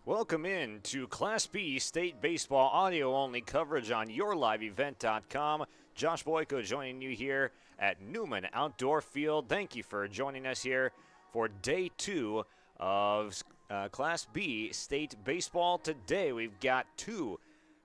Welcome in to Class B State Baseball audio-only coverage on yourliveevent.com. Josh Boyko joining you here at Newman Outdoor Field. Thank you for joining us here for Day 2 of Class B State Baseball. Today we've got two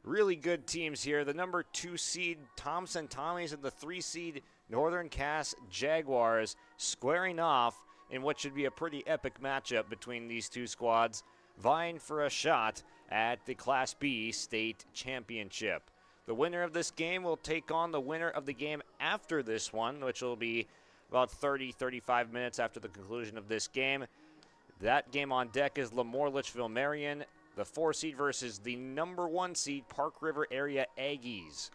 really good teams here. The number 2 seed Thompson Tommies and the 3 seed Northern Cass Jaguars squaring off in what should be a pretty epic matchup between these two squads, vying for a shot at the Class B State Championship. The winner of this game will take on the winner of the game after this one, which will be about 35 minutes after the conclusion of this game. That game on deck is Lemoore Litchfield Marion, the 4 seed versus the number 1 seed Park River Area Aggies.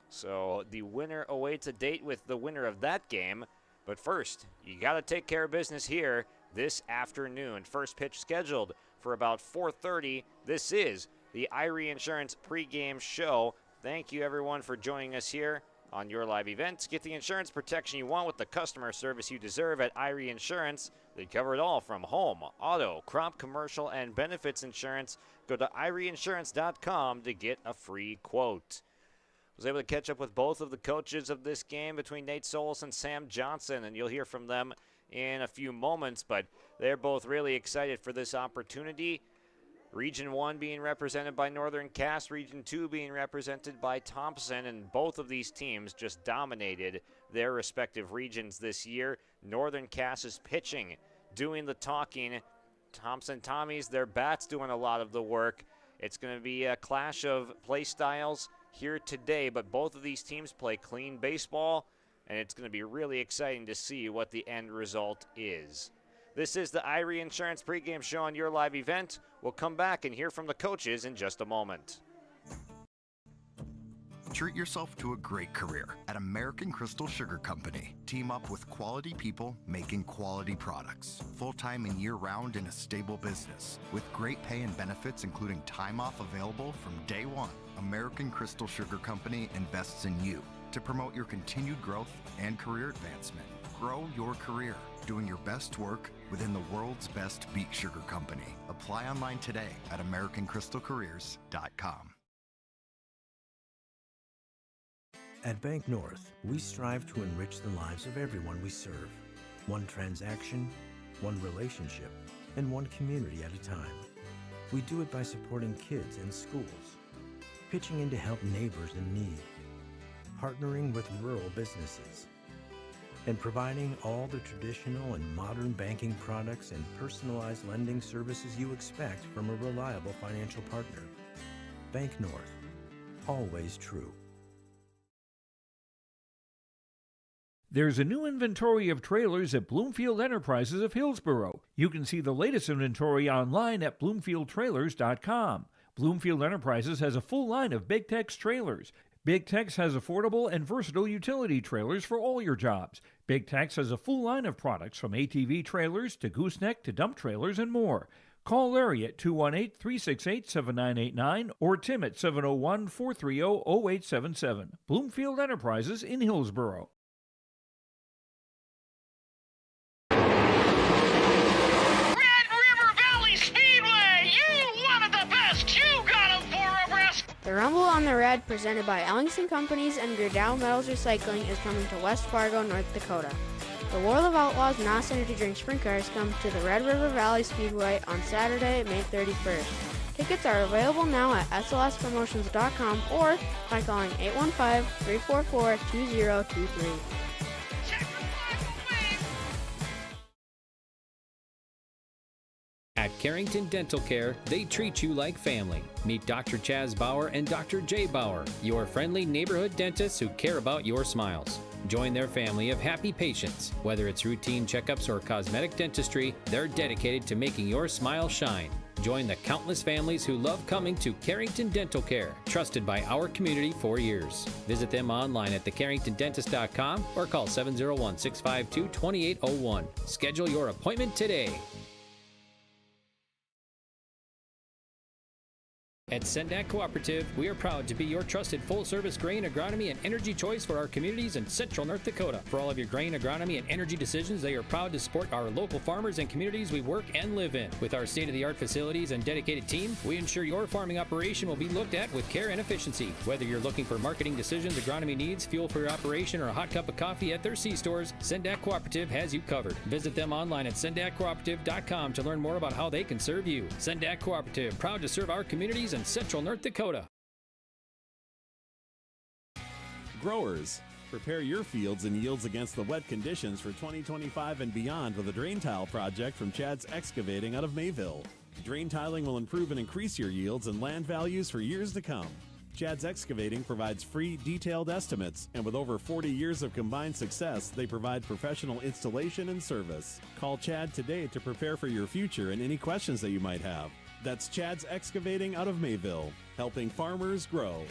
So the winner awaits a date with the winner of that game. But first, you got to take care of business here this afternoon. First pitch scheduled for about 4:30. This is the Irie Insurance pregame show. Thank you, everyone, for joining us here on Your Live Events. Get the insurance protection you want with the customer service you deserve at Irie Insurance. They cover it all from home, auto, crop, commercial, and benefits insurance. Go to IrieInsurance.com to get a free quote. I was able to catch up with both of the coaches of this game between Nate Solis and Sam Johnson, and you'll hear from them in a few moments, but they're both really excited for this opportunity. Region 1 being represented by Northern Cass, Region 2 being represented by Thompson, and both of these teams just dominated their respective regions this year. Northern Cass is pitching, doing the talking. Thompson Tommies, their bats doing a lot of the work. It's going to be a clash of play styles here today, but both of these teams play clean baseball, and it's going to be really exciting to see what the end result is. This is the Irie Insurance pregame show on Your Live Event. We'll come back and hear from the coaches in just a moment. Treat yourself to a great career at American Crystal Sugar Company. Team up with quality people making quality products. Full-time and year-round in a stable business. With great pay and benefits including time off available from day one. American Crystal Sugar Company invests in you to promote your continued growth and career advancement. Grow your career, doing your best work within the world's best beet sugar company. Apply online today at AmericanCrystalCareers.com. At Bank North, we strive to enrich the lives of everyone we serve. One transaction, one relationship, and one community at a time. We do it by supporting kids and schools, pitching in to help neighbors in need, partnering with rural businesses, and providing all the traditional and modern banking products and personalized lending services you expect from a reliable financial partner. Bank North, always true. There's a new inventory of trailers at Bloomfield Enterprises of Hillsborough. You can see the latest inventory online at BloomfieldTrailers.com. Bloomfield Enterprises has a full line of Big Tex trailers. Big Tex has affordable and versatile utility trailers for all your jobs. Big Tex has a full line of products from ATV trailers to gooseneck to dump trailers and more. Call Larry at 218-368-7989 or Tim at 701-430-0877. Bloomfield Enterprises in Hillsborough. The Rumble on the Red, presented by Ellingson Companies and Gerdau Metals Recycling, is coming to West Fargo, North Dakota. The World of Outlaws Mass Energy Drink Sprint Cars come to the Red River Valley Speedway on Saturday, May 31st. Tickets are available now at slspromotions.com or by calling 815-344-2023. At Carrington Dental Care, they treat you like family. Meet Dr. Chaz Bauer and Dr. Jay Bauer, your friendly neighborhood dentists who care about your smiles. Join their family of happy patients. Whether it's routine checkups or cosmetic dentistry, they're dedicated to making your smile shine. Join the countless families who love coming to Carrington Dental Care, trusted by our community for years. Visit them online at thecarringtondentist.com or call 701-652-2801. Schedule your appointment today. At Sendak Cooperative, we are proud to be your trusted full-service grain, agronomy, and energy choice for our communities in central North Dakota. For all of your grain, agronomy, and energy decisions, they are proud to support our local farmers and communities we work and live in. With our state-of-the-art facilities and dedicated team, we ensure your farming operation will be looked at with care and efficiency. Whether you're looking for marketing decisions, agronomy needs, fuel for your operation, or a hot cup of coffee at their C-stores, Sendak Cooperative has you covered. Visit them online at sendakcooperative.com to learn more about how they can serve you. Sendak Cooperative, proud to serve our communities in central North Dakota. Growers, prepare your fields and yields against the wet conditions for 2025 and beyond with a drain tile project from Chad's Excavating out of Mayville. Drain tiling will improve and increase your yields and land values for years to come. Chad's Excavating provides free, detailed estimates, and with over 40 years of combined success, they provide professional installation and service. Call Chad today to prepare for your future and any questions that you might have. That's Chad's Excavating out of Mayville, helping farmers grow.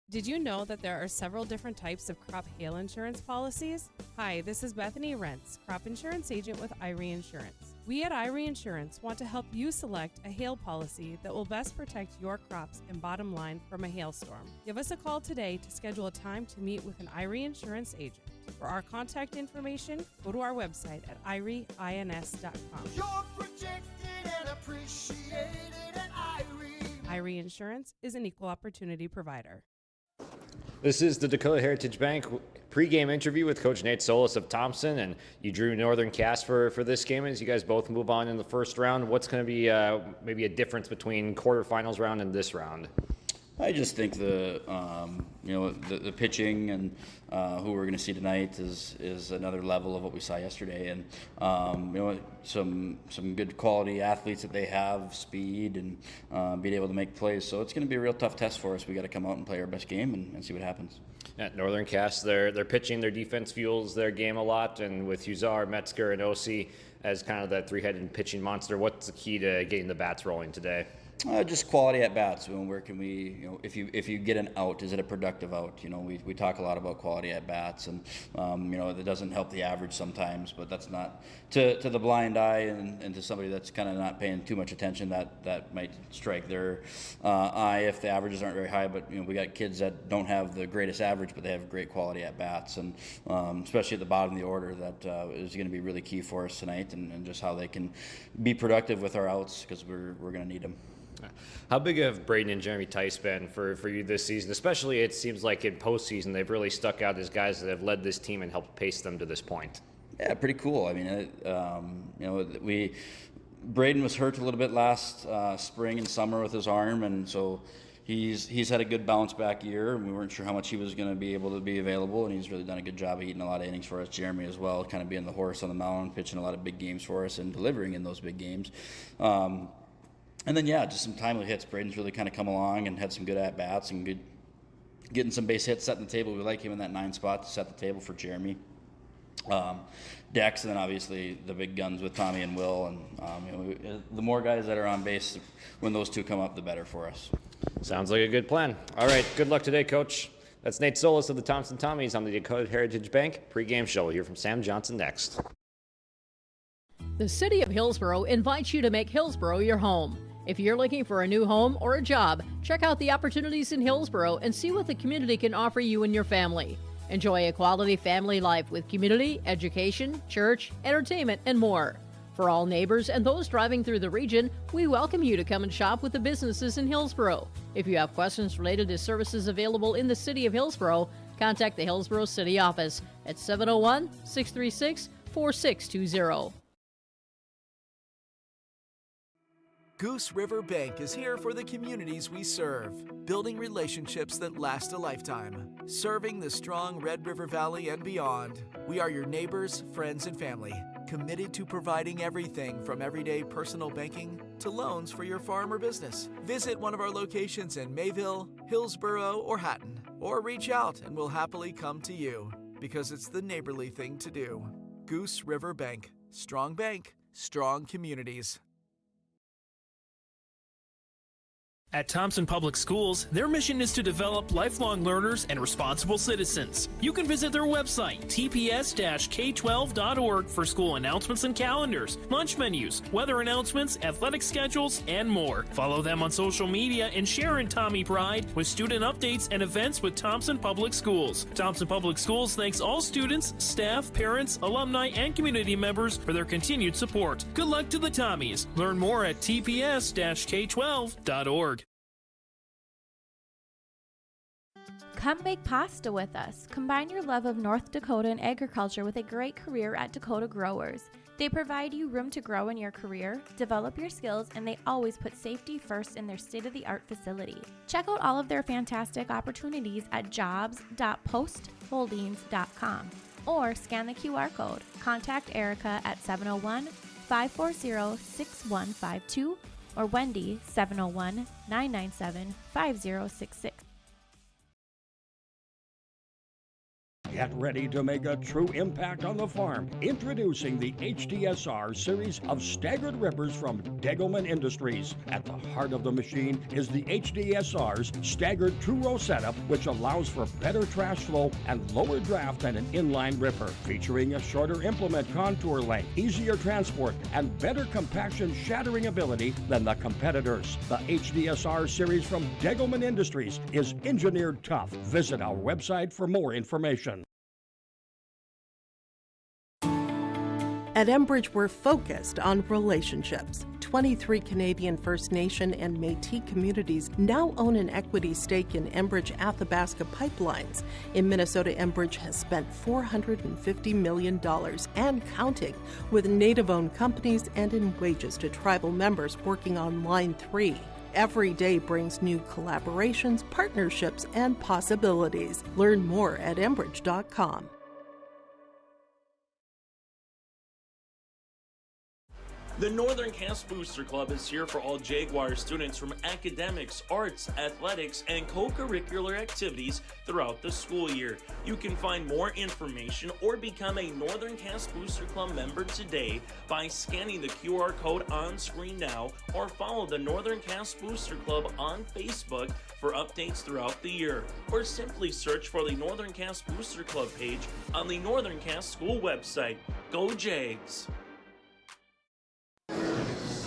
Did you know that there are several different types of crop hail insurance policies? Hi, this is Bethany Rentz, crop insurance agent with IRE Insurance. We at IRE Insurance want to help you select a hail policy that will best protect your crops and bottom line from a hailstorm. Give us a call today to schedule a time to meet with an IRE Insurance agent. For our contact information, go to our website at ireins.com. You're protected and appreciated at IRE. IRE Insurance is an equal opportunity provider. This is the Dakota Heritage Bank pregame interview with Coach Nate Solis of Thompson, and you drew Northern Cass for this game as you guys both move on in the first round. What's going to be maybe a difference between quarterfinals round and this round? I just think the pitching and who we're going to see tonight is another level of what we saw yesterday, and some good quality athletes that they have, speed and being able to make plays. So it's going to be a real tough test for us. We got to come out and play our best game and see what happens. At Northern Cass, their pitching, their defense fuels their game a lot, and with Huzar, Metzger, and Osi as kind of that three-headed pitching monster, what's the key to getting the bats rolling today? Just quality at bats. Where can we, if you get an out, is it a productive out? We talk a lot about quality at bats, and it doesn't help the average sometimes, but that's not to the blind eye and to somebody that's kind of not paying too much attention. That might strike their eye if the averages aren't very high. But we got kids that don't have the greatest average, but they have great quality at bats, and especially at the bottom of the order, that is going to be really key for us tonight, and just how they can be productive with our outs, because we're going to need them. How big have Braden and Jeremy Tice been for you this season? Especially, it seems like in postseason, they've really stuck out as guys that have led this team and helped pace them to this point. Yeah, pretty cool. I mean, Braden was hurt a little bit last spring and summer with his arm, and so he's had a good bounce back year, and we weren't sure how much he was going to be able to be available, and he's really done a good job of eating a lot of innings for us. Jeremy as well, kind of being the horse on the mound, pitching a lot of big games for us and delivering in those big games. And then, just some timely hits. Braden's really kind of come along and had some good at-bats and getting some base hits, setting the table. We like him in that 9 spot to set the table for Jeremy. Dex, and then obviously the big guns with Tommy and Will. And the more guys that are on base, when those two come up, the better for us. Sounds like a good plan. All right, good luck today, Coach. That's Nate Solis of the Thompson Tommies on the Dakota Heritage Bank pregame show. We'll hear from Sam Johnson next. The City of Hillsboro invites you to make Hillsboro your home. If you're looking for a new home or a job, check out the opportunities in Hillsboro and see what the community can offer you and your family. Enjoy a quality family life with community, education, church, entertainment, and more. For all neighbors and those driving through the region, we welcome you to come and shop with the businesses in Hillsboro. If you have questions related to services available in the City of Hillsboro, contact the Hillsboro City office at 701-636-4620. Goose River Bank is here for the communities we serve, building relationships that last a lifetime. Serving the strong Red River Valley and beyond, we are your neighbors, friends, and family, committed to providing everything from everyday personal banking to loans for your farm or business. Visit one of our locations in Mayville, Hillsboro, or Hatton, or reach out and we'll happily come to you, because it's the neighborly thing to do. Goose River Bank. Strong bank, strong communities. At Thompson Public Schools, their mission is to develop lifelong learners and responsible citizens. You can visit their website, tps-k12.org, for school announcements and calendars, lunch menus, weather announcements, athletic schedules, and more. Follow them on social media and share in Tommy Pride with student updates and events with Thompson Public Schools. Thompson Public Schools thanks all students, staff, parents, alumni, and community members for their continued support. Good luck to the Tommies. Learn more at tps-k12.org. Come bake pasta with us. Combine your love of North Dakota and agriculture with a great career at Dakota Growers. They provide you room to grow in your career, develop your skills, and they always put safety first in their state-of-the-art facility. Check out all of their fantastic opportunities at jobs.postholdings.com or scan the QR code. Contact Erica at 701-540-6152 or Wendy 701-997-5066. Get ready to make a true impact on the farm. Introducing the HDSR series of staggered rippers from Degelman Industries. At the heart of the machine is the HDSR's staggered two-row setup, which allows for better trash flow and lower draft than an inline ripper. Featuring a shorter implement contour length, easier transport, and better compaction shattering ability than the competitors. The HDSR series from Degelman Industries is engineered tough. Visit our website for more information. At Enbridge, we're focused on relationships. 23 Canadian First Nation and Métis communities now own an equity stake in Enbridge Athabasca Pipelines. In Minnesota, Enbridge has spent $450 million and counting with Native-owned companies and in wages to tribal members working on Line 3. Every day brings new collaborations, partnerships, and possibilities. Learn more at Enbridge.com. The Northern Cast Booster Club is here for all Jaguar students from academics, arts, athletics, and co-curricular activities throughout the school year. You can find more information or become a Northern Cast Booster Club member today by scanning the QR code on screen now or follow the Northern Cast Booster Club on Facebook for updates throughout the year, or simply search for the Northern Cast Booster Club page on the Northern Cast School website. Go Jags!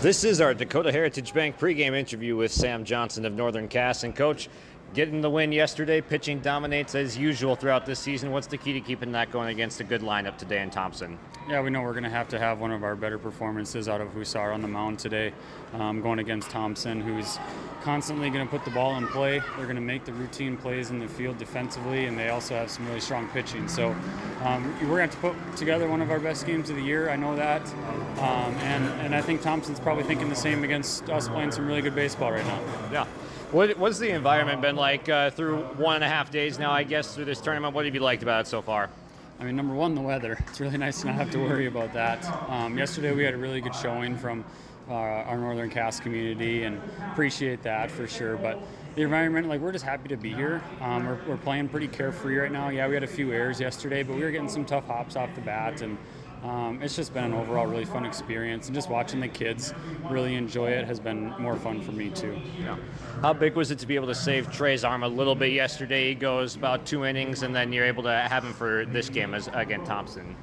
This is our Dakota Heritage Bank pregame interview with Sam Johnson of Northern Cass. And Coach, getting the win yesterday, pitching dominates as usual throughout this season. What's the key to keeping that going against a good lineup today in Thompson? Yeah, we know we're going to have one of our better performances out of Hussar on the mound today, going against Thompson, who's constantly going to put the ball in play. They're going to make the routine plays in the field defensively, and they also have some really strong pitching. So we're going to have to put together one of our best games of the year. I know that. And I think Thompson's probably thinking the same against us playing some really good baseball right now. Yeah. What's the environment been like through 1.5 days now, I guess, through this tournament? What have you liked about it so far? I mean, number one, the weather. It's really nice to not have to worry about that. Yesterday we had a really good showing from our Northern Cass community, and appreciate that for sure. But the environment, we're just happy to be here. We're playing pretty carefree right now. Yeah, we had a few errors yesterday, but we were getting some tough hops off the bat, and it's just been an overall really fun experience, and just watching the kids really enjoy it has been more fun for me too. Yeah. How big was it to be able to save Trey's arm a little bit yesterday? He goes about 2 innings, and then you're able to have him for this game against Thompson.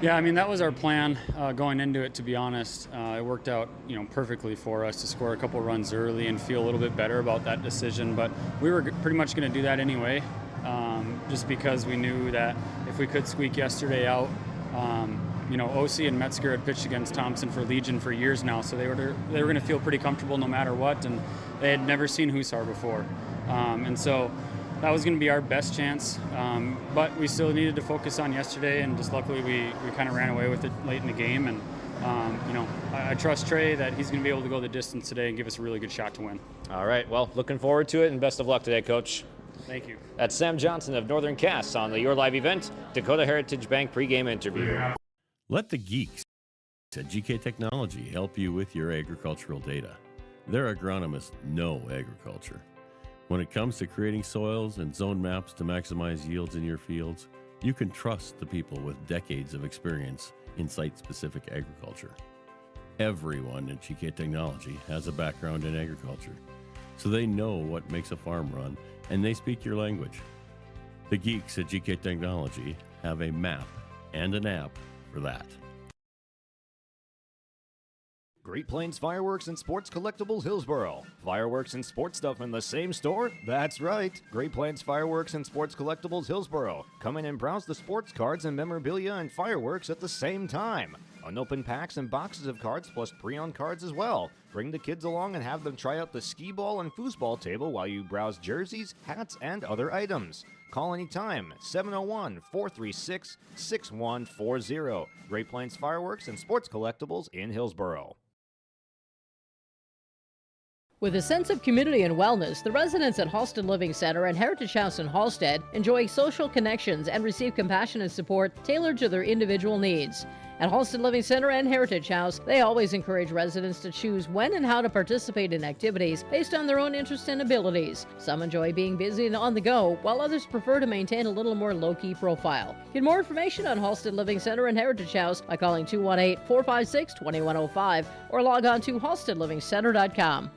Yeah, I mean, that was our plan going into it, to be honest. It worked out, perfectly for us to score a couple runs early and feel a little bit better about that decision, but we were pretty much going to do that anyway, just because we knew that if we could squeak yesterday out, OC and Metzger had pitched against Thompson for Legion for years now, so they were going to feel pretty comfortable no matter what, and they had never seen Hussar before. And so that was going to be our best chance, but we still needed to focus on yesterday, and just luckily we kind of ran away with it late in the game. And I trust Trey that he's going to be able to go the distance today and give us a really good shot to win. All right, well, looking forward to it, and best of luck today, Coach. Thank you. That's Sam Johnson of Northern Cass on the Your Live event, Dakota Heritage Bank pregame interview. Let the geeks at GK Technology help you with your agricultural data. Their agronomists know agriculture. When it comes to creating soils and zone maps to maximize yields in your fields, you can trust the people with decades of experience in site-specific agriculture. Everyone at GK Technology has a background in agriculture. so they know what makes a farm run, and they speak your language. The geeks at GK Technology have a map and an app for that. Great Plains Fireworks and Sports Collectibles Hillsboro. Fireworks and sports stuff in the same store? That's right. Great Plains Fireworks and Sports Collectibles Hillsboro. Come in and browse the sports cards and memorabilia and fireworks at the same time. Unopened packs and boxes of cards plus pre-owned cards as well. Bring the kids along and have them try out the skee ball and foosball table while you browse jerseys, hats, and other items. Call anytime, 701-436-6140. Great Plains Fireworks and Sports Collectibles in Hillsboro. With a sense of community and wellness, the residents at Halsted Living Center and Heritage House in Halsted enjoy social connections and receive compassionate support tailored to their individual needs. At Halsted Living Center and Heritage House, they always encourage residents to choose when and how to participate in activities based on their own interests and abilities. Some enjoy being busy and on the go, while others prefer to maintain a little more low-key profile. Get more information on Halsted Living Center and Heritage House by calling 218-456-2105 or log on to halstedlivingcenter.com.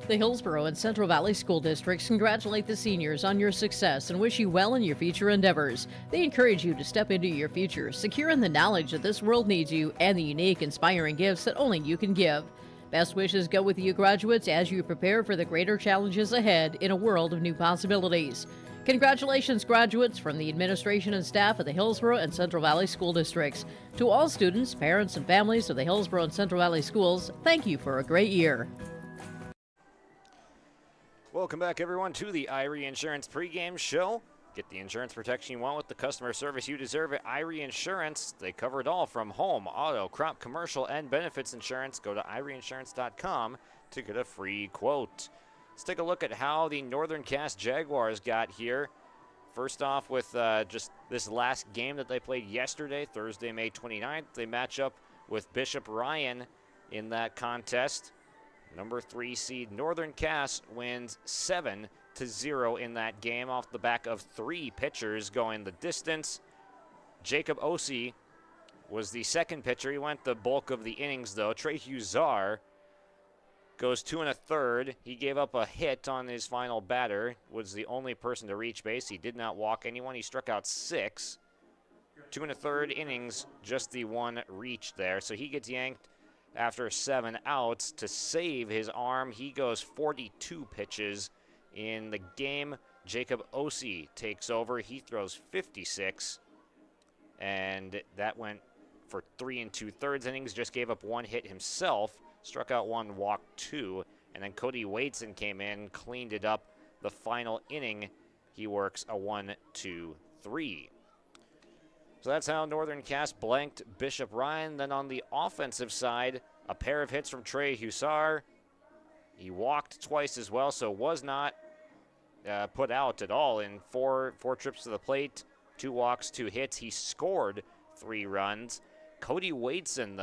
The Hillsboro and Central Valley School Districts congratulate the seniors on your success and wish you well in your future endeavors. They encourage you to step into your future, secure in the knowledge that this world needs you and the unique, inspiring gifts that only you can give. Best wishes go with you graduates as you prepare for the greater challenges ahead in a world of new possibilities. Congratulations, graduates, from the administration and staff of the Hillsboro and Central Valley School Districts. To all students, parents, and families of the Hillsboro and Central Valley Schools, thank you for a great year. Welcome back, everyone, to the Irie Insurance pregame show. Get the insurance protection you want with the customer service you deserve at Irie Insurance. They cover it all from home, auto, crop, commercial, and benefits insurance. Go to IrieInsurance.com to get a free quote. Let's take a look at how the Northern Cass Jaguars got here. First off, with just this last game that they played yesterday, Thursday, May 29th, they match up with Bishop Ryan in that contest. Number 3 seed Northern Cass wins 7-0 in that game off the back of 3 pitchers going the distance. Jacob Ossie was the second pitcher. He went the bulk of the innings, though. Trey Huzar goes 2 1/3. He gave up a hit on his final batter, was the only person to reach base. He did not walk anyone. He struck out 6. 2 1/3 innings, just the one reach there. So he gets yanked after 7 outs to save his arm. He goes 42 pitches in the game. Jacob Ossie takes over. He throws 56, and that went for 3 2/3 innings. Just gave up 1 hit himself, struck out 1, walked 2, and then Cody Wadeson came in, cleaned it up. The final inning, he works a 1-2-3. So that's how Northern Cass blanked Bishop Ryan. Then on the offensive side, a pair of hits from Trey Huzar. He walked twice as well, so was not put out at all in four trips to the plate, 2 walks, 2 hits. He scored 3 runs. Carter Wadeson,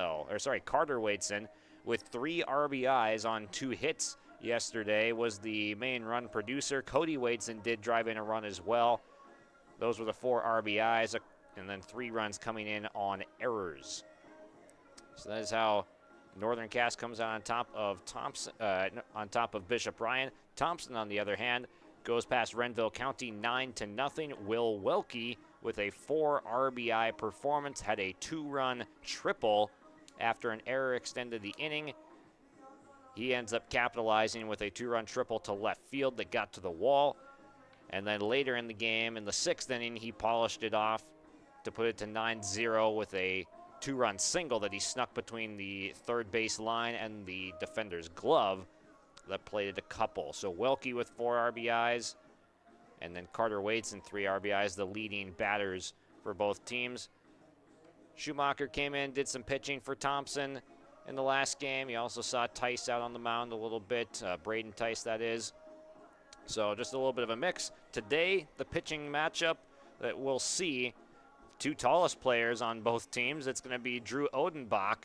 with 3 RBIs on 2 hits yesterday, was the main run producer. Cody Wadeson did drive in a run as well. Those were the 4 RBIs. And then 3 runs coming in on errors. So that is how Northern Cass comes out on top of Thompson, on top of Bishop Ryan. Thompson, on the other hand, goes past Renville County 9-0. Will Welke, with a 4 RBI performance, had a 2-run triple after an error extended the inning. He ends up capitalizing with a 2-run triple to left field that got to the wall. And then later in the game, in the 6th inning, he polished it off to put it to 9-0 with a 2-run single that he snuck between the third base line and the defender's glove that plated a couple. So Welke with 4 RBIs, and then Carter Wadeson 3 RBIs, the leading batters for both teams. Schumacher came in, did some pitching for Thompson in the last game. You also saw Tice out on the mound a little bit, Braden Tice, that is. So just a little bit of a mix. Today, the pitching matchup that we'll see, 2 tallest players on both teams. It's going to be Drew Odenbach,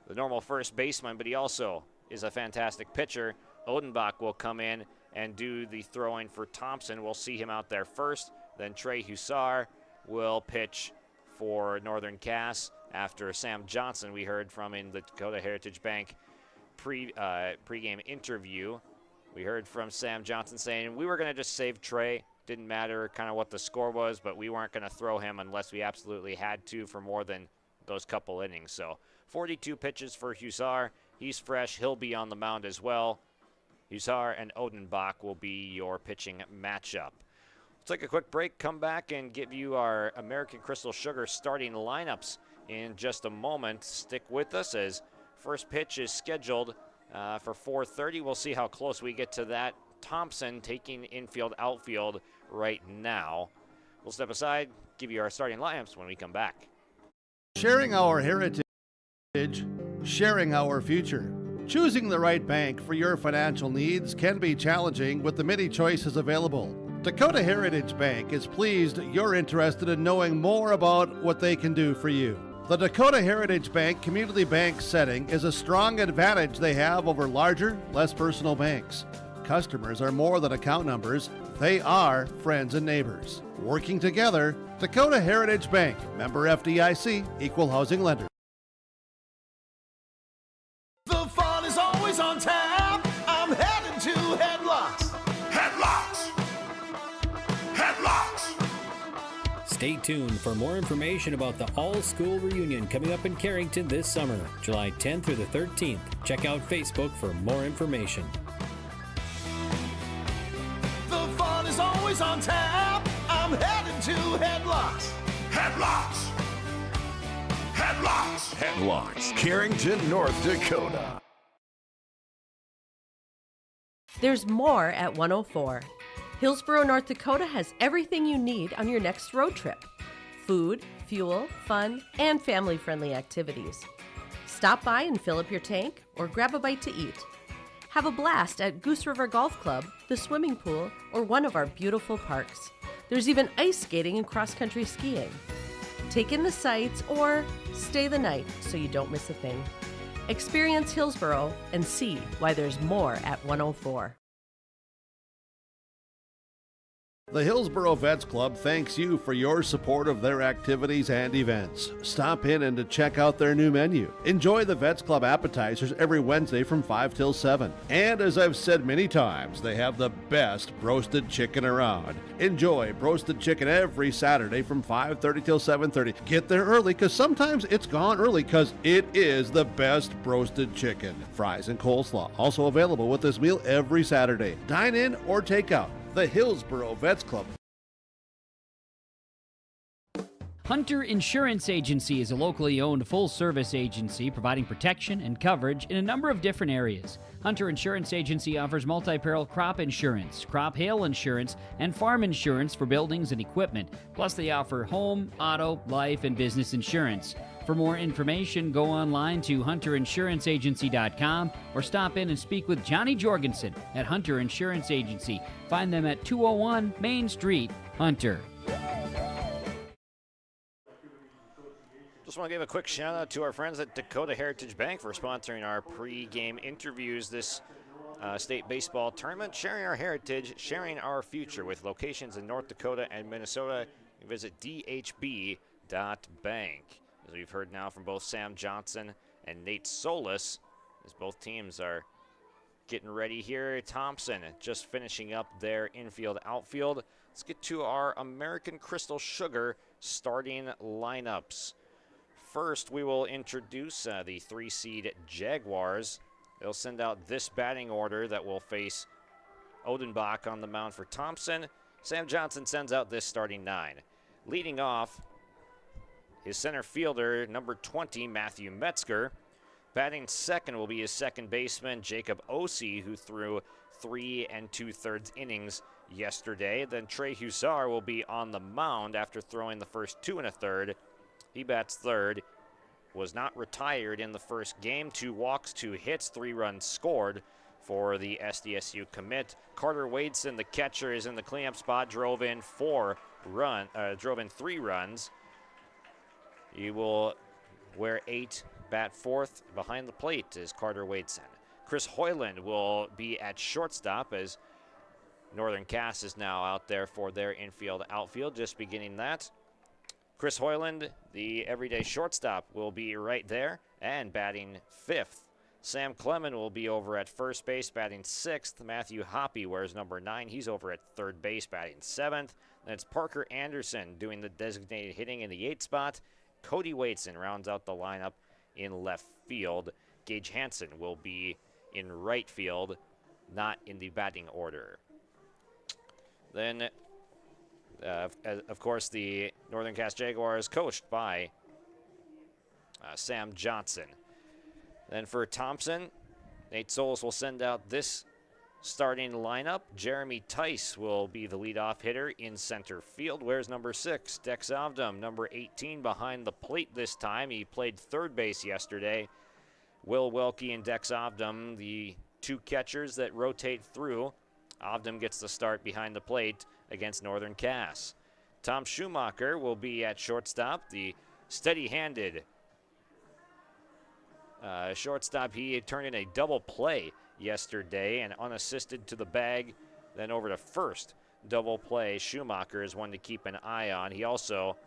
the normal first baseman, but he also is a fantastic pitcher. Odenbach will come in and do the throwing for Thompson. We'll see him out there first. Then Trey Huzar will pitch for Northern Cass after Sam Johnson, we heard from in the Dakota Heritage Bank pregame interview, we heard from Sam Johnson saying we were going to just save Trey. Didn't matter kind of what the score was, but we weren't going to throw him unless we absolutely had to for more than those couple innings. So 42 pitches for Hussar. He's fresh. He'll be on the mound as well. Hussar and Odenbach will be your pitching matchup. We'll take a quick break, come back, and give you our American Crystal Sugar starting lineups in just a moment. Stick with us as first pitch is scheduled for 4:30. We'll see how close we get to that. Thompson taking infield, outfield right now. We'll step aside, give you our starting lineups when we come back. Sharing our heritage, sharing our future. Choosing the right bank for your financial needs can be challenging with the many choices available. Dakota Heritage Bank is pleased you're interested in knowing more about what they can do for you. The Dakota Heritage Bank community bank setting is a strong advantage they have over larger, less personal banks. Customers are more than account numbers, they are friends and neighbors. Working together, Dakota Heritage Bank, member FDIC, equal housing lender. The fun is always on tap. I'm heading to Headlocks. Headlocks. Headlocks. Stay tuned for more information about the all-school reunion coming up in Carrington this summer, July 10th through the 13th. Check out Facebook for more information. The fun is always on tap. I'm heading to Headlocks. Headlocks. Headlocks. Headlocks, Carrington, North Dakota. There's more at 104. Hillsborough, North Dakota has everything you need on your next road trip. Food, fuel, fun, and family-friendly activities. Stop by and fill up your tank or grab a bite to eat. Have a blast at Goose River Golf Club, the swimming pool, or one of our beautiful parks. There's even ice skating and cross-country skiing. Take in the sights or stay the night so you don't miss a thing. Experience Hillsborough and see why there's more at 104. The Hillsborough Vets Club thanks you for your support of their activities and events. Stop in and to check out their new menu. Enjoy the Vets Club appetizers every Wednesday from 5 till 7. And as I've said many times, they have the best roasted chicken around. Enjoy roasted chicken every Saturday from 5:30 till 7:30. Get there early because sometimes it's gone early because it is the best roasted chicken. Fries and coleslaw also available with this meal every Saturday. Dine in or take out. The Hillsborough Vets Club. Hunter Insurance Agency is a locally owned full-service agency providing protection and coverage in a number of different areas. Hunter Insurance Agency offers multi-peril crop insurance, crop hail insurance, and farm insurance for buildings and equipment. Plus, they offer home, auto, life, and business insurance. For more information, go online to hunterinsuranceagency.com or stop in and speak with Johnny Jorgensen at Hunter Insurance Agency. Find them at 201 Main Street, Hunter. Just want to give a quick shout out to our friends at Dakota Heritage Bank for sponsoring our pre-game interviews this state baseball tournament. Sharing our heritage, sharing our future with locations in North Dakota and Minnesota. Visit dhb.bank. As we've heard now from both Sam Johnson and Nate Solis, as both teams are getting ready here. Thompson just finishing up their infield, outfield. Let's get to our American Crystal Sugar starting lineups. First, we will introduce the 3-seed Jaguars. They'll send out this batting order that will face Odenbach on the mound for Thompson. Sam Johnson sends out this starting 9. Leading off, his center fielder, number 20, Matthew Metzger. Batting second will be his second baseman, Jacob Ossie, who threw 3 2/3 innings yesterday. Then Trey Hussar will be on the mound after throwing the first 2 1/3. He bats third, was not retired in the first game. 2 walks, 2 hits, 3 runs scored for the SDSU commit. Carter Wadeson, the catcher, is in the cleanup spot, drove in 3 runs. He will wear 8, bat fourth. Behind the plate is Carter Wadeson. Chris Hoyland will be at shortstop as Northern Cass is now out there for their infield, outfield, just beginning that. Chris Hoyland, the everyday shortstop, will be right there and batting 5th. Sam Clement will be over at first base batting 6th. Matthew Hoppe wears number 9. He's over at third base batting 7th. Then it's Parker Anderson doing the designated hitting in the 8th spot. Cody Waitson rounds out the lineup in left field. Gage Hansen will be in right field, not in the batting order. Then, of course, the Northern Cass Jaguars coached by Sam Johnson. Then for Thompson, Nate Solis will send out this starting lineup. Jeremy Tice will be the leadoff hitter in center field. Wears number 6. Dex Avdum, number 18, behind the plate this time. He played third base yesterday. Will Welke and Dex Avdum, the two catchers that rotate through. Avdum gets the start behind the plate against Northern Cass. Tom Schumacher will be at shortstop. The steady-handed shortstop, he turned in a double play yesterday and unassisted to the bag, then over to first. Double play. Schumacher is one to keep an eye on. He also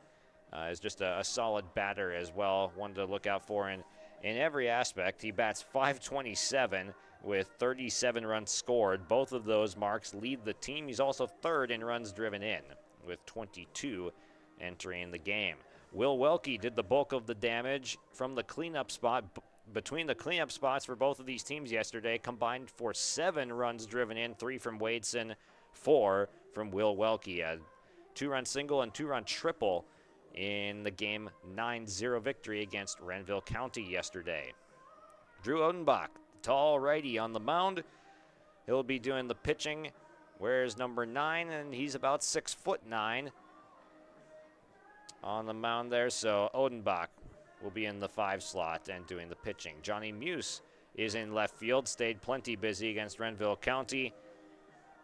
is just a solid batter as well, one to look out for in every aspect. He bats .527 with 37 runs scored. Both of those marks lead the team. He's also third in runs driven in with 22 entering the game. Will Welke did the bulk of the damage from the cleanup spot. Between the cleanup spots for both of these teams yesterday, combined for 7 runs driven in, 3 from Wadeson, 4 from Will Welke. A 2-run single and 2-run triple in the game 9-0 victory against Renville County yesterday. Drew Odenbach, tall righty on the mound. He'll be doing the pitching. Wears number 9, and he's about 6'9" on the mound there. So Odenbach will be in the 5 slot and doing the pitching. Johnny Muse is in left field, stayed plenty busy against Renville County.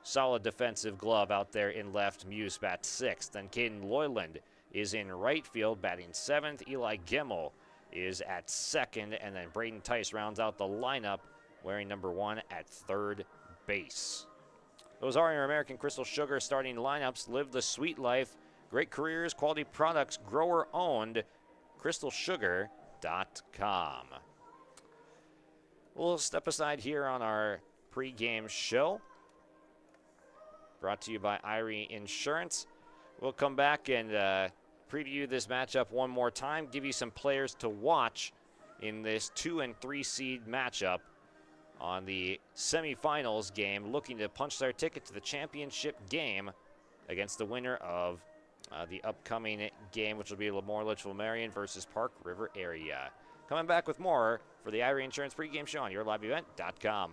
Solid defensive glove out there in left. Muse bats 6th. Then Caden Loyland is in right field, batting 7th. Eli Gimmel is at 2nd, and then Braden Tice rounds out the lineup, wearing number 1 at third base. Those are your American Crystal Sugar starting lineups. Live the sweet life. Great careers, quality products, grower owned. CrystalSugar.com. We'll step aside here on our pregame show, brought to you by Irie Insurance. We'll come back and preview this matchup one more time, give you some players to watch in this 2 and 3 seed matchup on the semifinals game, looking to punch their ticket to the championship game against the winner of the upcoming game, which will be Lemoore Litchfield Marion versus Park River Area. Coming back with more for the Irie Insurance pregame show on yourliveevent.com.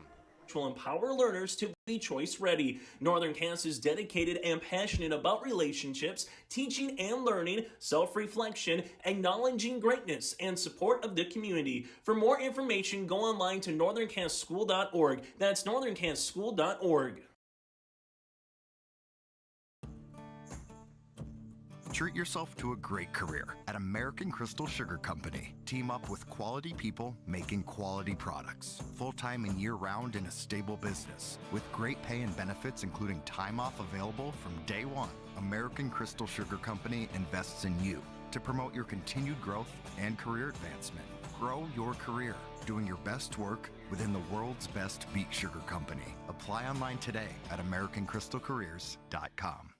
Will empower learners to be choice ready. Northern Cass is dedicated and passionate about relationships, teaching and learning, self-reflection, acknowledging greatness, and support of the community. For more information, go online to northerncasschool.org. That's northerncasschool.org. Treat yourself to a great career at American Crystal Sugar Company. Team up with quality people making quality products. Full-time and year-round in a stable business. With great pay and benefits including time off available from day one. American Crystal Sugar Company invests in you to promote your continued growth and career advancement. Grow your career doing your best work within the world's best beet sugar company. Apply online today at AmericanCrystalCareers.com.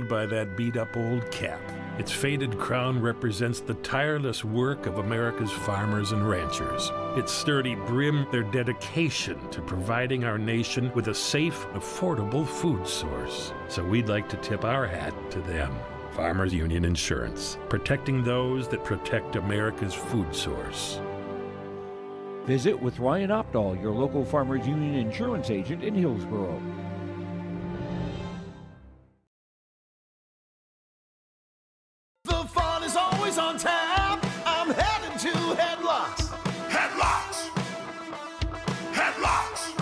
By that beat-up old cap. Its faded crown represents the tireless work of America's farmers and ranchers. Its sturdy brim, their dedication to providing our nation with a safe, affordable food source. So we'd like to tip our hat to them. Farmers Union Insurance, protecting those that protect America's food source. Visit with Ryan Opdahl, your local Farmers Union Insurance agent in Hillsborough. On tap, I'm headed to Headlocks. Headlocks. Headlocks.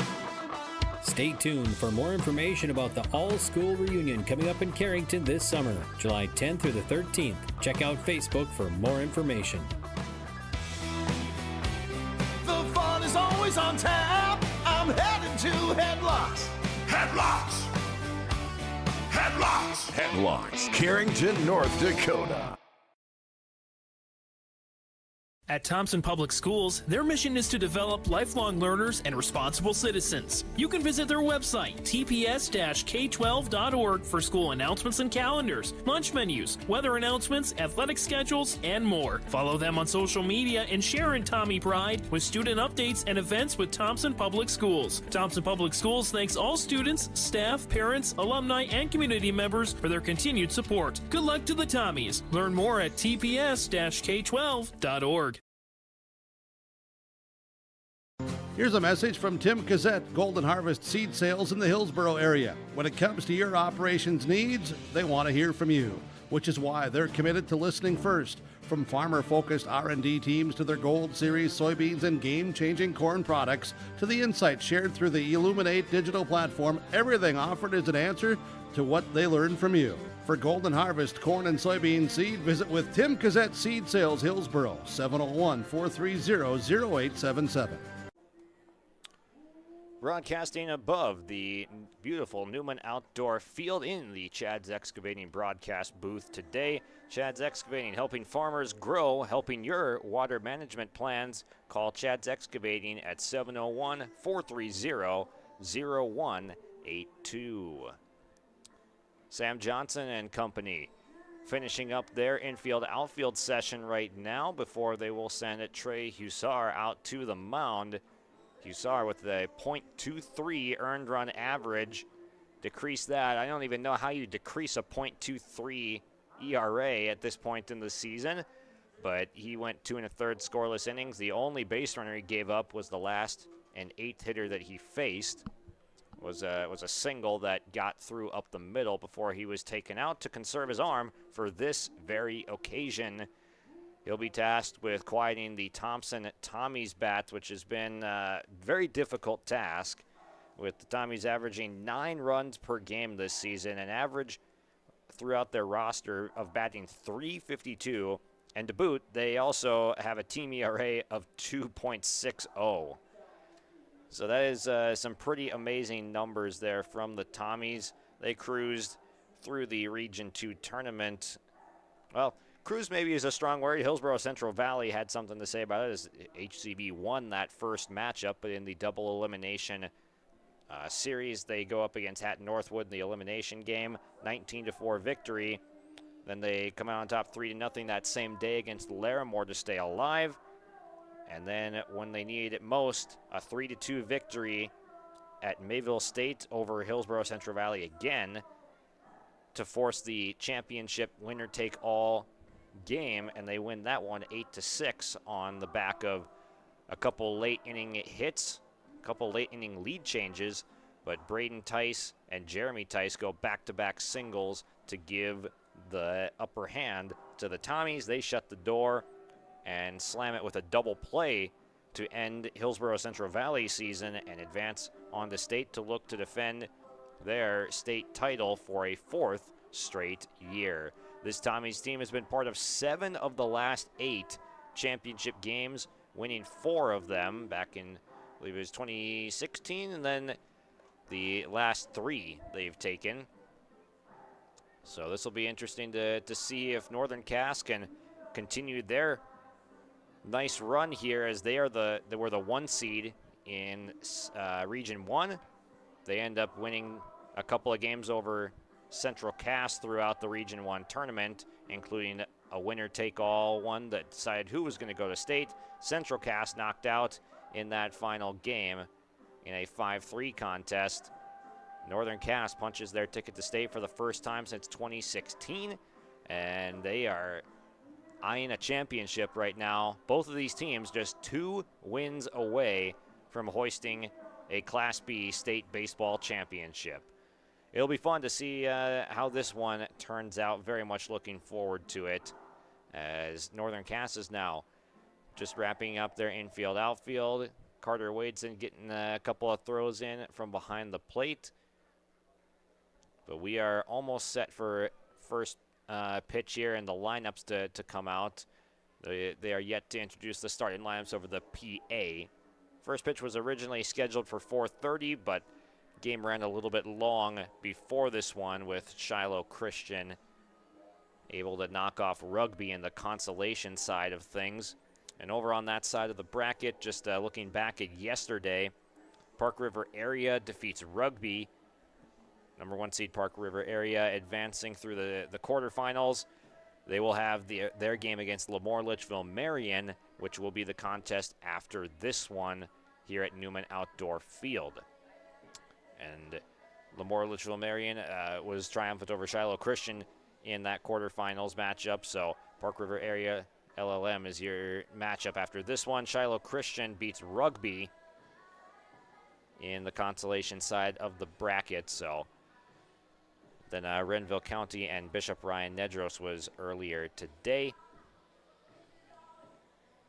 Stay tuned for more information about the all-school reunion coming up in Carrington this summer, July 10th through the 13th. Check out Facebook for more information. The fun is always on tap. I'm headed to Headlocks. Headlocks. Headlocks. Headlocks. Carrington, North Dakota. At Thompson Public Schools, their mission is to develop lifelong learners and responsible citizens. You can visit their website, tps-k12.org, for school announcements and calendars, lunch menus, weather announcements, athletic schedules, and more. Follow them on social media and share in Tommy Pride with student updates and events with Thompson Public Schools. Thompson Public Schools thanks all students, staff, parents, alumni, and community members for their continued support. Good luck to the Tommies. Learn more at tps-k12.org. Here's a message from Tim Cassette, Golden Harvest Seed Sales in the Hillsboro area. When it comes to your operations needs, they want to hear from you, which is why they're committed to listening first. From farmer-focused R&D teams to their Gold Series soybeans and game-changing corn products to the insights shared through the Illuminate digital platform, everything offered is an answer to what they learned from you. For Golden Harvest corn and soybean seed, visit with Tim Cassette Seed Sales Hillsboro, 701-430-0877. Broadcasting above the beautiful Newman Outdoor Field in the Chad's Excavating broadcast booth today. Chad's Excavating, helping farmers grow, helping your water management plans. Call Chad's Excavating at 701-430-0182. Sam Johnson and company finishing up their infield-outfield session right now before they will send Trey Hussar out to the mound. Hussar with the .23 earned run average. Decrease that. I don't even know how you decrease a .23 ERA at this point in the season, but he went 2 1/3 scoreless innings. The only base runner he gave up was the last and 8th hitter that he faced. Was a single that got through up the middle before he was taken out to conserve his arm for this very occasion. He'll be tasked with quieting the Thompson Tommies bats, which has been a very difficult task, with the Tommies averaging 9 runs per game this season, an average throughout their roster of batting .352. And to boot, they also have a team ERA of 2.60. So that is some pretty amazing numbers there from the Tommies. They cruised through the Region 2 tournament. Well, cruise maybe is a strong word. Hillsboro Central Valley had something to say about it as HCB won that first matchup, but in the double elimination series, they go up against Hatton Northwood in the elimination game, 19-4 victory. Then they come out on top 3-0 that same day against Larimore to stay alive. And then when they needed it most, a 3-2 victory at Mayville State over Hillsboro Central Valley again to force the championship winner-take-all game, and they win that one 8-6 on the back of a couple late inning hits, a couple late inning lead changes, but Braden Tice and Jeremy Tice go back-to-back singles to give the upper hand to the Tommies. They shut the door and slam it with a double play to end Hillsboro Central Valley season and advance on to state to look to defend their state title for a 4th straight year. This Tommies team has been part of 7 of the last 8 championship games, winning 4 of them back in, I believe it was 2016, and then the last 3 they've taken. So this will be interesting to see if Northern Cass can continue their nice run here, as they were the 1 seed in Region 1. They end up winning a couple of games over Central Cass throughout the Region 1 tournament, including a winner-take-all one that decided who was going to go to state. Central Cass knocked out in that final game in a 5-3 contest. Northern Cass punches their ticket to state for the first time since 2016, and they are eyeing a championship right now. Both of these teams just 2 wins away from hoisting a Class B state baseball championship. It'll be fun to see how this one turns out. Very much looking forward to it, as Northern Cass is now just wrapping up their infield outfield. Carter Wadeson getting a couple of throws in from behind the plate. But we are almost set for first pitch here, and the lineups to come out. They are yet to introduce the starting lineups over the PA. First pitch was originally scheduled for 4:30, but game ran a little bit long before this one, with Shiloh Christian able to knock off Rugby in the consolation side of things. And over on that side of the bracket, just looking back at yesterday, Park River Area defeats Rugby. Number 1 seed Park River Area advancing through the quarterfinals. They will have their game against Lemoore Litchfield Marion, which will be the contest after this one here at Newman Outdoor Field. And Lemoore Litchfield Marion was triumphant over Shiloh Christian in that quarterfinals matchup. So Park River Area LLM is your matchup after this one. Shiloh Christian beats Rugby in the consolation side of the bracket. So then Renville County and Bishop Ryan Nedros was earlier today.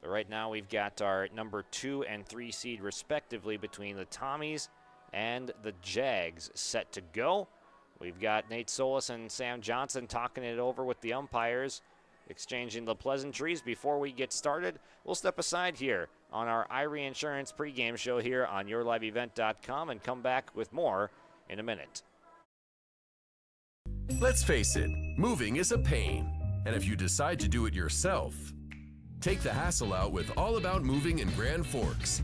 But right now we've got our number 2 and 3 seed respectively between the Tommies and the Jags set to go. We've got Nate Solis and Sam Johnson talking it over with the umpires, exchanging the pleasantries before we get started. We'll step aside here on our Irie Insurance pregame show here on yourliveevent.com and come back with more in a minute. Let's face it, moving is a pain. And if you decide to do it yourself, take the hassle out with All About Moving in Grand Forks.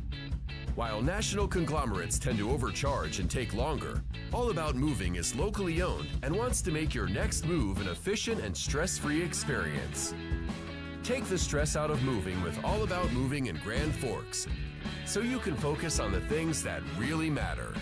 While national conglomerates tend to overcharge and take longer, All About Moving is locally owned and wants to make your next move an efficient and stress-free experience. Take the stress out of moving with All About Moving in Grand Forks, so you can focus on the things that really matter.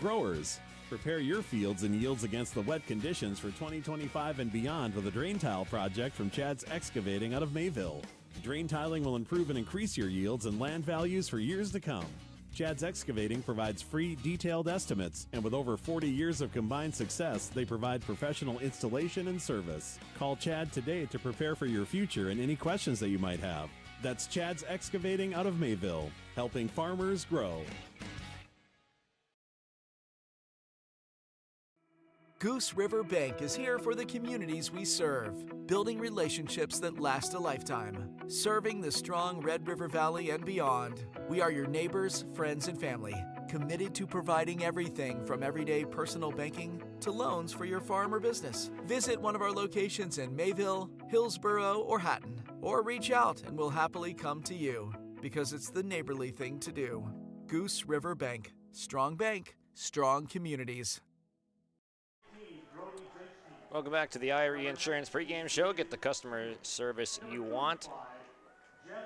Growers, prepare your fields and yields against the wet conditions for 2025 and beyond with a drain tile project from Chad's Excavating out of Mayville. Drain tiling will improve and increase your yields and land values for years to come. Chad's Excavating provides free, detailed estimates, and with over 40 years of combined success, they provide professional installation and service. Call Chad today to prepare for your future and any questions that you might have. That's Chad's Excavating out of Mayville, helping farmers grow. Goose River Bank is here for the communities we serve, building relationships that last a lifetime, serving the strong Red River Valley and beyond. We are your neighbors, friends, and family, committed to providing everything from everyday personal banking to loans for your farm or business. Visit one of our locations in Mayville, Hillsborough, or Hatton, or reach out and we'll happily come to you, because it's the neighborly thing to do. Goose River Bank, strong communities. Welcome back to the Irie Insurance pregame show. Get the customer service you want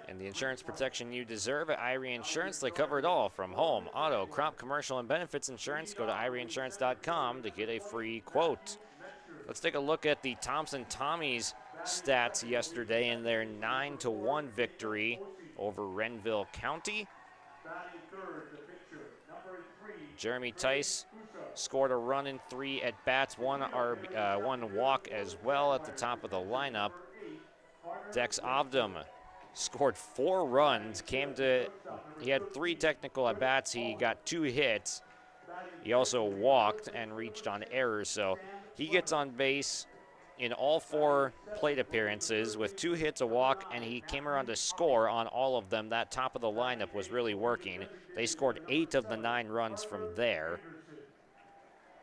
and the insurance protection you deserve at Irie Insurance. They cover it all from home, auto, crop, commercial, and benefits insurance. Go to IrieInsurance.com to get a free quote. Let's take a look at the Thompson Tommies stats yesterday in their 9-1 victory over Renville County. Jeremy Tice scored a run in 3 at-bats, one walk as well at the top of the lineup. Dex Ovdom scored 4 runs, he had 3 technical at-bats, he got 2 hits. He also walked and reached on errors, so he gets on base in all 4 plate appearances with 2 hits, a walk, and he came around to score on all of them. That top of the lineup was really working. They scored 8 of the 9 runs from there.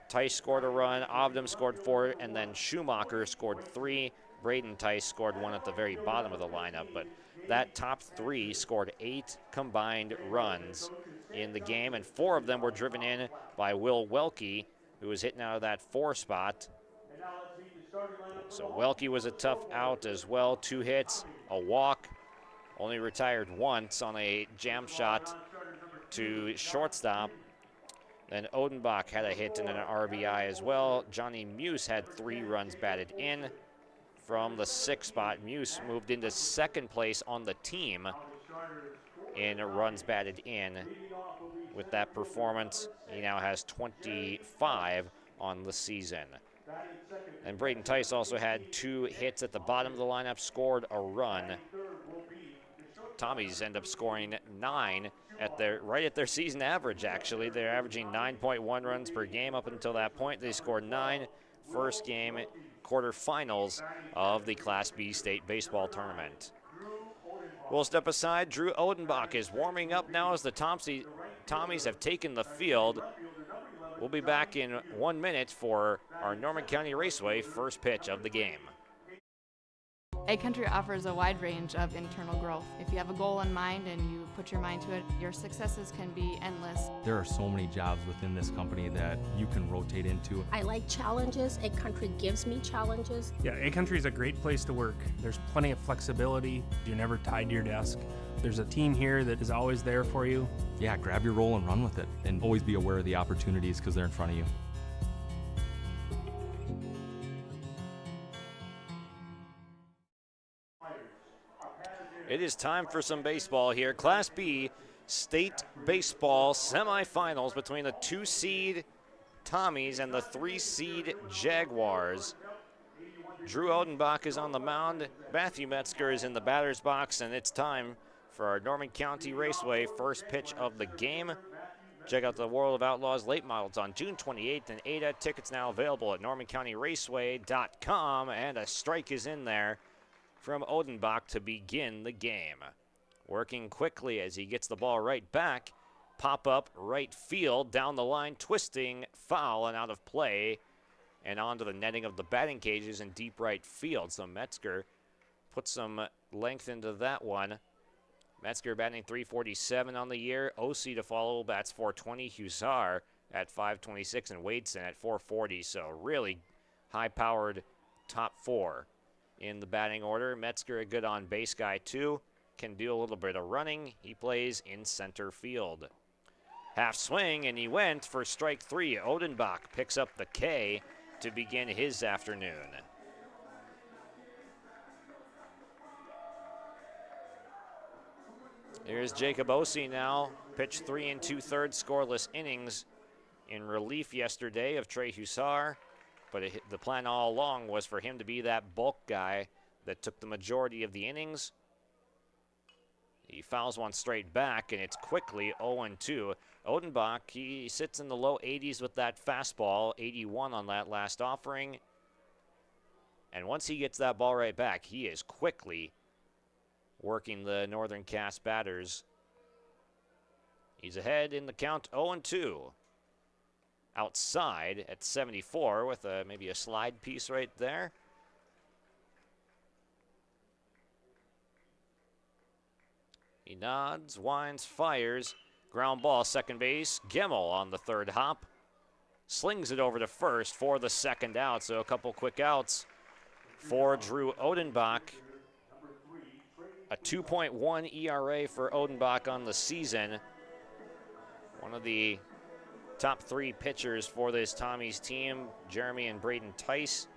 Tice scored a run, Ovdom scored 4, and then Schumacher scored 3. Braden Tice scored 1 at the very bottom of the lineup, but that top 3 scored 8 combined runs in the game, and 4 of them were driven in by Will Welke, who was hitting out of that 4 spot. So Welke was a tough out as well, 2 hits, a walk, only retired once on a jam shot to shortstop. Then Odenbach had a hit and an RBI as well. Johnny Muse had 3 runs batted in. From the 6th spot, Muse moved into 2nd place on the team in runs batted in. With that performance, he now has 25 on the season. And Braden Tice also had 2 hits at the bottom of the lineup, scored a run. Tommies end up scoring 9 right at their season average, actually. They're averaging 9.1 runs per game up until that point. They scored 9 first game quarterfinals of the Class B state baseball tournament. We'll step aside. Drew Odenbach is warming up now as the Tommies have taken the field. We'll be back in 1 minute for our Norman County Raceway first pitch of the game. Ag Country offers a wide range of internal growth. If you have a goal in mind and you put your mind to it, your successes can be endless. There are so many jobs within this company that you can rotate into. I like challenges. Ag Country gives me challenges. Yeah, Ag Country is a great place to work. There's plenty of flexibility. You're never tied to your desk. There's a team here that is always there for you. Yeah, grab your role and run with it, and always be aware of the opportunities because they're in front of you. It is time for some baseball here. Class B state baseball semifinals between the 2-seed Tommies and the 3-seed Jaguars. Drew Odenbach is on the mound. Matthew Metzger is in the batter's box, and it's time for our Norman County Raceway first pitch of the game. Check out the World of Outlaws late models on June 28th and Ada. Tickets now available at normancounty.raceway.com, and a strike is in there from Odenbach to begin the game. Working quickly as he gets the ball right back. Pop up right field, down the line, twisting, foul and out of play, and onto the netting of the batting cages in deep right field. So Metzger puts some length into that one. Metzger batting .347 on the year. OC to follow, bats .420. Hussar at .526 and Wadeson at .440. So really high-powered top four in the batting order. Metzger, a good on-base guy, too. Can do a little bit of running. He plays in center field. Half swing, and he went for strike three. Odenbach picks up the K to begin his afternoon. Here's Jacob Ossie now. Pitched 3 2/3 scoreless innings in relief yesterday of Trey Hussar. But the plan all along was for him to be that bulk guy that took the majority of the innings. He fouls one straight back, and it's quickly 0-2. Odenbach, he sits in the low 80s with that fastball, 81 on that last offering. And once he gets that ball right back, he is quickly working the Northern Cast batters. He's ahead in the count 0-2. Outside at 74 with maybe a slide piece right there. He nods, winds, fires. Ground ball, second base. Gemmel on the third hop. Slings it over to first for the second out. So a couple quick outs for Drew Odenbach. A 2.1 ERA for Odenbach on the season. One of the top three pitchers for this Tommies team, Jeremy and Braden Tice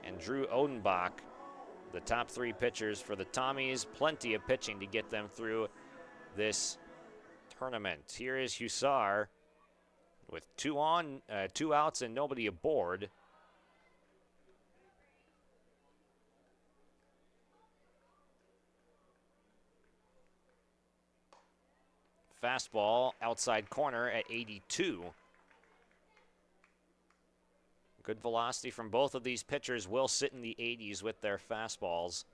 and Drew Odenbach, the top three pitchers for the Tommies. Plenty of pitching to get them through this tournament. Here is Hussar with 2 outs and nobody aboard. Fastball outside corner at 82. Good velocity from both of these pitchers. Will sit in the 80s with their fastballs.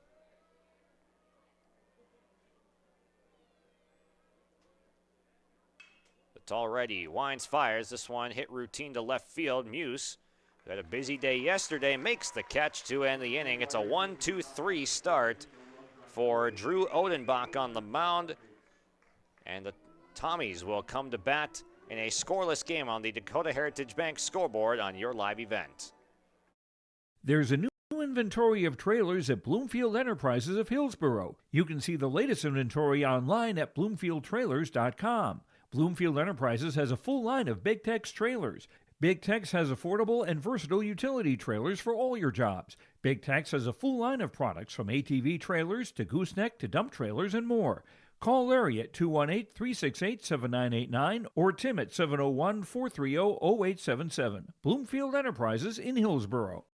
It's already winds, fires. This one hit routine to left field. Muse, who had a busy day yesterday, makes the catch to end the inning. It's a 1-2-3 start for Drew Odenbach on the mound. And the Tommies will come to bat in a scoreless game on the Dakota Heritage Bank scoreboard on your live event. There's a new inventory of trailers at Bloomfield Enterprises of Hillsborough. You can see the latest inventory online at bloomfieldtrailers.com. Bloomfield Enterprises has a full line of Big Tex trailers. Big Tex has affordable and versatile utility trailers for all your jobs. Big Tex has a full line of products from ATV trailers to gooseneck to dump trailers and more. Call Larry at 218-368-7989 or Tim at 701-430-0877. Bloomfield Enterprises in Hillsborough.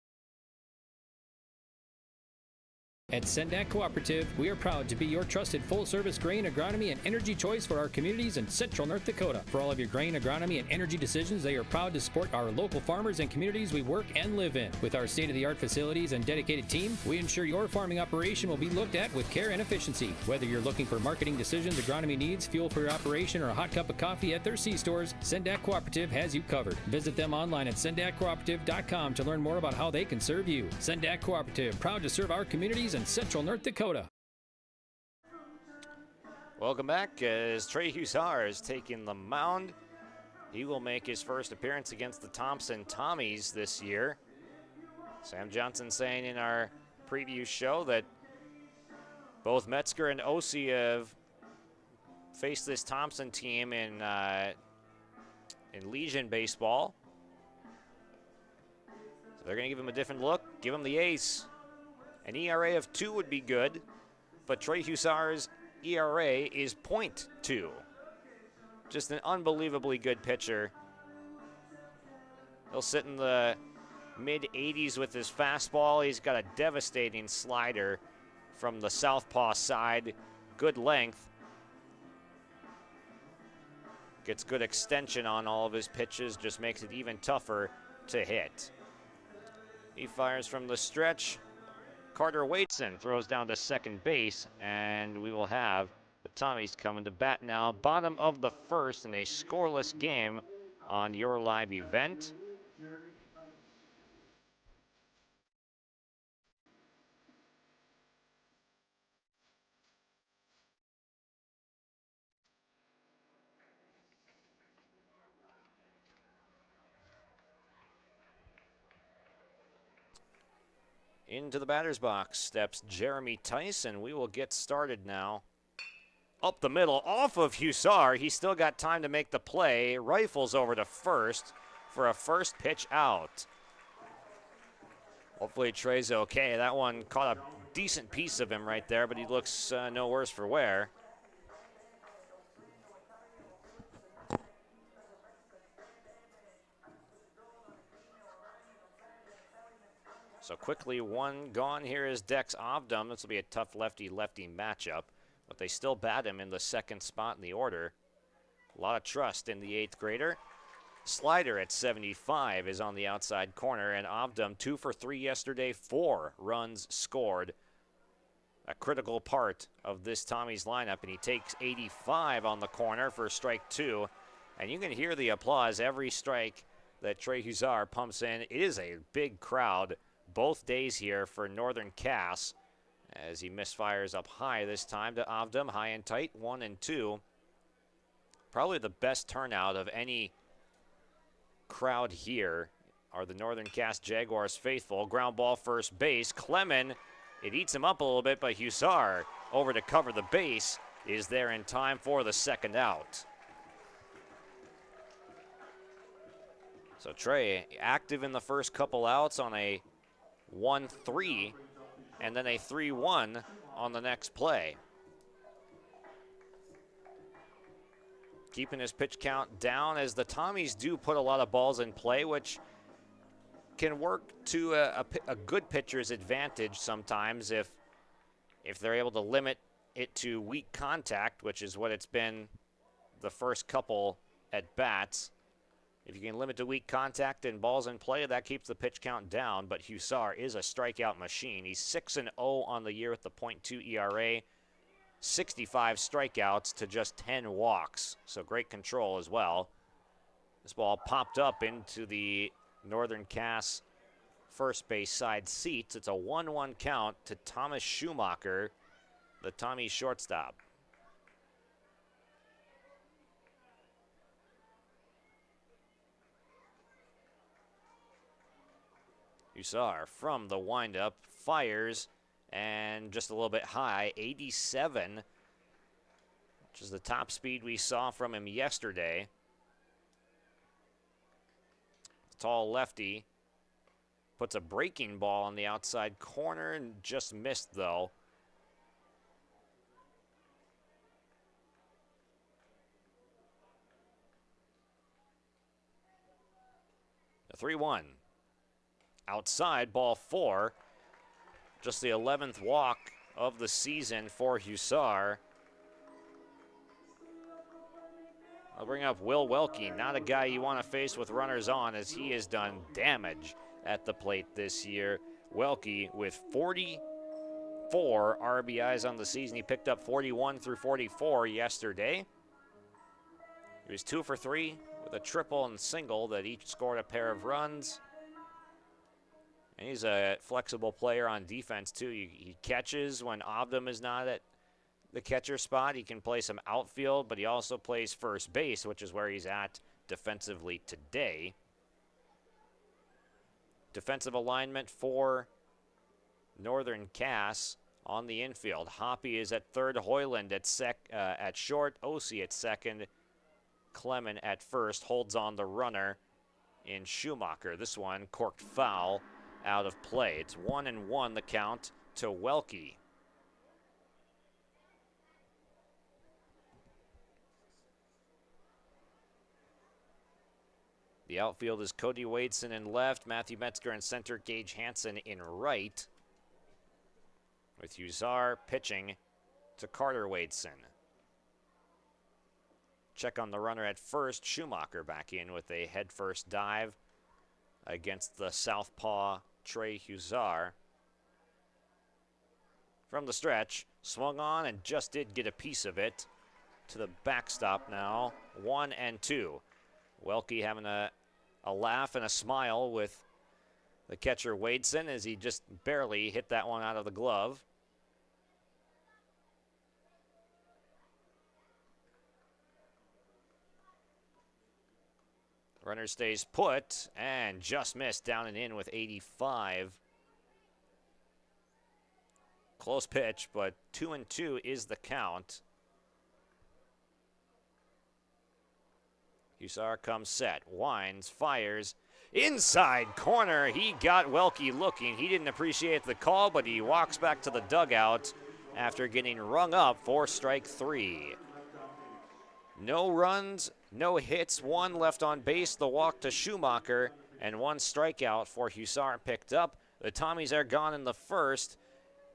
At Sendak Cooperative, we are proud to be your trusted full-service grain, agronomy, and energy choice for our communities in central North Dakota. For all of your grain, agronomy, and energy decisions, they are proud to support our local farmers and communities we work and live in. With our state-of-the-art facilities and dedicated team, we ensure your farming operation will be looked at with care and efficiency. Whether you're looking for marketing decisions, agronomy needs, fuel for your operation, or a hot cup of coffee at their C-stores, Sendak Cooperative has you covered. Visit them online at sendakcooperative.com to learn more about how they can serve you. Sendak Cooperative, proud to serve our communities in central North Dakota. Welcome back as Trey Hussar is taking the mound. He will make his first appearance against the Thompson Tommies this year. Sam Johnson saying in our preview show that both Metzger and Osi have faced this Thompson team in Legion baseball. So they're going to give him a different look, give him the ace. An ERA of 2 would be good, but Trey Hussar's ERA is .2. Just an unbelievably good pitcher. He'll sit in the mid-80s with his fastball. He's got a devastating slider from the southpaw side. Good length. Gets good extension on all of his pitches, just makes it even tougher to hit. He fires from the stretch. Carter Waitson throws down to second base, and we will have the Tommies coming to bat now. Bottom of the first in a scoreless game on your live event. Into the batter's box steps Jeremy Tyson. We will get started now. Up the middle, off of Hussar. He's still got time to make the play. Rifles over to first for a first pitch out. Hopefully Trey's okay. That one caught a decent piece of him right there, but he looks no worse for wear. So quickly, one gone. Here is Dex Ovdum. This will be a tough lefty-lefty matchup, but they still bat him in the second spot in the order. A lot of trust in the 8th grader. Slider at 75 is on the outside corner, and Ovdum 2 for 3 yesterday, 4 runs scored. A critical part of this Tommy's lineup, and he takes 85 on the corner for strike 2. And you can hear the applause every strike that Trey Hussar pumps in. It is a big crowd both days here for Northern Cass, as he misfires up high this time to Ovdum, high and tight, 1 and 2. Probably the best turnout of any crowd here are the Northern Cass Jaguars faithful. Ground ball first base. Clemens, it eats him up a little bit, but Hussar over to cover the base is there in time for the second out. So Trey active in the first couple outs on a 1-3 and then a 3-1 on the next play. Keeping his pitch count down as the Tommies do put a lot of balls in play, which can work to a good pitcher's advantage sometimes if they're able to limit it to weak contact, which is what it's been the first couple at bats. If you can limit to weak contact and balls in play, that keeps the pitch count down, but Hussar is a strikeout machine. He's 6-0 on the year with the .2 ERA, 65 strikeouts to just 10 walks, so great control as well. This ball popped up into the Northern Cass first base side seats. It's a 1-1 count to Thomas Schumacher, the Tommy shortstop. Hussar from the windup fires, and just a little bit high, 87, which is the top speed we saw from him yesterday. Tall lefty puts a breaking ball on the outside corner and just missed though. The 3-1. Outside, ball 4. Just the 11th walk of the season for Hussar. I'll bring up Will Welke, not a guy you want to face with runners on, as he has done damage at the plate this year. Welke with 44 RBIs on the season. He picked up 41 through 44 yesterday. He was 2 for 3 with a triple and single that each scored a pair of runs. And he's a flexible player on defense, too. He catches when Obdam is not at the catcher spot. He can play some outfield, but he also plays first base, which is where he's at defensively today. Defensive alignment for Northern Cass on the infield. Hoppy is at third, Hoyland at short, Osi at second, Clement at first, holds on the runner in Schumacher. This one corked foul out of play. It's 1-1 the count to Welke. The outfield is Cody Wadeson in left, Matthew Metzger in center, Gage Hansen in right, with Hussar pitching to Carter Wadeson. Check on the runner at first. Schumacher back in with a head-first dive against the southpaw Trey Hussar. From the stretch, swung on and just did get a piece of it to the backstop now. 1-2. Welke having a laugh and a smile with the catcher Wadeson as he just barely hit that one out of the glove. Runner stays put and just missed down and in with 85. Close pitch, but 2-2 is the count. Hussar comes set, winds, fires, inside corner. He got Welke looking. He didn't appreciate the call, but he walks back to the dugout after getting rung up for strike 3. No runs, no hits, 1 left on base, the walk to Schumacher, and 1 strikeout for Hussar picked up. The Tommies are gone in the first,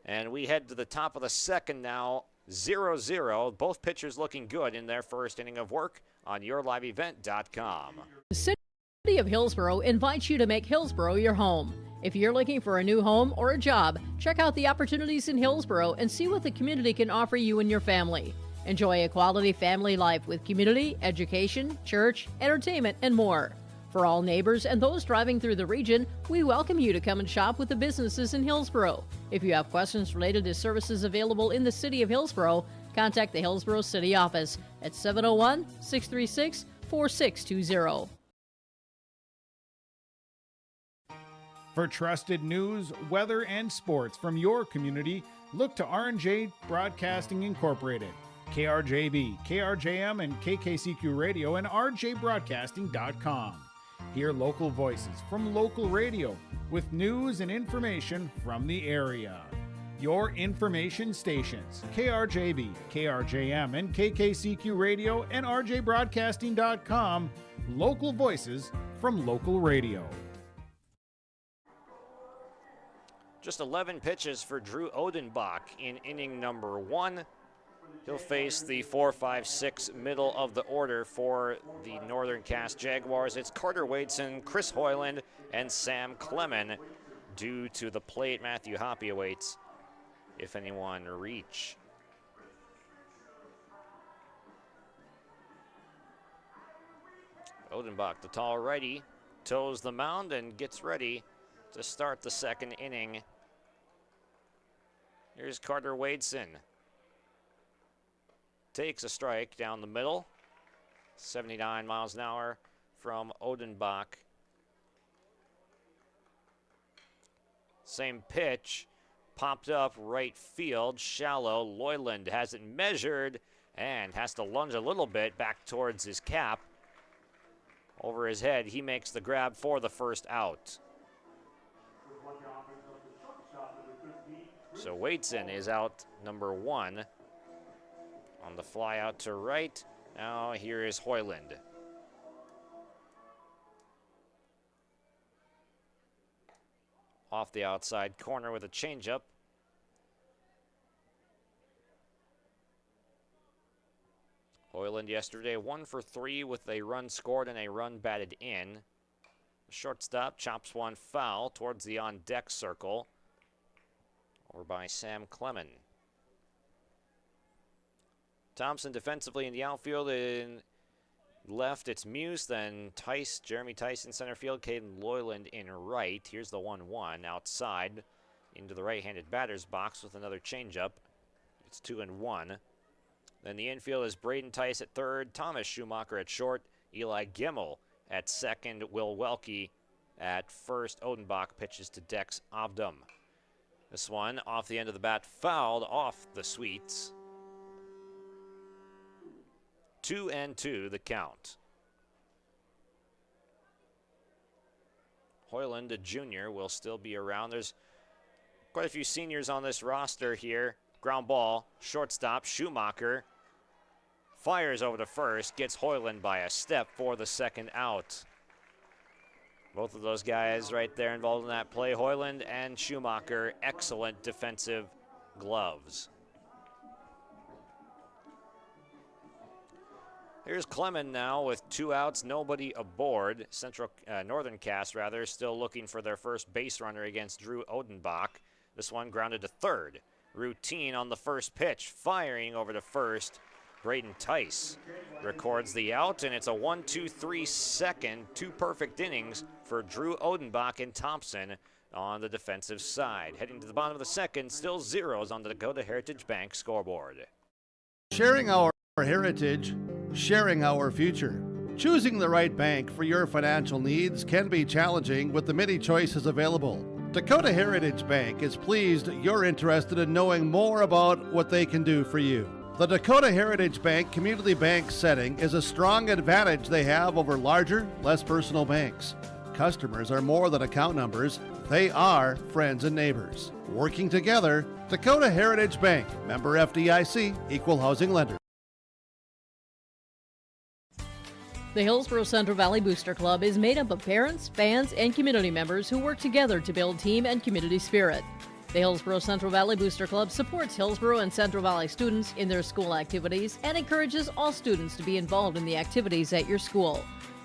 and we head to the top of the second now, 0-0. Both pitchers looking good in their first inning of work on yourliveevent.com. The City of Hillsborough invites you to make Hillsborough your home. If you're looking for a new home or a job, check out the opportunities in Hillsborough and see what the community can offer you and your family. Enjoy a quality family life with community, education, church, entertainment, and more. For all neighbors and those driving through the region, we welcome you to come and shop with the businesses in Hillsborough. If you have questions related to services available in the City of Hillsborough, contact the Hillsborough City Office at 701-636-4620. For trusted news, weather, and sports from your community, look to R&J Broadcasting Incorporated. KRJB, KRJM, and KKCQ Radio and rjbroadcasting.com. Hear local voices from local radio with news and information from the area. Your information stations, KRJB, KRJM, and KKCQ Radio and rjbroadcasting.com. Local voices from local radio. Just 11 pitches for Drew Odenbach in inning number 1. He'll face the 4-5-6 middle of the order for the Northern Cass Jaguars. It's Carter Wadeson, Chris Hoyland, and Sam Clement. Due to the plate, Matthew Hoppy awaits if anyone reach. Odenbach, the tall righty, toes the mound and gets ready to start the second inning. Here's Carter Wadeson. Takes a strike down the middle. 79 miles an hour from Odenbach. Same pitch, popped up right field, shallow. Loyland has it measured and has to lunge a little bit back towards his cap. Over his head, he makes the grab for the first out. So Wadeson is out number 1. On the fly out to right, now here is Hoyland. Off the outside corner with a changeup, Hoyland yesterday 1 for 3 with a run scored and a run batted in. The shortstop chops one foul towards the on-deck circle. Over by Sam Clemon. Thompson defensively in the outfield. In left, it's Muse, then Jeremy Tice in center field, Caden Loyland in right. Here's the 1-1 outside into the right-handed batter's box with another changeup. It's 2-1. Then the infield is Braden Tice at third, Thomas Schumacher at short, Eli Gimmel at second, Will Welke at first. Odenbach pitches to Dex Obdum. This one off the end of the bat, fouled off the Sweets. 2-2 the count. Hoyland, a junior, will still be around. There's quite a few seniors on this roster here. Ground ball, shortstop, Schumacher fires over to first, gets Hoyland by a step for the second out. Both of those guys right there involved in that play, Hoyland and Schumacher, excellent defensive gloves. Here's Clemon now with 2 outs, nobody aboard. Northern Cast still looking for their first base runner against Drew Odenbach. This one grounded to third. Routine on the first pitch, firing over to first. Braden Tice records the out, and it's a 1-2-3 second, 2 perfect innings for Drew Odenbach and Thompson on the defensive side. Heading to the bottom of the second, still zeros on the Dakota Heritage Bank scoreboard. Sharing our heritage, sharing our future. Choosing the right bank for your financial needs can be challenging with the many choices available. Dakota Heritage Bank is pleased you're interested in knowing more about what they can do for you. The Dakota Heritage Bank community bank setting is a strong advantage they have over larger, less personal banks. Customers are more than account numbers, they are friends and neighbors. Working together, Dakota Heritage Bank, member FDIC, equal housing lender. The Hillsborough Central Valley Booster Club is made up of parents, fans, and community members who work together to build team and community spirit. The Hillsborough Central Valley Booster Club supports Hillsborough and Central Valley students in their school activities and encourages all students to be involved in the activities at your school.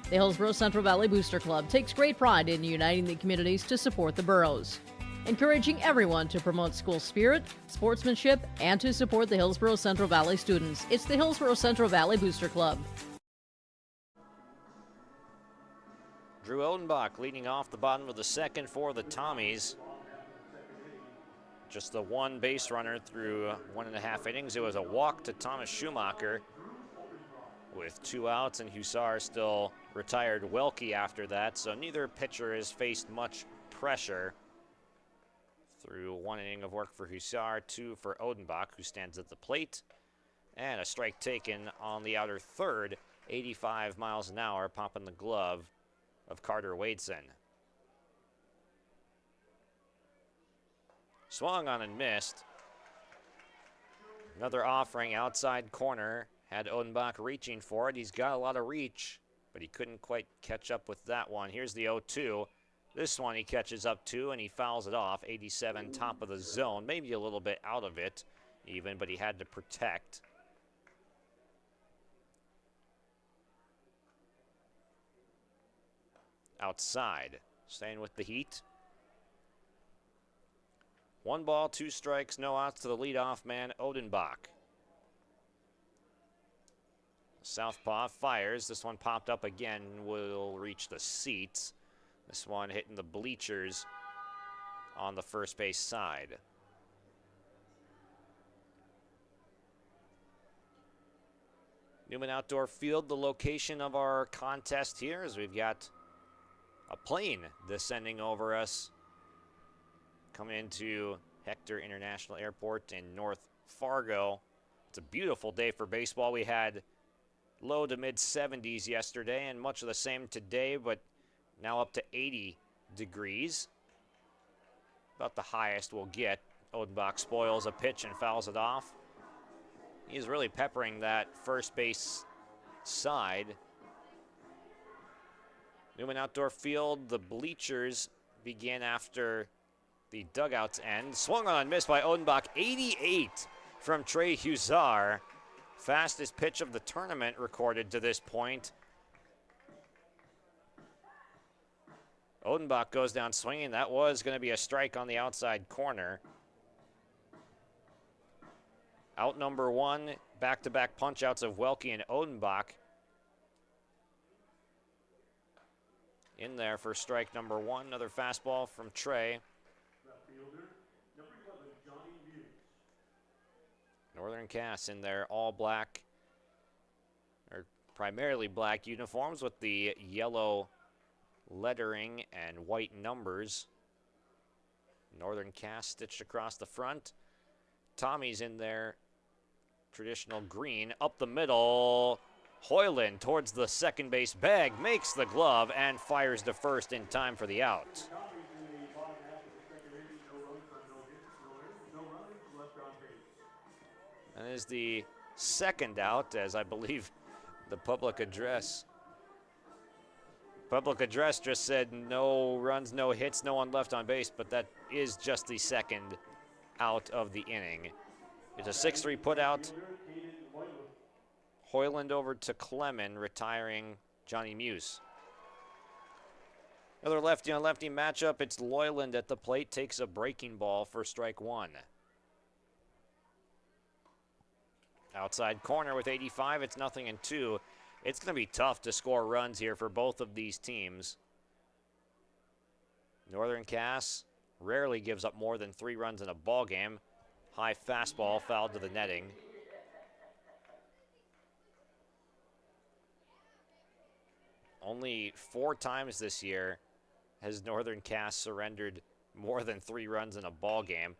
The Hillsborough Central Valley Booster Club takes great pride in uniting the communities to support the boroughs, encouraging everyone to promote school spirit, sportsmanship, and to support the Hillsborough Central Valley students. It's the Hillsborough Central Valley Booster Club. Drew Odenbach leading off the bottom of the second for the Tommies. Just the one base runner through 1.5 innings. It was a walk to Thomas Schumacher with 2 outs, and Hussar still retired Welke after that, so neither pitcher has faced much pressure through 1 inning of work for Hussar, 2 for Odenbach, who stands at the plate, and a strike taken on the outer third, 85 miles an hour, popping the glove of Carter Wadeson. Swung on and missed. Another offering outside corner. Had Odenbach reaching for it. He's got a lot of reach, but he couldn't quite catch up with that one. Here's the 0-2. This one he catches up to, and he fouls it off. 87, top of the zone. Maybe a little bit out of it even, but he had to protect. Outside. Staying with the heat. 1 ball, 2 strikes, no outs to the leadoff man, Odenbach. Southpaw fires. This one popped up again, will reach the seats. This one hitting the bleachers on the first base side. Newman Outdoor Field, the location of our contest here, as we've got a plane descending over us coming into Hector International Airport in North Fargo. It's a beautiful day for baseball. We had low to mid 70s yesterday and much of the same today, but now up to 80 degrees. About the highest we'll get. Odenbach spoils a pitch and fouls it off. He's really peppering that first base side. Newman Outdoor Field, the bleachers begin after the dugouts end. Swung on and missed by Odenbach. 88 from Trey Hussar. Fastest pitch of the tournament recorded to this point. Odenbach goes down swinging. That was going to be a strike on the outside corner. Out number one, back-to-back punch-outs of Welke and Odenbach. In there for strike number one. Another fastball from Trey. Northern Cass in their all black, or primarily black uniforms with the yellow lettering and white numbers. Northern Cass stitched across the front. Tommy's in their traditional green. Up the middle, Hoyland towards the second base bag, makes the glove and fires to first in time for the out. And is the second out, as I believe the public address just said no runs, no hits, no one left on base, but that is just the second out of the inning. It's a 6-3 put out. Hoyland over to Clemens, retiring Johnny Muse. Another lefty on lefty matchup. It's Loyland at the plate, takes a breaking ball for strike one. Outside corner with 85, it's 0-2. It's going to be tough to score runs here for both of these teams. Northern Cass rarely gives up more than 3 runs in a ball game. High fastball fouled to the netting. Only 4 times this year has Northern Cass surrendered more than 3 runs in a ball game.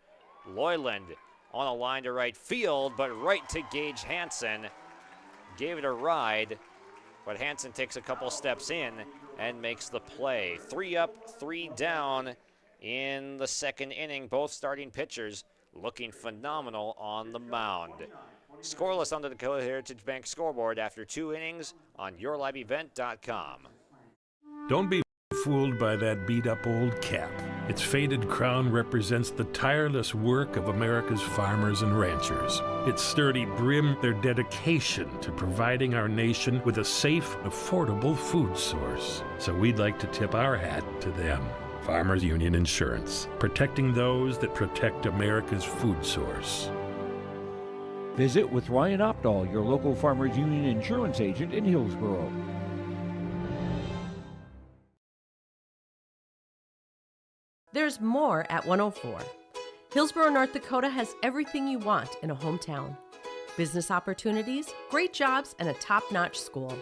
Loyland on a line to right field, but right to Gage Hansen. Gave it a ride, but Hansen takes a couple steps in and makes the play. 3 up, 3 down in the second inning. Both starting pitchers looking phenomenal on the mound. Scoreless on the Dakota Heritage Bank scoreboard after 2 innings on yourliveevent.com. Don't be fooled by that beat-up old cap. Its faded crown represents the tireless work of America's farmers and ranchers. Its sturdy brim, their dedication to providing our nation with a safe, affordable food source. So we'd like to tip our hat to them. Farmers Union Insurance, protecting those that protect America's food source. Visit with Ryan Opdahl, your local Farmers Union insurance agent in Hillsborough. There's more at 104. Hillsborough, North Dakota has everything you want in a hometown. Business opportunities, great jobs, and a top-notch school.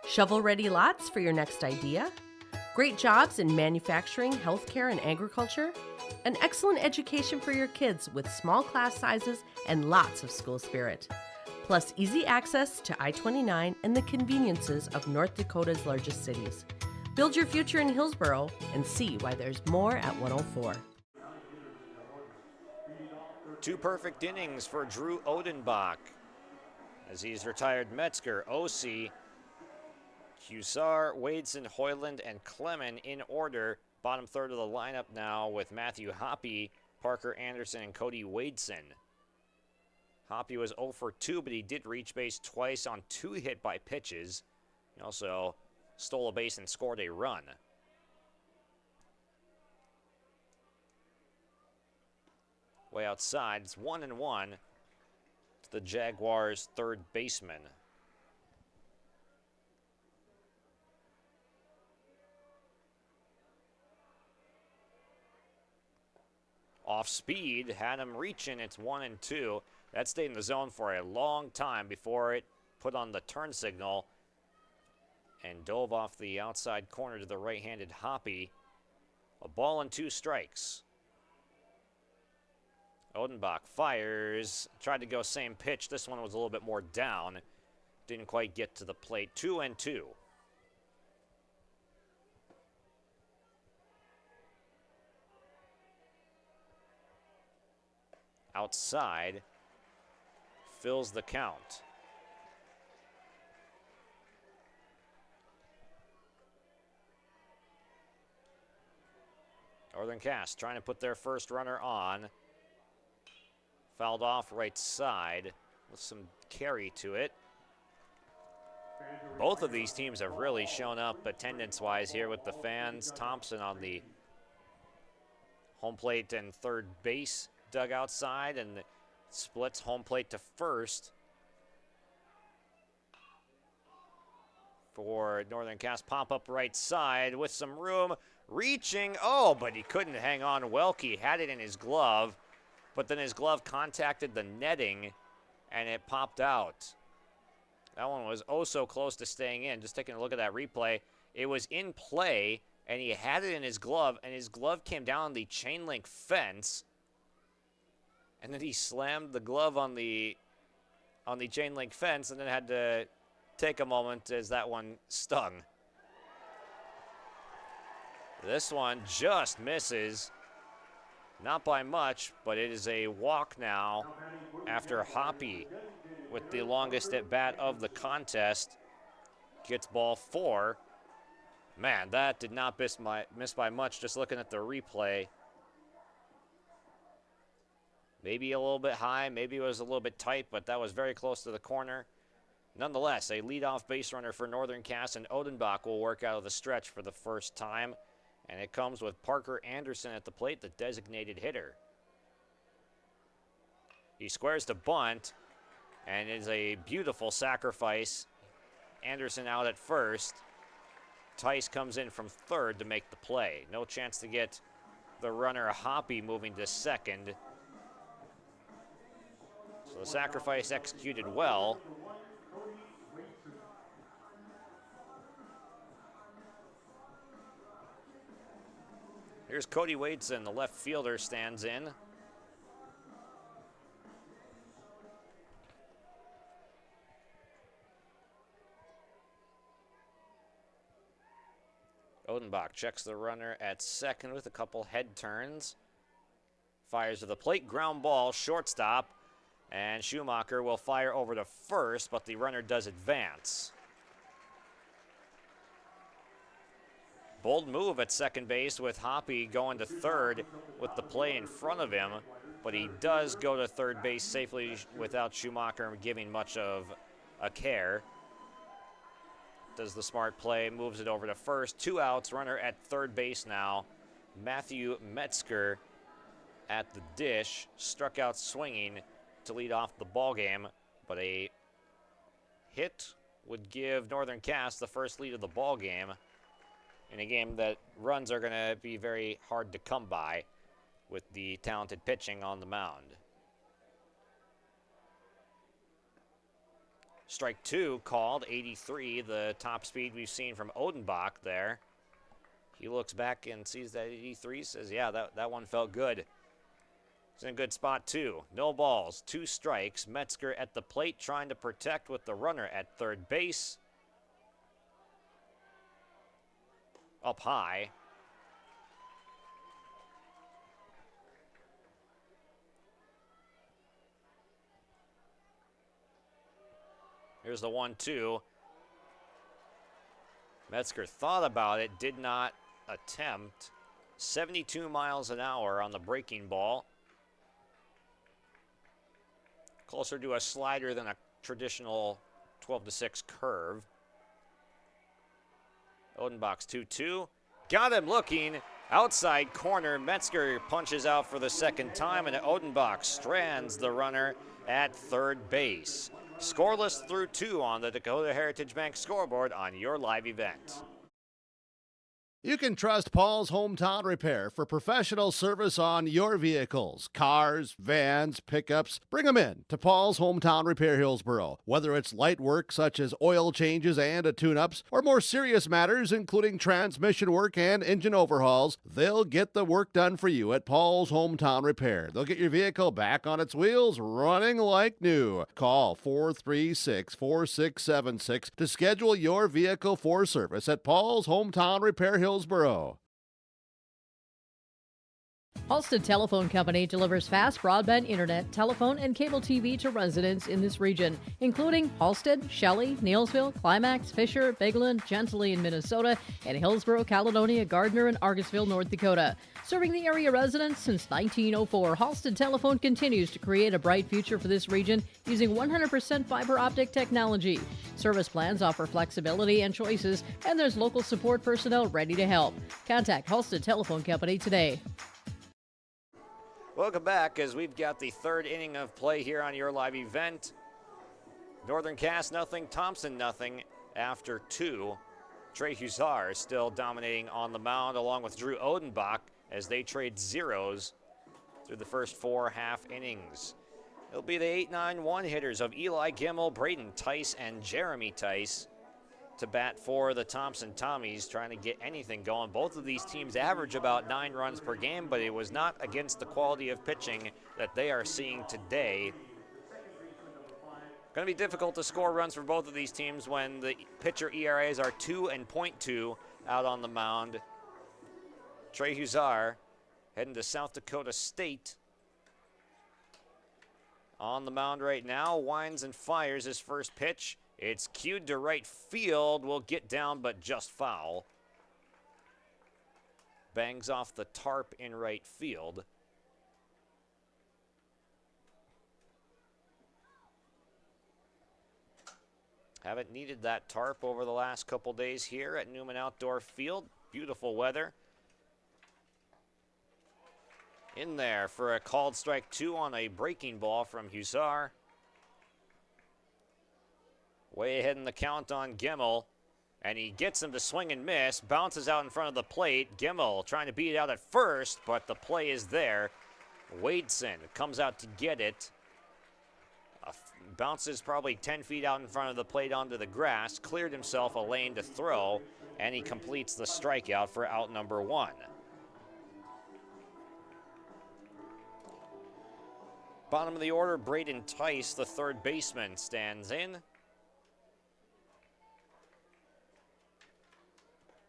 Shovel-ready lots for your next idea. Great jobs in manufacturing, healthcare, and agriculture. An excellent education for your kids with small class sizes and lots of school spirit. Plus easy access to I-29 and the conveniences of North Dakota's largest cities. Build your future in Hillsborough and see why there's more at 104. 2 perfect innings for Drew Odenbach as he's retired Metzger, Osi, Husar, Wadeson, Hoyland, and Clemens in order. Bottom third of the lineup now with Matthew Hoppe, Parker Anderson, and Cody Wadeson. Hoppe was 0 for 2, but he did reach base twice on 2 hit by pitches. He also stole a base and scored a run. Way outside, it's 1-1 to the Jaguars' third baseman. Off speed, had him reaching, it's 1-2. That stayed in the zone for a long time before it put on the turn signal and dove off the outside corner to the right-handed Hoppe. A ball and 2 strikes. Odenbach fires, tried to go same pitch. This one was a little bit more down. Didn't quite get to the plate. 2-2. Outside, fills the count. Northern Cass trying to put their first runner on. Fouled off right side with some carry to it. Both of these teams have really shown up attendance-wise here with the fans. Thompson on the home plate and third base dugout side, and splits home plate to first for Northern Cass. Pop up right side with some room, reaching, but he couldn't hang on. Welke had it in his glove, but then his glove contacted the netting and it popped out. That one was so close to staying in. Just taking a look at that replay, it was in play and he had it in his glove, and his glove came down the chain link fence, and then he slammed the glove on the chain link fence and then had to take a moment as that one stung. This one just misses. Not by much, but it is a walk now after Hoppy, with the longest at bat of the contest, gets ball 4. Man, that did not miss by much just looking at the replay. Maybe a little bit high, maybe it was a little bit tight, but that was very close to the corner. Nonetheless, a leadoff base runner for Northern Cass, and Odenbach will work out of the stretch for the first time. And it comes with Parker Anderson at the plate, the designated hitter. He squares to bunt, and it is a beautiful sacrifice. Anderson out at first. Tice comes in from third to make the play. No chance to get the runner Hoppy moving to second. So the sacrifice executed well. Here's Cody Wadeson, the left fielder, stands in. Odenbach checks the runner at second with a couple head turns. Fires to the plate, ground ball, shortstop, and Schumacher will fire over to first, but the runner does advance. Bold move at second base with Hoppy going to third with the play in front of him, but he does go to third base safely without Schumacher giving much of a care. Does the smart play, moves it over to first. 2 outs, runner at third base now. Matthew Metzger at the dish, struck out swinging to lead off the ball game, but a hit would give Northern Cass the first lead of the ball game in a game that runs are going to be very hard to come by with the talented pitching on the mound. Strike 2 called, 83, the top speed we've seen from Odenbach there. He looks back and sees that 83, says, yeah, that one felt good. He's in a good spot too. No balls, 2 strikes. Metzger at the plate trying to protect with the runner at third base. Up high. Here's the 1-2. Metzger thought about it, did not attempt. 72 miles an hour on the breaking ball. Closer to a slider than a traditional 12-6 curve. Odenbach's 2-2. Got him looking. Outside corner. Metzger punches out for the second time, and Odenbach strands the runner at third base. Scoreless through 2 on the Dakota Heritage Bank scoreboard on your live event. You can trust Paul's Hometown Repair for professional service on your vehicles, cars, vans, pickups. Bring them in to Paul's Hometown Repair Hillsboro. Whether it's light work such as oil changes and tune-ups, or more serious matters including transmission work and engine overhauls, they'll get the work done for you at Paul's Hometown Repair. They'll get your vehicle back on its wheels, running like new. Call 436-4676 to schedule your vehicle for service at Paul's Hometown Repair Hillsboro. Halstead Telephone Company delivers fast broadband internet, telephone, and cable TV to residents in this region, including Halstead, Shelley, Neilsville, Climax, Fisher, Bigland, Gentilly in Minnesota, and Hillsborough, Caledonia, Gardner, and Argosville, North Dakota. Serving the area residents since 1904, Halstead Telephone continues to create a bright future for this region using 100% fiber optic technology. Service plans offer flexibility and choices, and there's local support personnel ready to help. Contact Halstead Telephone Company today. Welcome back as we've got the third inning of play here on your live event. Northern Cass nothing, Thompson nothing after 2. Trey Hussar is still dominating on the mound along with Drew Odenbach as they trade zeros through the first 4 half innings. It'll be the 8-9-1 hitters of Eli Gimmel, Braden Tice, and Jeremy Tice to bat for the Thompson Tommies, trying to get anything going. Both of these teams average about 9 runs per game, but it was not against the quality of pitching that they are seeing today. Going to be difficult to score runs for both of these teams when the pitcher ERAs are 2 and .2 out on the mound. Trey Hussar heading to South Dakota State. On the mound right now, winds and fires his first pitch. It's cued to right field, will get down but just foul. Bangs off the tarp in right field. Haven't needed that tarp over the last couple days here at Newman Outdoor Field. Beautiful weather. In there for a called strike 2 on a breaking ball from Hussar. Way ahead in the count on Gimmel, and he gets him to swing and miss, bounces out in front of the plate. Gimmel trying to beat it out at first, but the play is there. Wadeson comes out to get it. Bounces probably 10 feet out in front of the plate onto the grass, cleared himself a lane to throw, and he completes the strikeout for out number 1. Bottom of the order, Braden Tice, the third baseman, stands in.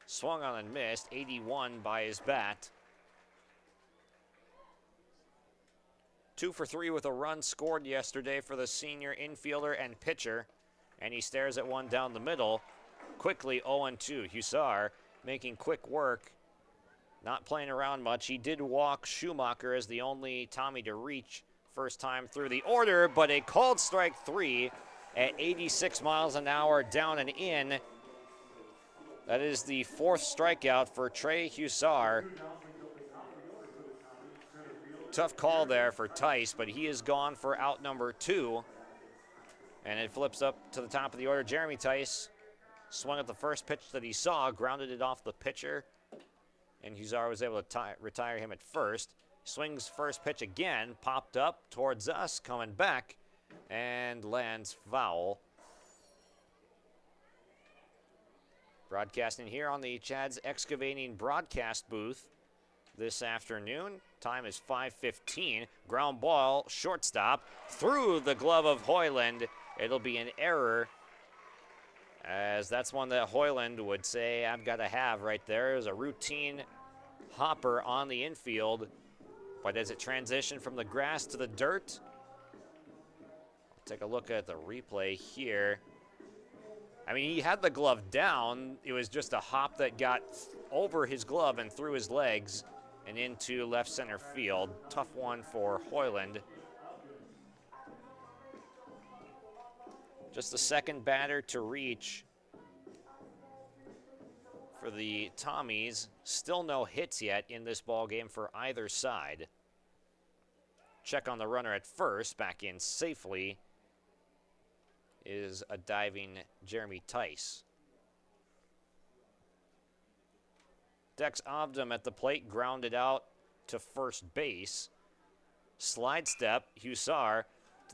Swung on and missed, 81 by his bat. 2 for 3 with a run scored yesterday for the senior infielder and pitcher. And he stares at one down the middle. Quickly 0-2. Hussar making quick work. Not playing around much. He did walk Schumacher as the only Tommy to reach first time through the order, but a called strike 3 at 86 miles an hour down and in. That is the 4th strikeout for Trey Hussar. Tough call there for Tice, but he is gone for out number 2. And it flips up to the top of the order. Jeremy Tice swung at the first pitch that he saw, grounded it off the pitcher, and Hussar was able to retire him at first. Swings first pitch again, popped up towards us, coming back, and lands foul. Broadcasting here on the Chad's Excavating broadcast booth this afternoon. Time is 5:15. Ground ball, shortstop, through the glove of Hoyland. It'll be an error, as that's one that Hoyland would say, I've got to have right there. It was a routine hopper on the infield, but as it transitioned from the grass to the dirt, take a look at the replay here. I mean, he had the glove down. It was just a hop that got over his glove and through his legs and into left center field. Tough one for Hoyland. Just the second batter to reach for the Tommies. Still no hits yet in this ball game for either side. Check on the runner at first, back in safely is a diving Jeremy Tice. Dex Obdam at the plate, grounded out to first base. Slide step, Hussar,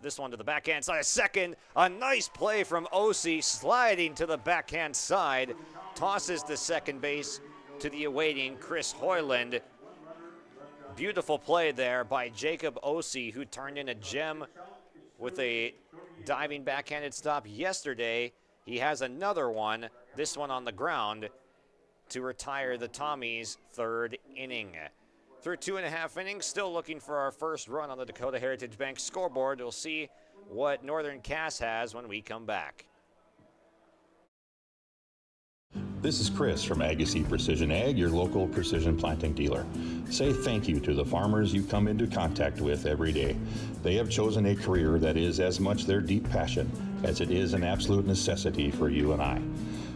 this one to the backhand side. Second, a nice play from Osi, sliding to the backhand side. Tosses to second base to the awaiting Chris Hoyland. Beautiful play there by Jacob Osi, who turned in a gem with a diving backhanded stop yesterday. He has another one, this one on the ground, to retire the Tommies' third inning. Through 2.5 innings, still looking for our first run on the Dakota Heritage Bank scoreboard. We'll see what Northern Cass has when we come back. This is Chris from Agassiz Precision Ag, your local precision planting dealer. Say thank you to the farmers you come into contact with every day. They have chosen a career that is as much their deep passion as it is an absolute necessity for you and I.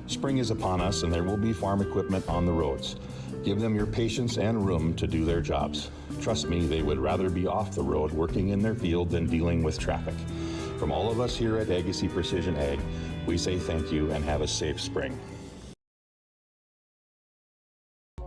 Spring is upon us and there will be farm equipment on the roads. Give them your patience and room to do their jobs. Trust me, they would rather be off the road working in their field than dealing with traffic. From all of us here at Agassiz Precision Ag, we say thank you and have a safe spring.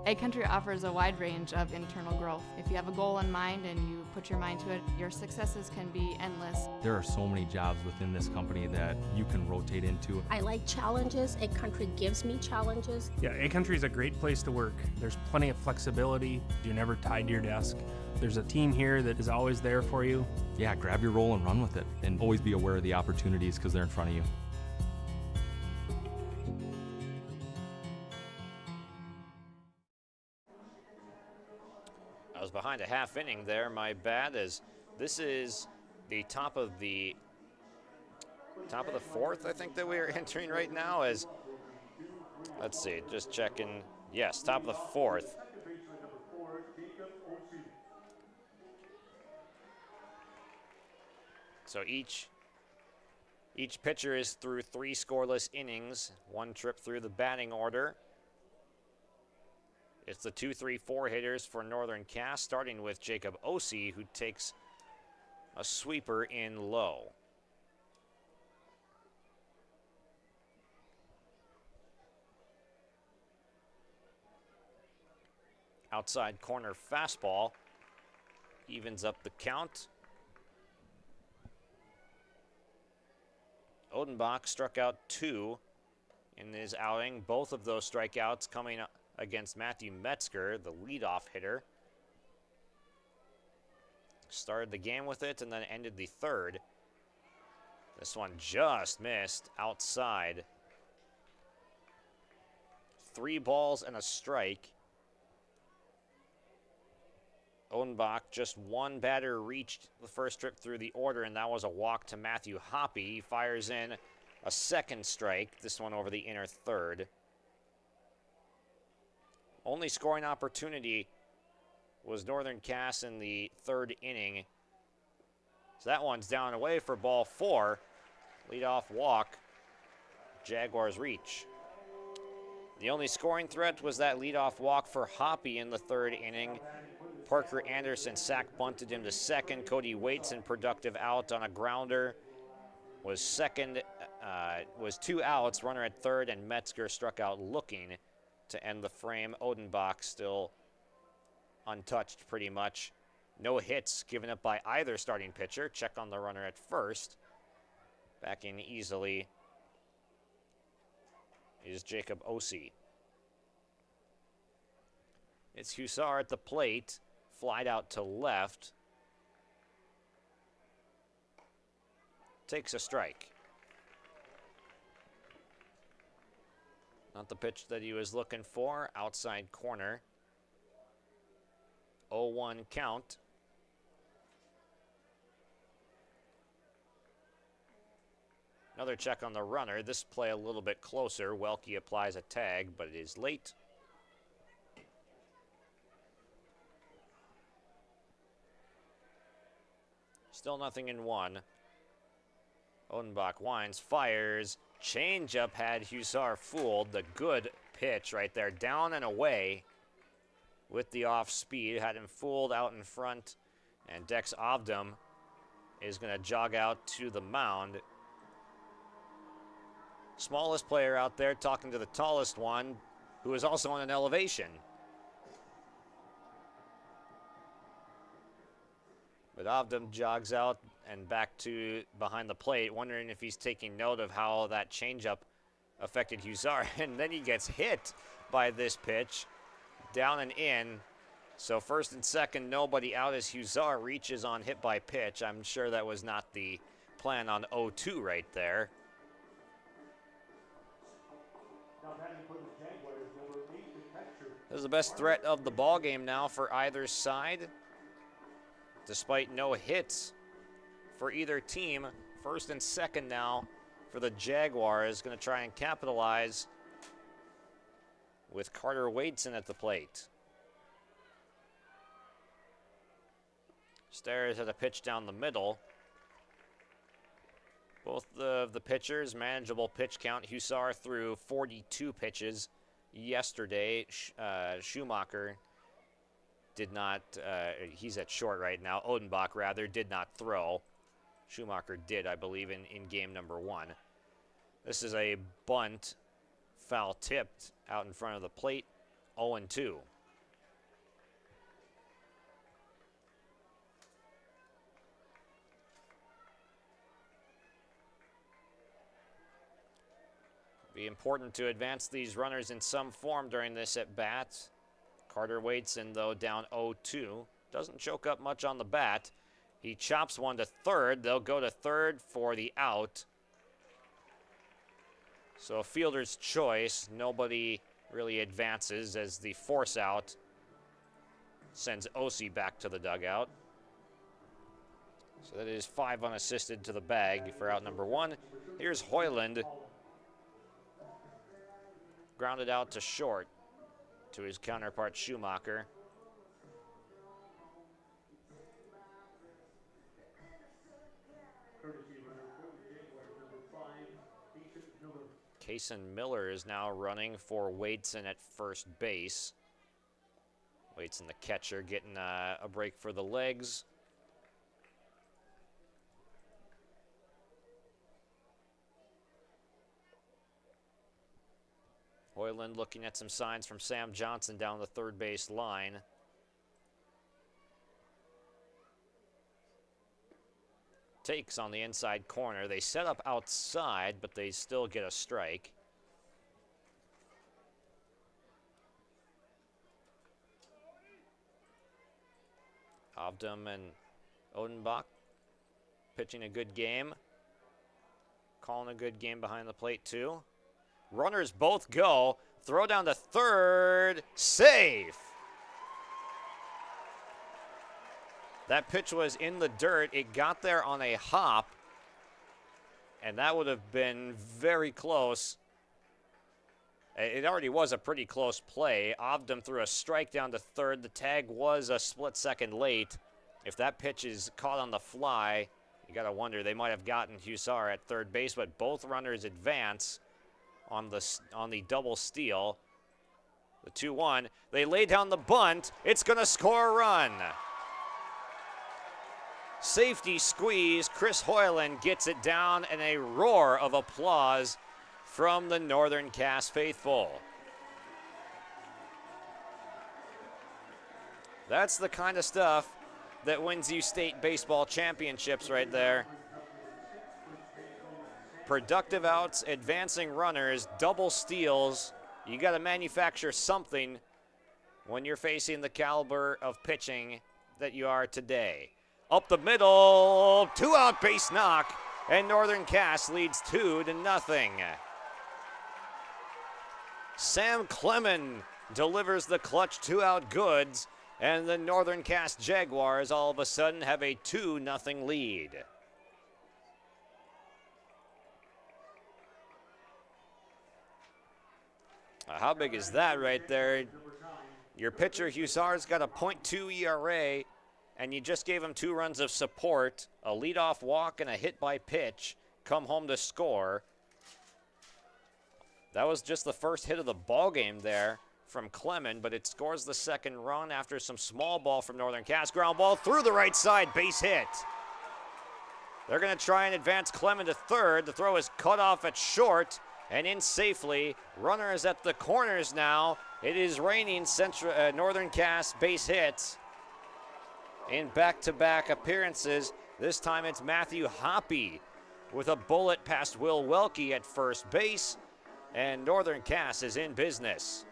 Ag Country offers a wide range of internal growth. If you have a goal in mind and you put your mind to it, your successes can be endless. There are so many jobs within this company that you can rotate into. I like challenges. Ag Country gives me challenges. Yeah, Ag Country is a great place to work. There's plenty of flexibility. You're never tied to your desk. There's a team here that is always there for you. Yeah, grab your role and run with it. And always be aware of the opportunities because they're in front of you. I was behind a half inning there, my bad, as this is the top of the fourth, I think, that we are entering right now. As let's see, just checking. Yes, top of the fourth. So each pitcher is through 3 scoreless innings, 1 trip through the batting order. It's the 2-3-4 hitters for Northern Cass, starting with Jacob Ossie, who takes a sweeper in low. Outside corner fastball evens up the count. Odenbach struck out 2 in his outing. Both of those strikeouts coming up against Matthew Metzger, the leadoff hitter. Started the game with it and then ended the third. This one just missed outside. 3 balls and a strike. Odenbach, just 1 batter reached the first trip through the order, and that was a walk to Matthew Hoppe. He fires in a second strike, this one over the inner third. Only scoring opportunity was Northern Cass in the 3rd inning. So that one's down and away for ball 4. Leadoff walk. Jaguars reach. The only scoring threat was that leadoff walk for Hoppe in the 3rd inning. Parker Anderson sack bunted him to second. Cody Waitson, productive out on a grounder, was second, was 2 outs, runner at third, and Metzger struck out looking to end the frame. Odenbach still untouched pretty much. No hits given up by either starting pitcher. Check on the runner at first. Back in easily is Jacob Ossie. It's Hussar at the plate. Flied out to left. Takes a strike. Not the pitch that he was looking for. Outside corner. 0-1 count. Another check on the runner. This play a little bit closer. Welke applies a tag, but it is late. Still nothing in 1. Odenbach winds, fires. Changeup had Hussar fooled. The good pitch right there. Down and away with the off speed. Had him fooled out in front. And Dex Ovdam is going to jog out to the mound. Smallest player out there talking to the tallest one, who is also on an elevation. But Ovdam jogs out and back to behind the plate, wondering if he's taking note of how that changeup affected Hussar. And then he gets hit by this pitch, down and in. So first and second, nobody out as Hussar reaches on hit by pitch. I'm sure that was not the plan on 0-2 right there. This is the best threat of the ball game now for either side. Despite no hits for either team, first and second now for the Jaguars. Going to try and capitalize with Carter Wadeson at the plate. Stairs has a pitch down the middle. Both of the pitchers, manageable pitch count. Hussar threw 42 pitches yesterday. Schumacher did not, he's at short right now. Odenbach, rather, did not throw. Schumacher did, I believe, in game number 1. This is a bunt, foul tipped out in front of the plate, 0-2. Be important to advance these runners in some form during this at bat. Carter Wadeson, though, down 0-2. Doesn't choke up much on the bat. He chops one to third. They'll go to third for the out. So a fielder's choice. Nobody really advances as the force out sends Osi back to the dugout. So that is 5 unassisted to the bag for out number 1. Here's Hoyland. Grounded out to short to his counterpart Schumacher. Kason Miller is now running for Wadeson at first base. Wadeson, the catcher, getting a break for the legs. Hoyland looking at some signs from Sam Johnson down the third base line. Takes on the inside corner. They set up outside, but they still get a strike. Ovdom and Odenbach pitching a good game. Calling a good game behind the plate, too. Runners both go. Throw down to third. Safe. That pitch was in the dirt. It got there on a hop. And that would have been very close. It already was a pretty close play. Ovdom threw a strike down to third. The tag was a split second late. If that pitch is caught on the fly, you got to wonder, they might have gotten Hussar at third base, but both runners advance on the double steal. The 2-1. They lay down the bunt. It's going to score a run. Safety squeeze. Chris Hoyland gets it down, and a roar of applause from the Northern Cass faithful. That's the kind of stuff that wins you state baseball championships right there. Productive outs, advancing runners, double steals. You got to manufacture something when you're facing the caliber of pitching that you are today. Up the middle, 2-out base knock, and Northern Cass leads 2-0. Sam Clemens delivers the clutch 2-out goods, and the Northern Cass Jaguars all of a sudden have a 2-0 lead. How big is that right there? Your pitcher, Hussar's got a .2 ERA, and you just gave him 2 runs of support, a leadoff walk and a hit by pitch, come home to score. That was just the first hit of the ball game there from Clemens, but it scores the second run after some small ball from Northern Cass. Ground ball through the right side, base hit. They're going to try and advance Clemens to third. The throw is cut off at short and in safely. Runner is at the corners now. It is raining Northern Cass base hits in back-to-back appearances. This time it's Matthew Hoppy with a bullet past Will Welke at first base, and Northern Cass is in business.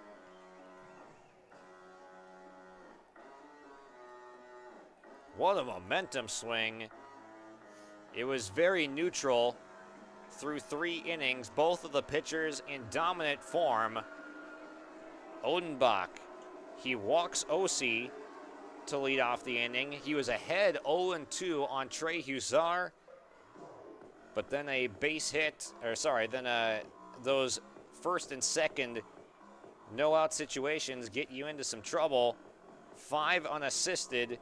What a momentum swing. It was very neutral through 3 innings, both of the pitchers in dominant form. Odenbach, he walks Osi to lead off the inning. He was ahead 0-2 on Trey Husar, but then a base hit, those first and second no-out situations get you into some trouble. 5 unassisted.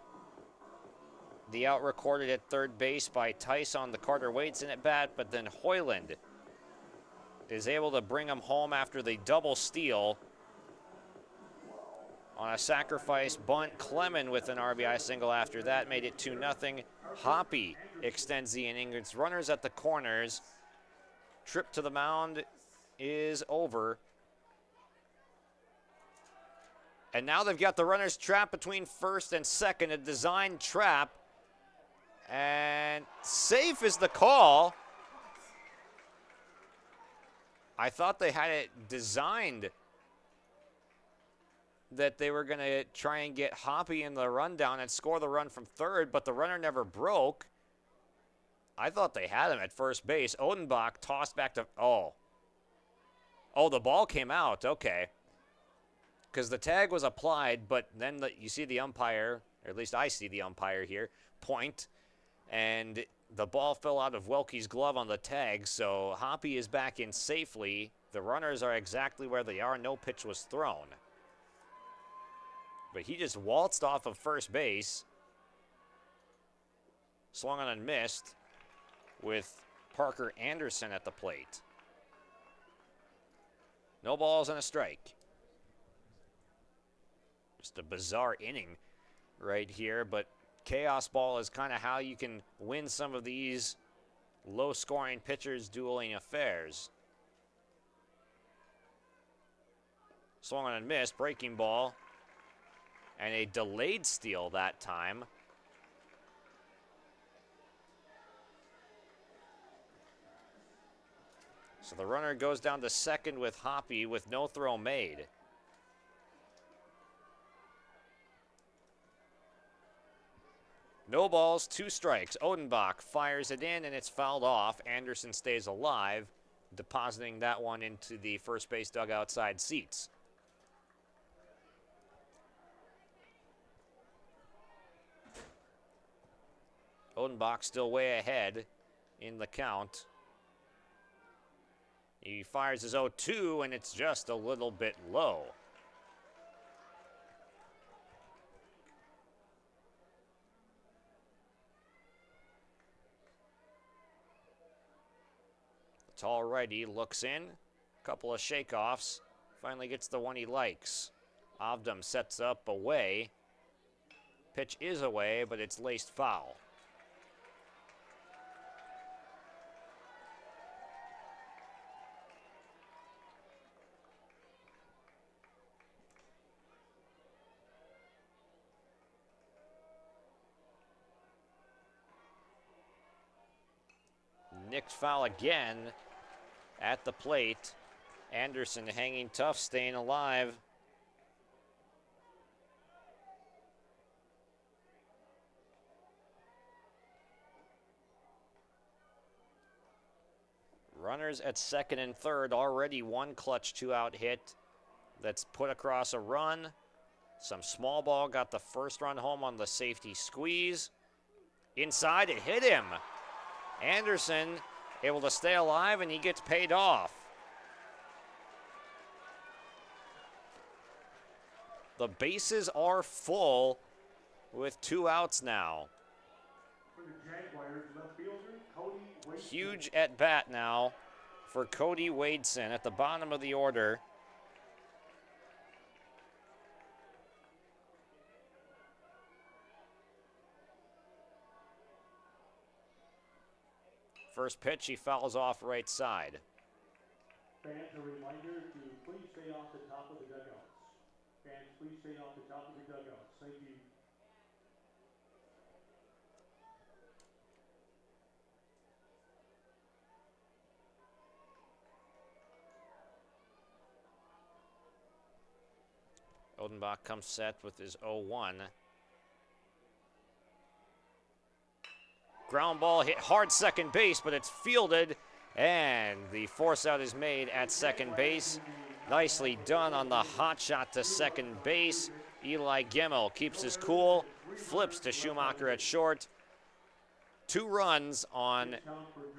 The out recorded at third base by Tice on the Carter Waitson at bat, but then Hoyland is able to bring him home after the double steal. On a sacrifice bunt, Clemens with an RBI single after that made it 2-0. Hoppy extends the inning. It's runners at the corners. Trip to the mound is over. And now they've got the runners trapped between first and second, a design trap. And safe is the call. I thought they had it designed that they were going to try and get Hoppy in the rundown and score the run from third, but the runner never broke. I thought they had him at first base. Odenbach tossed back to, oh, the ball came out, okay. Because the tag was applied, but then you see the umpire, or at least I see the umpire here, point, and the ball fell out of Welke's glove on the tag, so Hoppy is back in safely. The runners are exactly where they are. No pitch was thrown. But he just waltzed off of first base, swung on and missed, with Parker Anderson at the plate. No balls and a strike. Just a bizarre inning right here, but chaos ball is kind of how you can win some of these low-scoring pitchers dueling affairs. Swung on and missed, breaking ball, and a delayed steal that time. So the runner goes down to second with Hoppy with no throw made. No balls, 2 strikes. Odenbach fires it in, and it's fouled off. Anderson stays alive, depositing that one into the first base dugout side seats. Odenbach still way ahead in the count. He fires his 0-2, and it's just a little bit low. The tall righty looks in, couple of shakeoffs, finally gets the one he likes. Avdum sets up away. Pitch is away, but it's laced foul. Nicked foul again at the plate. Anderson hanging tough, staying alive. Runners at second and third, already one clutch 2-out hit that's put across a run. Some small ball got the first run home on the safety squeeze. Inside, it hit him. Anderson able to stay alive, and he gets paid off. The bases are full with 2 outs now. Huge at bat now for Cody Wadeson at the bottom of the order. First pitch, he fouls off right side. Fans, a reminder to please stay off the top of the dugouts. Fans, please stay off the top of the dugouts. Thank you. Odenbach comes set with his 0-1. Ground ball hit hard second base, but it's fielded And the force out is made at second base. Nicely done on the hot shot to second base. Eli Gemmel keeps his cool, flips to Schumacher at short. 2 runs on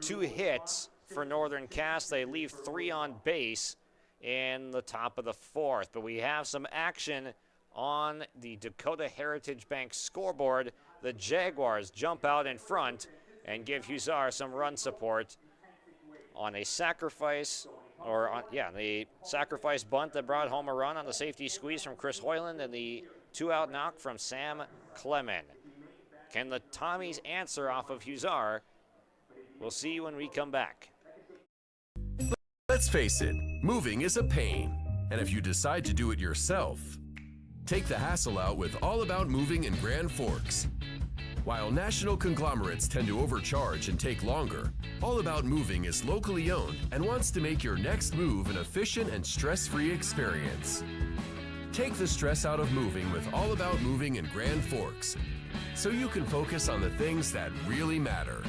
2 hits for Northern Cass. They leave 3 on base in the top of the 4th. But we have some action on the Dakota Heritage Bank scoreboard. The Jaguars jump out in front and give Hussar some run support on a sacrifice, the sacrifice bunt that brought home a run on the safety squeeze from Chris Hoyland and the 2-out knock from Sam Clement. Can the Tommies answer off of Hussar? We'll see when we come back. Let's face it, moving is a pain. And if you decide to do it yourself, take the hassle out with All About Moving in Grand Forks. While national conglomerates tend to overcharge and take longer, All About Moving is locally owned and wants to make your next move an efficient and stress-free experience. Take the stress out of moving with All About Moving in Grand Forks, so you can focus on the things that really matter.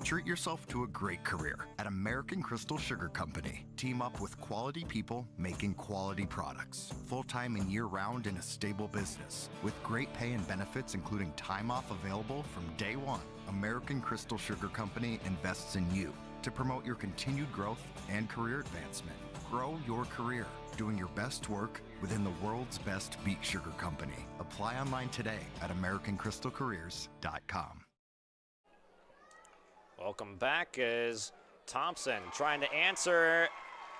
Treat yourself to a great career at American Crystal Sugar Company. Team up with quality people making quality products. Full-time and year-round in a stable business. With great pay and benefits including time off available from day one. American Crystal Sugar Company invests in you to promote your continued growth and career advancement. Grow your career, doing your best work within the world's best beet sugar company. Apply online today at AmericanCrystalCareers.com. Welcome back as Thompson trying to answer,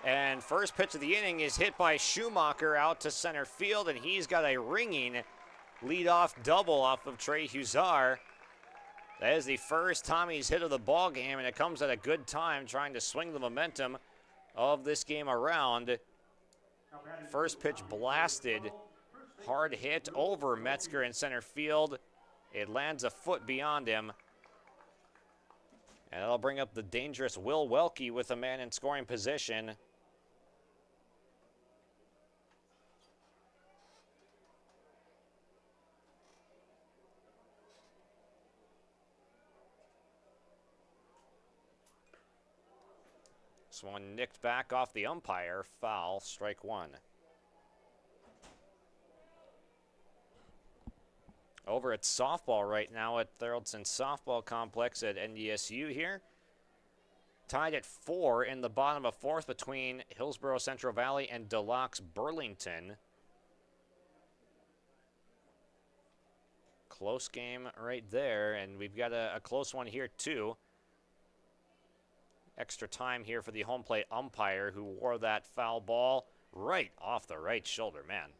and first pitch of the inning is hit by Schumacher out to center field, and he's got a ringing leadoff double off of Trey Hussar. That is the first Tommy's hit of the ball game, and it comes at a good time trying to swing the momentum of this game around. First pitch blasted, hard hit over Metzger in center field. It lands a foot beyond him. And that'll bring up the dangerous Will Welke with a man in scoring position. This one nicked back off the umpire. Foul, strike 1. Over at softball right now at Thoroldson Softball Complex at NDSU here. Tied at 4 in the bottom of 4th between Hillsborough Central Valley and Deluxe Burlington. Close game right there, and we've got a close one here too. Extra time here for the home plate umpire who wore that foul ball right off the right shoulder. Man,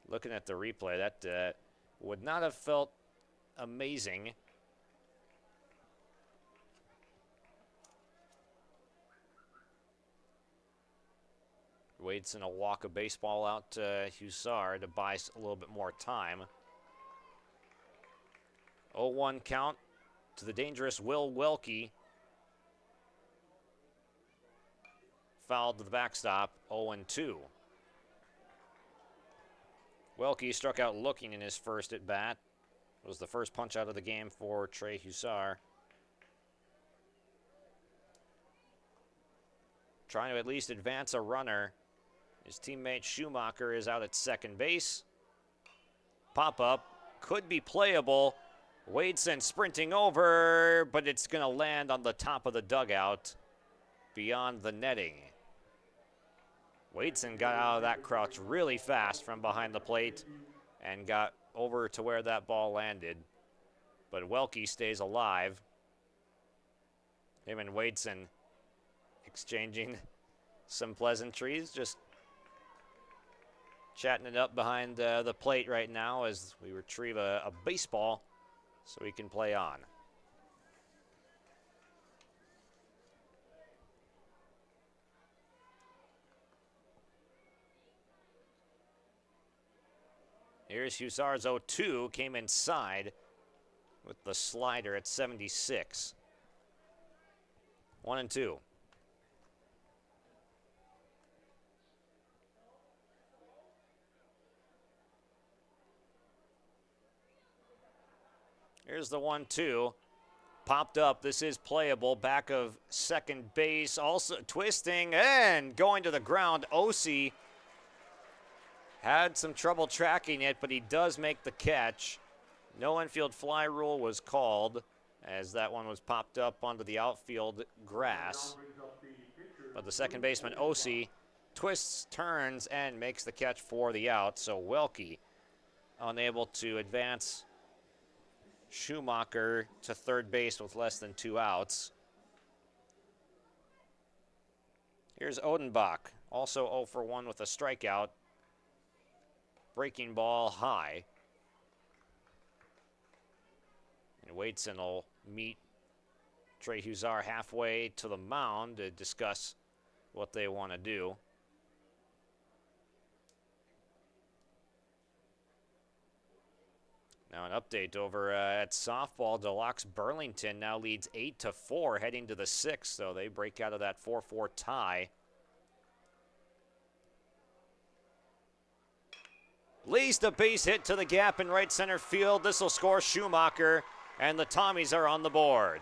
looking at the replay, that would not have felt amazing. Wadeson will walk a baseball out to Hussar to buy a little bit more time. 0-1 count to the dangerous Will Welke. Fouled to the backstop, 0-2. Welke struck out looking in his first at bat. It was the first punch out of the game for Trey Hussar. Trying to at least advance a runner. His teammate Schumacher is out at second base. Pop-up could be playable. Wadeson sprinting over, but it's going to land on the top of the dugout beyond the netting. Wadeson got out of that crouch really fast from behind the plate and got over to where that ball landed. But Welke stays alive. Him and Wadeson exchanging some pleasantries, just chatting it up behind the plate right now as we retrieve a baseball so we can play on. Here's Hussar's 0-2, came inside with the slider at 76. 1-2. Here's the 1-2. Popped up. This is playable. Back of second base. Also twisting and going to the ground. Osi had some trouble tracking it, but he does make the catch. No infield fly rule was called as that one was popped up onto the outfield grass. But the second baseman, Osi, twists, turns, and makes the catch for the out. So Welke unable to advance Schumacher to third base with less than 2 outs. Here's Odenbach, also 0 for 1 with a strikeout. Breaking ball high. And Waitson will meet Trey Huzar halfway to the mound to discuss what they want to do. Now an update over at softball. Deluxe Burlington now leads 8-4 heading to the 6th, so they break out of that 4-4 tie. Leads the base hit to the gap in right center field. This will score Schumacher, and the Tommies are on the board.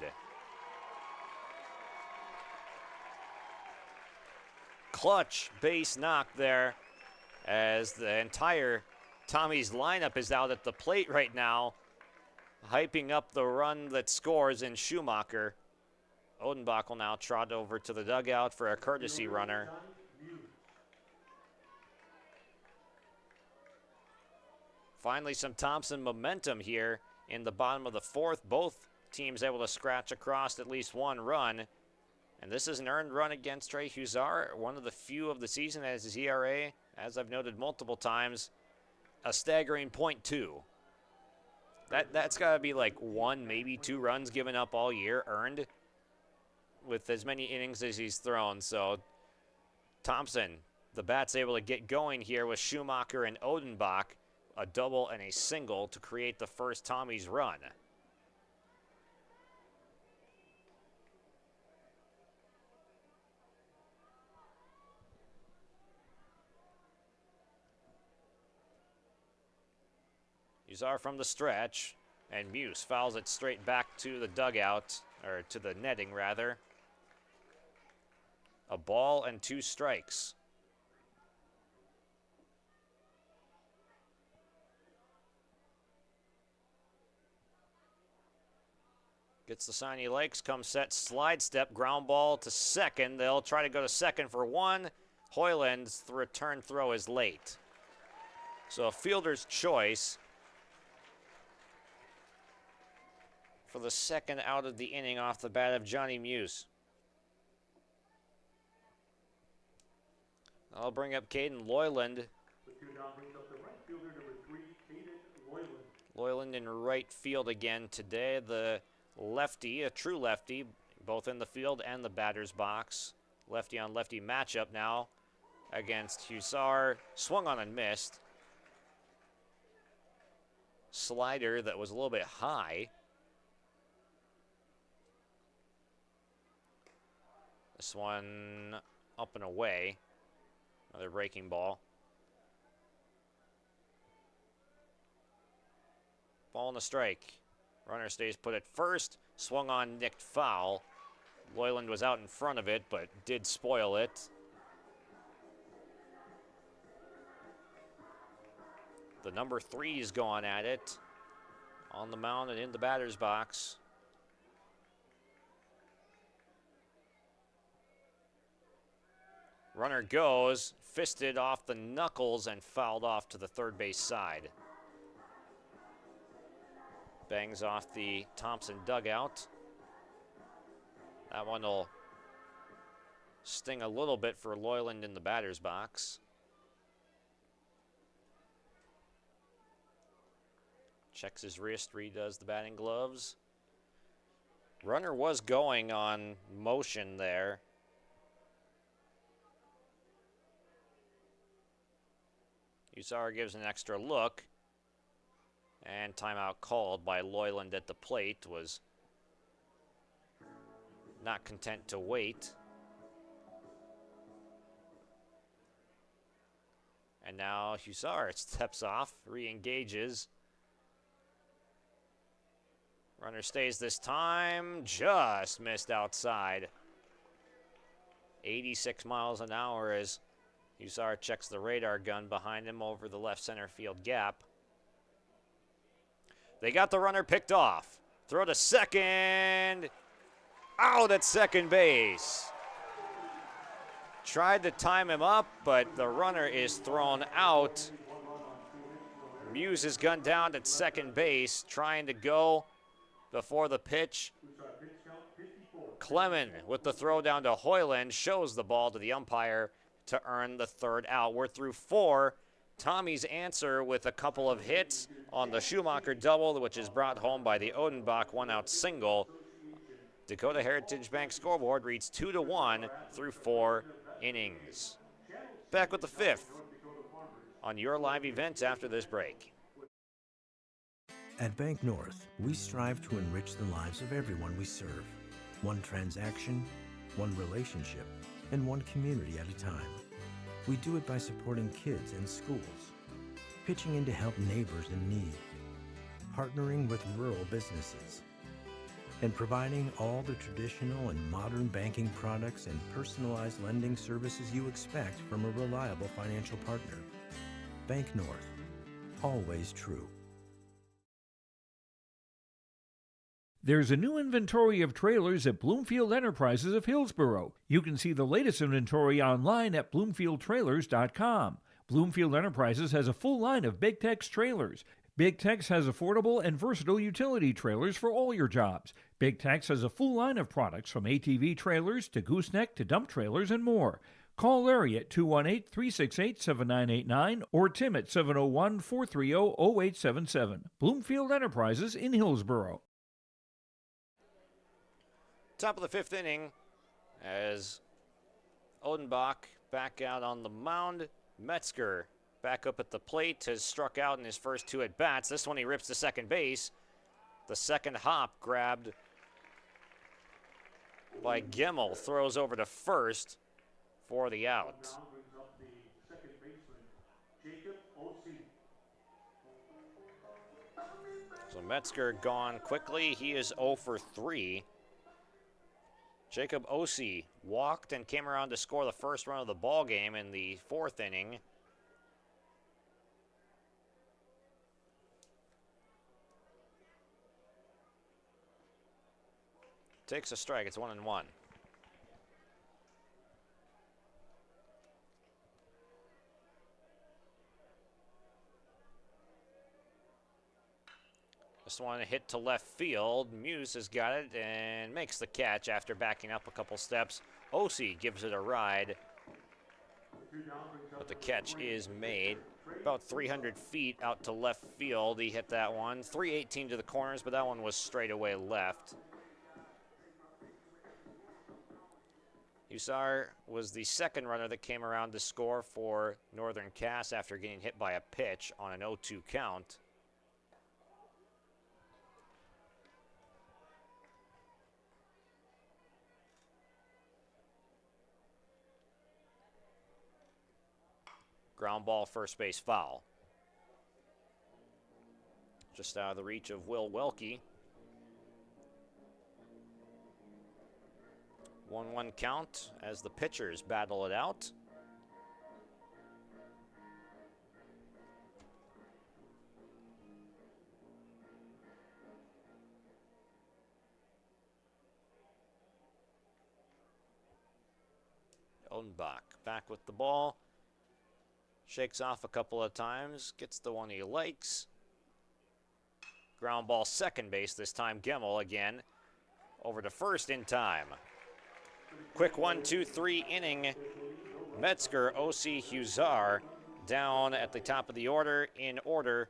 Clutch base knock there as the entire Tommy's lineup is out at the plate right now, hyping up the run that scores in Schumacher. Odenbach will now trot over to the dugout for a courtesy runner. Finally, some Thompson momentum here in the bottom of the 4th. Both teams able to scratch across at least 1 run. And this is an earned run against Trey Huzar, one of the few of the season as his ERA, as I've noted multiple times, a staggering .2. That's got to be like 1, maybe 2 runs given up all year, earned, with as many innings as he's thrown. So Thompson, the bat's able to get going here with Schumacher and Odenbach, a double and a single to create the first Tommy's run. Huzar from the stretch, and Muse fouls it straight back to the dugout, or to the netting rather. A ball and 2 strikes. Gets the sign he likes, comes set, slide step, ground ball to second. They'll try to go to second for 1. Hoyland's return throw is late. So a fielder's choice for the second out of the inning off the bat of Johnny Muse. I'll bring up Caden Loyland. Loyland in right field again today. The lefty, a true lefty, both in the field and the batter's box. Lefty on lefty matchup now against Huzar. Swung on and missed. Slider that was a little bit high. This one up and away. Another breaking ball. Ball and a strike. Runner stays put at first. Swung on, nicked foul. Loyland was out in front of it, but did spoil it. The number 3's gone at it. On the mound and in the batter's box. Runner goes, fisted off the knuckles and fouled off to the third base side. Bangs off the Thompson dugout. That one will sting a little bit for Loyland in the batter's box. Checks his wrist, redoes the batting gloves. Runner was going on motion there. Huzar gives an extra look. And timeout called by Loyland at the plate. Was not content to wait. And now Huzar steps off, re-engages. Runner stays this time, just missed outside. 86 miles an hour as Usar checks the radar gun behind him over the left center field gap. They got the runner picked off. Throw to second. Out at second base. Tried to time him up, but the runner is thrown out. Muse is gunned down at second base, trying to go before the pitch. Clement with the throw down to Hoyland shows the ball to the umpire to earn the third out. We're through 4. Tommy's answer with a couple of hits on the Schumacher double, which is brought home by the Odenbach one-out single. Dakota Heritage Bank scoreboard reads 2-1 through 4 innings. Back with the 5th on your live events after this break. At Bank North, we strive to enrich the lives of everyone we serve. One transaction, one relationship, and one community at a time. We do it by supporting kids and schools, pitching in to help neighbors in need, partnering with rural businesses, and providing all the traditional and modern banking products and personalized lending services you expect from a reliable financial partner. Bank North, always true. There's a new inventory of trailers at Bloomfield Enterprises of Hillsborough. You can see the latest inventory online at bloomfieldtrailers.com. Bloomfield Enterprises has a full line of Big Tex trailers. Big Tex has affordable and versatile utility trailers for all your jobs. Big Tex has a full line of products from ATV trailers to gooseneck to dump trailers and more. Call Larry at 218-368-7989 or Tim at 701-430-0877. Bloomfield Enterprises in Hillsborough. Top of the 5th inning as Odenbach back out on the mound. Metzger back up at the plate, has struck out in his first 2 at-bats. This one he rips to second base. The second hop grabbed by Gemmel, throws over to first for the out. So Metzger gone quickly. He is 0 for 3. Jacob Ossie walked and came around to score the first run of the ball game in the 4th inning. Takes a strike. It's 1-1. This one hit to left field. Muse has got it and makes the catch after backing up a couple steps. Ossie gives it a ride, but the catch is made. About 300 feet out to left field, he hit that one. 318 to the corners, but that one was straight away left. Usar was the second runner that came around to score for Northern Cass after getting hit by a pitch on an 0-2 count. Ground ball, first base foul. Just out of the reach of Will Welke. 1-1 count as the pitchers battle it out. Odenbach back with the ball. Shakes off a couple of times, gets the one he likes. Ground ball, second base this time. Gemmel again over to first in time. Quick 1-2-3 inning. Metzger, Ossie, Huzar down at the top of the order in order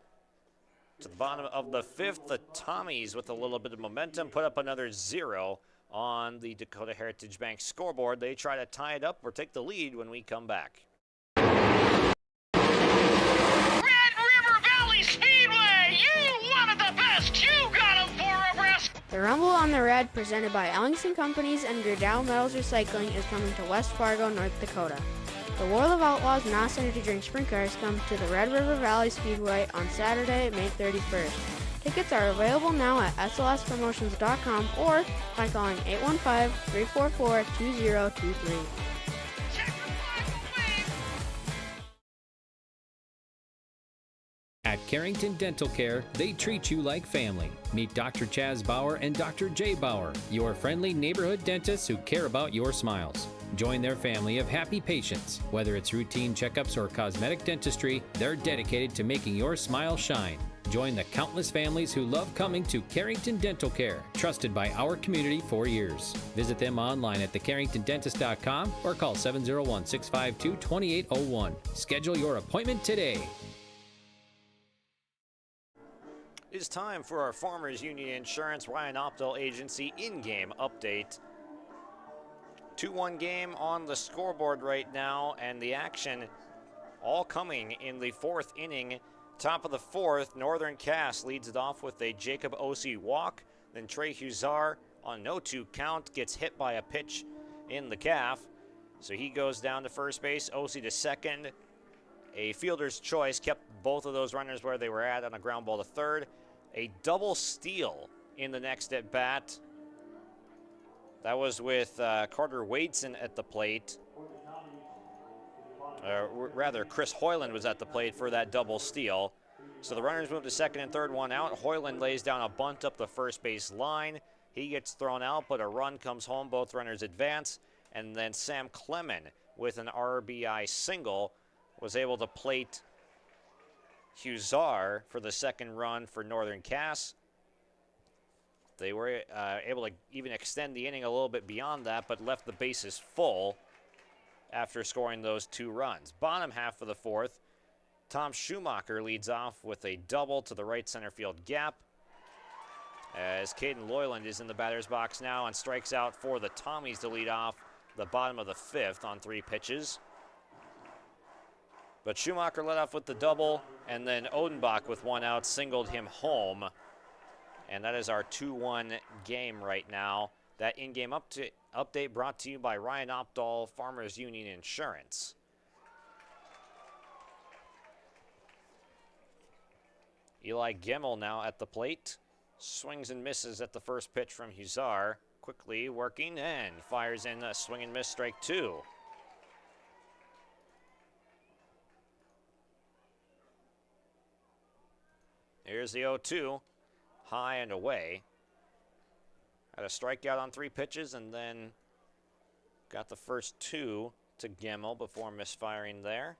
to the bottom of the 5th. The Tommies with a little bit of momentum put up another 0 on the Dakota Heritage Bank scoreboard. They try to tie it up or take the lead when we come back. The Rumble on the Red, presented by Ellingson Companies and Gerdau Metals Recycling, is coming to West Fargo, North Dakota. The World of Outlaws and Not Safe to Drink sprint cars come to the Red River Valley Speedway on Saturday, May 31st. Tickets are available now at slspromotions.com or by calling 815-344-2023. At Carrington Dental Care, they treat you like family. Meet Dr. Chaz Bauer and Dr. Jay Bauer, your friendly neighborhood dentists who care about your smiles. Join their family of happy patients. Whether it's routine checkups or cosmetic dentistry, they're dedicated to making your smile shine. Join the countless families who love coming to Carrington Dental Care, trusted by our community for years. Visit them online at thecarringtondentist.com or call 701-652-2801. Schedule your appointment today. It's time for our Farmers Union Insurance Ryan Opdahl Agency in-game update. 2-1 game on the scoreboard right now, and the action all coming in the fourth inning. Top of the fourth, Northern Cass leads it off with a Jacob Ossie walk. Then Trey Huzar on no-2 count gets hit by a pitch in the calf. So he goes down to first base, Ossie to second. A fielder's choice kept both of those runners where they were at on a ground ball to third. A double steal in the next at bat. That was with Carter Wadeson at the plate. Rather, Chris Hoyland was at the plate for that double steal. So the runners move to second and third, one out. Hoyland lays down a bunt up the first base line. He gets thrown out, but a run comes home. Both runners advance. And then Sam Clement with an RBI single was able to plate Huzar for the second run for Northern Cass. They were able to even extend the inning a little bit beyond that, but left the bases full after scoring those 2 runs. Bottom half of the fourth, Tom Schumacher leads off with a double to the right center field gap, as Caden Loyland is in the batter's box now and strikes out for the Tommies to lead off the bottom of the fifth on 3 pitches. But Schumacher led off with the double, and then Odenbach with 1 out singled him home. And that is our 2-1 game right now. That in-game update brought to you by Ryan Opdahl, Farmers Union Insurance. Eli Gemmel now at the plate. Swings and misses at the first pitch from Huzar. Quickly working and fires in a swing and miss, strike 2. Here's the 0-2, high and away. Had a strikeout on 3 pitches and then got the first 2 to Gemmel before misfiring there.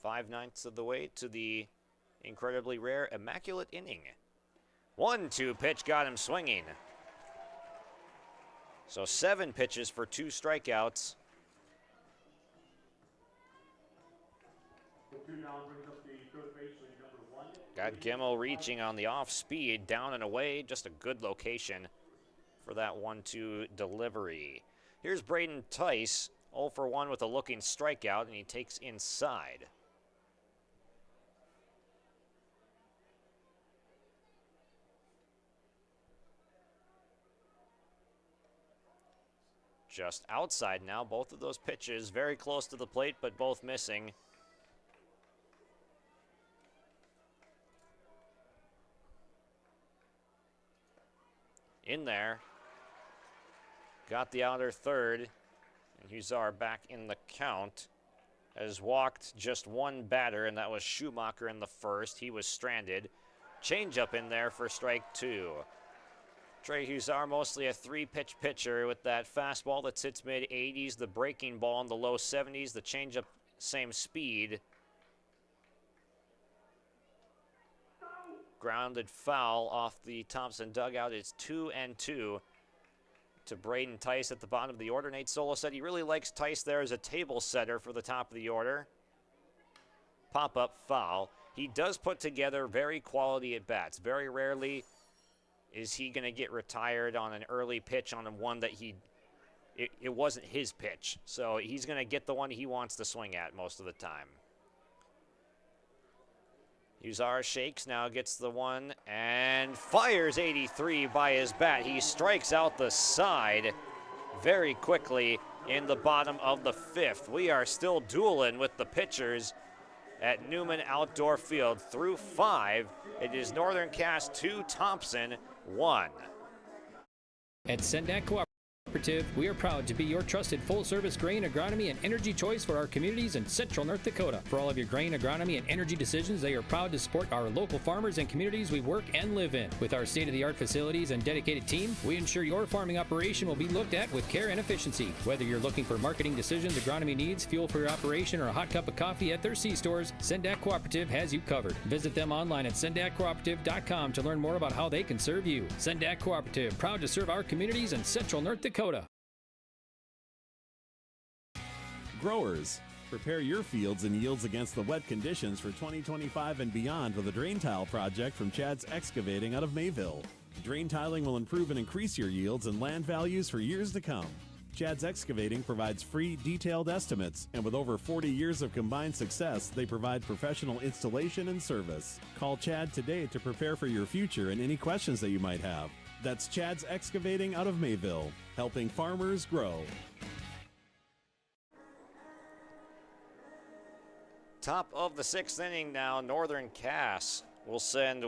5/9 of the way to the incredibly rare immaculate inning. 1-2 pitch got him swinging. So 7 pitches for 2 strikeouts. Got Gemmel reaching on the off speed, down and away. Just a good location for that 1-2 delivery. Here's Braden Tice, 0 for 1 with a looking strikeout, and he takes inside. Just outside now, both of those pitches very close to the plate, but both missing. In there, got the outer third, and Huzar back in the count. Has walked just 1 batter, and that was Schumacher in the first. He was stranded. Changeup in there for strike 2. Trey Huzar, mostly a 3-pitch pitcher with that fastball that sits mid-80s, the breaking ball in the low 70s, the changeup same speed. Grounded foul off the Thompson dugout. It's 2-2 to Braden Tice at the bottom of the order. Nate Solo said he really likes Tice there as a table setter for the top of the order. Pop-up foul. He does put together very quality at-bats. Very rarely is he going to get retired on an early pitch on one that it wasn't his pitch. So he's going to get the one he wants to swing at most of the time. Huzar shakes, now gets the one and fires 83 by his bat. He strikes out the side very quickly in the bottom of the fifth. We are still dueling with the pitchers at Newman Outdoor Field. Through 5, it is Northern Cass 2, Thompson 1. At Sendak Cooperative, we are proud to be your trusted full-service grain agronomy and energy choice for our communities in central North Dakota. For all of your grain agronomy and energy decisions, they are proud to support our local farmers and communities we work and live in. With our state-of-the-art facilities and dedicated team, we ensure your farming operation will be looked at with care and efficiency. Whether you're looking for marketing decisions, agronomy needs, fuel for your operation, or a hot cup of coffee at their C-stores, Sendak Cooperative has you covered. Visit them online at sendakcooperative.com to learn more about how they can serve you. Sendak Cooperative, proud to serve our communities in central North Dakota. Growers, prepare your fields and yields against the wet conditions for 2025 and beyond with a drain tile project from Chad's Excavating out of Mayville. Drain tiling will improve and increase your yields and land values for years to come. Chad's Excavating provides free, detailed estimates, and with over 40 years of combined success, they provide professional installation and service. Call Chad today to prepare for your future and any questions that you might have. That's Chad's Excavating out of Mayville, helping farmers grow. Top of the 6th inning now, Northern Cass will send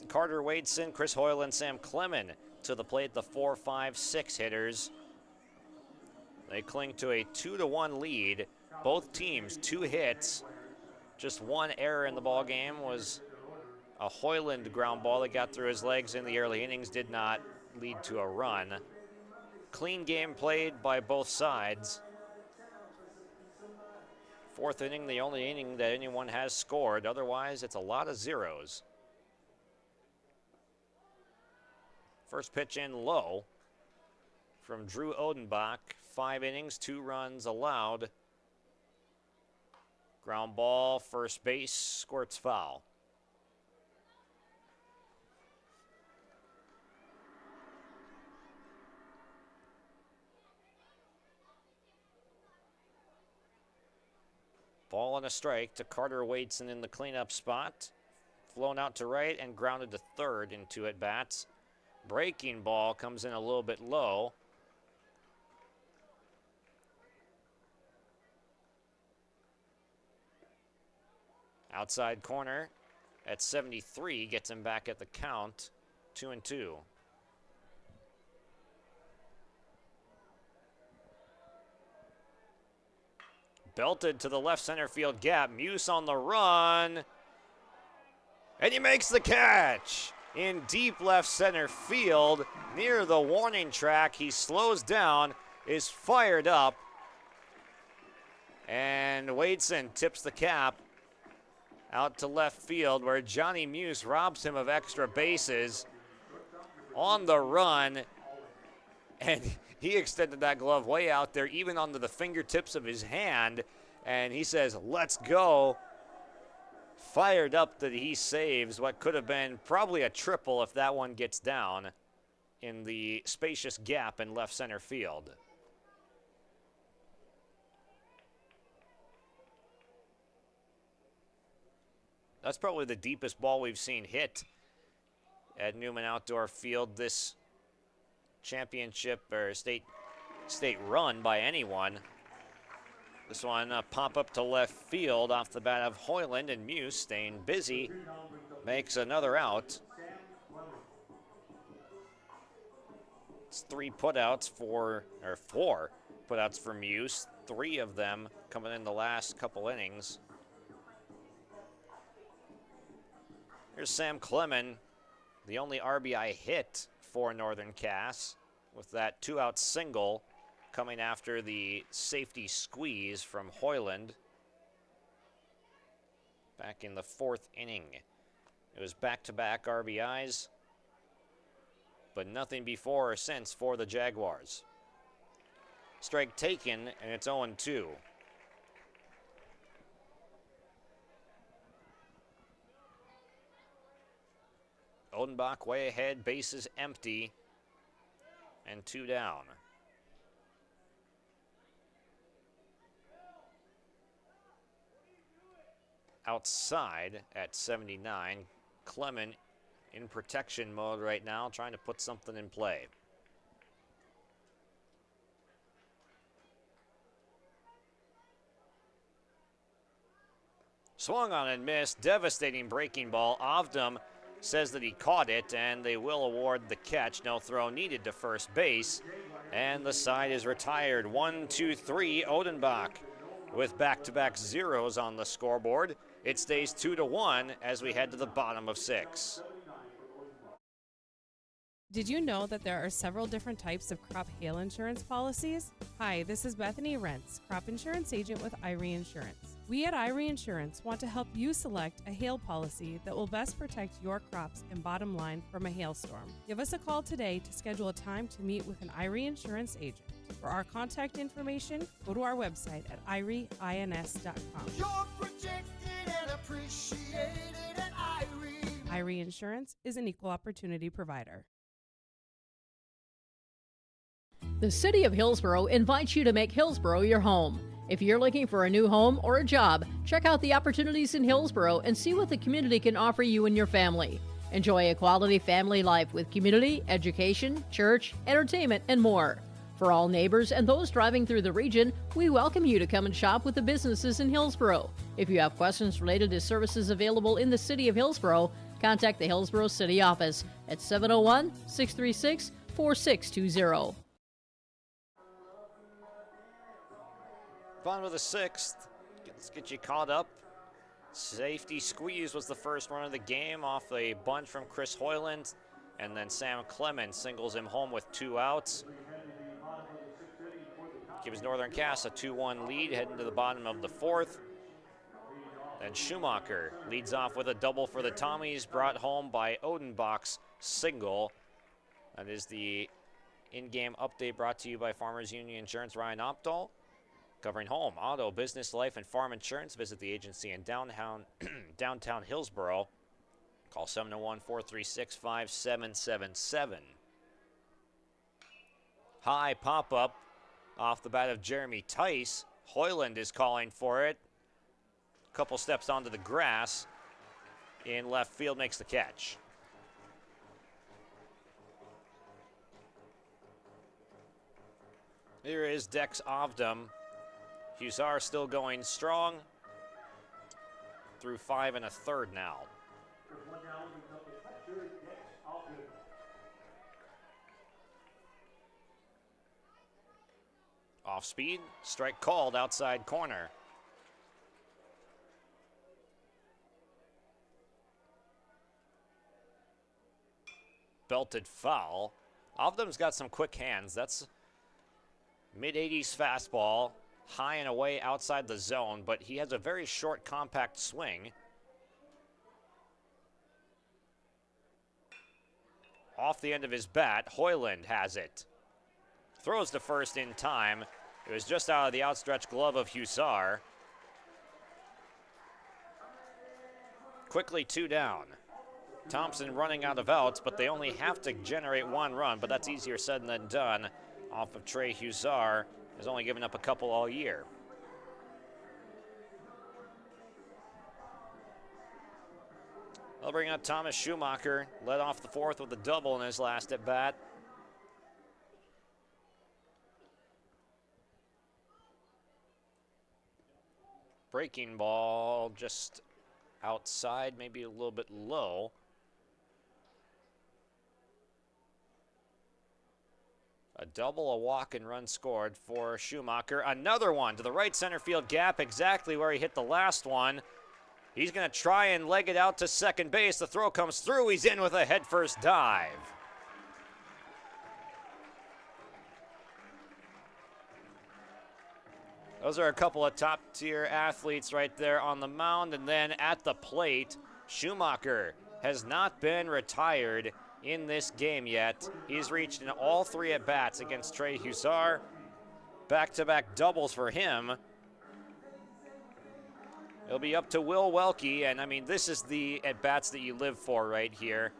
Carter Wadeson, Chris Hoyle, and Sam Clement to the plate, the 4, 5, 6 hitters. They cling to a 2-1 lead. Both teams 2 hits. Just 1 error in the ball game was a Hoyland ground ball that got through his legs in the early innings, did not lead to a run. Clean game played by both sides. 4th inning, the only inning that anyone has scored. Otherwise, it's a lot of zeros. First pitch in low from Drew Odenbach. 5 innings, 2 runs allowed. Ground ball, first base, squirts foul. Ball and a strike to Carter Wadeson in the cleanup spot. Flown out to right and grounded to third in 2 at-bats. Breaking ball comes in a little bit low. Outside corner at 73 gets him back at the count, 2-2. Belted to the left center field gap. Muse on the run. And he makes the catch. In deep left center field, near the warning track, he slows down, is fired up. And Wadeson tips the cap out to left field where Johnny Muse robs him of extra bases on the run. And he extended that glove way out there, even onto the fingertips of his hand. And he says, let's go. Fired up that he saves what could have been probably a triple if that one gets down in the spacious gap in left center field. That's probably the deepest ball we've seen hit at Newman Outdoor Field this championship or state run by anyone. This one pop up to left field off the bat of Hoyland, and Muse, staying busy, makes another out. It's 4 putouts for Muse, 3 of them coming in the last couple innings. Here's Sam Clement, the only RBI hit for Northern Cass, with that 2-out single coming after the safety squeeze from Hoyland back in the 4th inning. It was back-to-back RBIs, but nothing before or since for the Jaguars. Strike taken, and it's 0-2. Odenbach way ahead, bases empty, and 2 down. Outside at 79, Clement in protection mode right now, trying to put something in play. Swung on and missed. Devastating breaking ball. Ovdom says that he caught it, and they will award the catch. No throw needed to first base. And the side is retired. 1-2-3 Odenbach with back-to-back zeros on the scoreboard. It stays 2-1 as we head to the bottom of 6. Did you know that there are several different types of crop hail insurance policies? Hi, this is Bethany Rentz, crop insurance agent with IRE Insurance. We at IRE Insurance want to help you select a hail policy that will best protect your crops and bottom line from a hailstorm. Give us a call today to schedule a time to meet with an IRE Insurance agent. For our contact information, go to our website at ireins.com. You're protected and appreciated at IRE. IRE Insurance is an equal opportunity provider. The City of Hillsborough invites you to make Hillsborough your home. If you're looking for a new home or a job, check out the opportunities in Hillsborough and see what the community can offer you and your family. Enjoy a quality family life with community, education, church, entertainment, and more. For all neighbors and those driving through the region, we welcome you to come and shop with the businesses in Hillsborough. If you have questions related to services available in the City of Hillsborough, contact the Hillsborough City Office at 701-636-4620. Bottom of the 6th. Let's get you caught up. Safety squeeze was the first run of the game off a bunt from Chris Hoyland, and then Sam Clemens singles him home with 2 outs. Gives Northern Cass a 2-1 lead heading to the bottom of the 4th. Then Schumacher leads off with a double for the Tommies, brought home by Odenbach's single. That is the in-game update brought to you by Farmers Union Insurance. Ryan Opdahl. Covering home, auto, business, life, and farm insurance. Visit the agency in downtown Hillsborough. Call 701-436-5777. High pop-up off the bat of Jeremy Tice. Hoyland is calling for it. Couple steps onto the grass. In left field, makes the catch. Here is Dex Ovdom. Hussar still going strong through 5 1/3 now. Off speed, strike called outside corner. Belted foul. Ovdom's got some quick hands. That's mid-80s fastball. High and away outside the zone, but he has a very short, compact swing. Off the end of his bat, Hoyland has it. Throws to first in time. It was just out of the outstretched glove of Hussar. Quickly 2 down. Thompson running out of outs, but they only have to generate 1 run, but that's easier said than done off of Trey Hussar. Has only given up a couple all year. They'll bring out Thomas Schumacher, led off the 4th with a double in his last at bat. Breaking ball just outside, maybe a little bit low. A double, a walk, and run scored for Schumacher. Another one to the right center field gap, exactly where he hit the last one. He's going to try and leg it out to second base. The throw comes through. He's in with a headfirst dive. Those are a couple of top-tier athletes right there on the mound. And then at the plate, Schumacher has not been retired in this game yet. He's reached in all 3 at-bats against Trey Hussar. Back-to-back doubles for him. It'll be up to Will Welke, and I mean, this is the at-bats that you live for right here.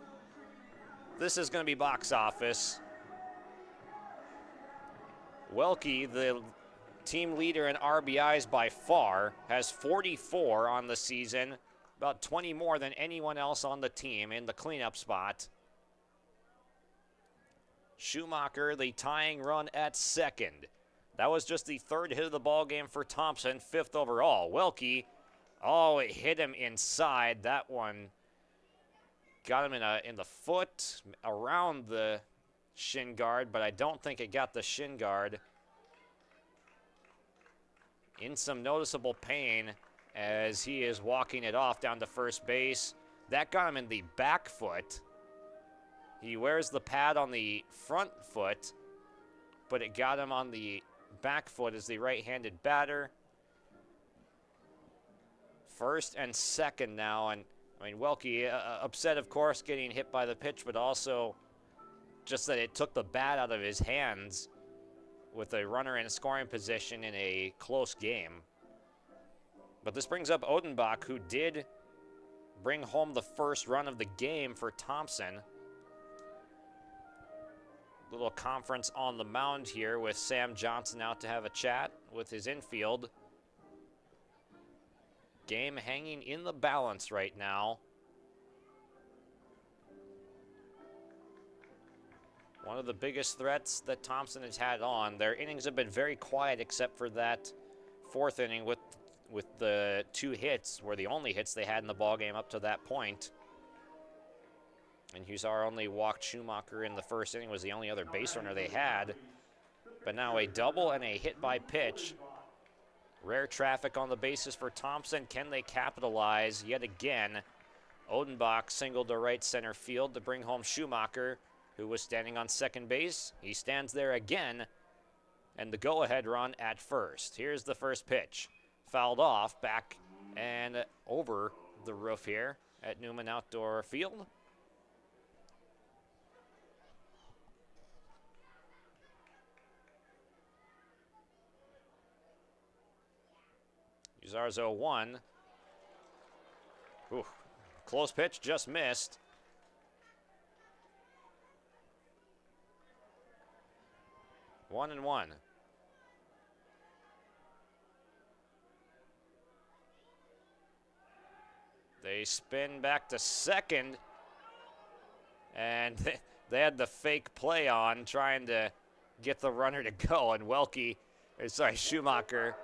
This is going to be box office. Welke, the team leader in RBIs by far, has 44 on the season, about 20 more than anyone else on the team in the cleanup spot. Schumacher, the tying run at second. That was just the 3rd hit of the ball game for Thompson, 5th overall. Welke Oh, it hit him inside. That one got him in the foot, around the shin guard, but I don't think it got the shin guard. In some noticeable pain as he is walking it off down to first base. That got him in the back foot. He wears the pad on the front foot, but it got him on the back foot as the right-handed batter. First and second now, and I mean, Welke upset, of course, getting hit by the pitch, but also just that it took the bat out of his hands with a runner in scoring position in a close game. But this brings up Odenbach, who did bring home the first run of the game for Thompson. Little conference on the mound here with Sam Johnson out to have a chat with his infield. Game hanging in the balance right now. One of the biggest threats that Thompson has had on. Their innings have been very quiet except for that fourth inning with the 2 hits, were the only hits they had in the ballgame up to that point. And Huszar only walked Schumacher in the first inning, was the only other base runner they had. But now a double and a hit by pitch. Rare traffic on the bases for Thompson. Can they capitalize yet again? Odenbach singled to right center field to bring home Schumacher, who was standing on second base. He stands there again, and the go-ahead run at first. Here's the first pitch. Fouled off, back and over the roof here at Newman Outdoor Field. Huszar's 0-1. Ooh, close pitch, just missed. One and one. They spin back to second, and they had the fake play on, trying to get the runner to go, and Schumacher.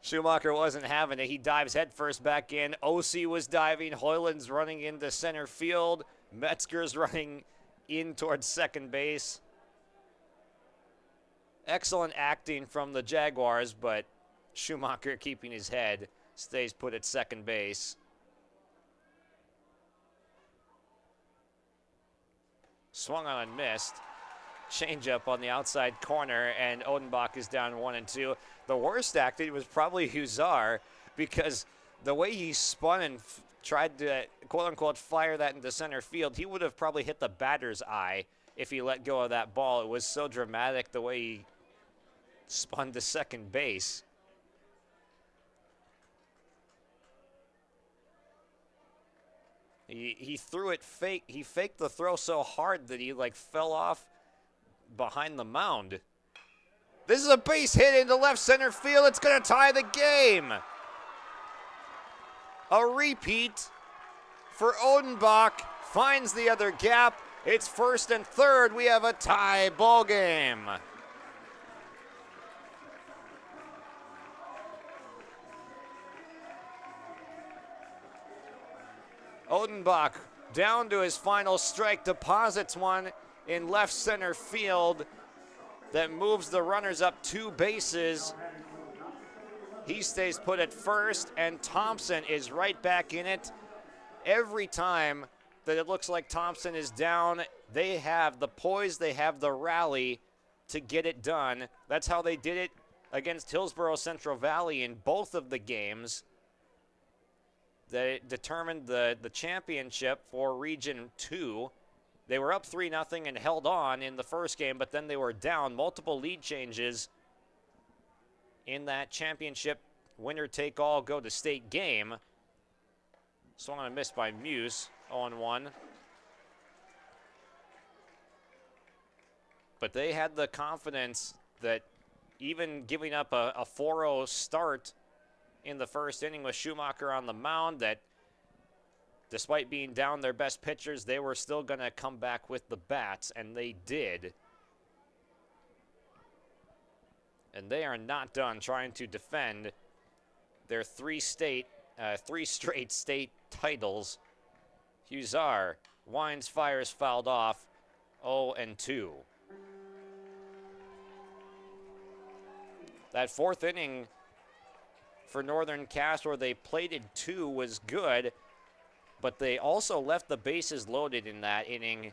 Schumacher wasn't having it. He dives headfirst back in. Osi was diving. Hoyland's running into center field. Metzger's running in towards second base. Excellent acting from the Jaguars, but Schumacher, keeping his head, stays put at second base. Swung on and missed. Changeup on the outside corner, and Odenbach is down 1-2. The worst acting was probably Huszar, because the way he spun and tried to, quote-unquote, fire that into center field, he would have probably hit the batter's eye if he let go of that ball. It was so dramatic the way he spun to second base. He threw it fake. He faked the throw so hard that he fell off behind the mound. This is a base hit into left center field. It's going to tie the game. A repeat for Odenbach. Finds the other gap. It's first and third. We have a tie ball game. Odenbach down to his final strike, deposits one in left center field that moves the runners up 2 bases. He stays put at first, and Thompson is right back in it. Every time that it looks like Thompson is down, they have the poise, they have the rally to get it done. That's how they did it against Hillsborough Central Valley in both of the games. They determined the championship for Region 2. They were up 3-0 and held on in the first game, but then they were down. Multiple lead changes in that championship winner-take-all go-to-state game. Swung on a miss by Muse, 0-1. But they had the confidence that even giving up a 4-0 start in the first inning with Schumacher on the mound, that despite being down their best pitchers, they were still going to come back with the bats, and they did. And they are not done trying to defend their three straight state titles. Huszar winds, fires, fouled off, 0-2. That fourth inning for Northern Cass, where they plated 2, was good, but they also left the bases loaded in that inning.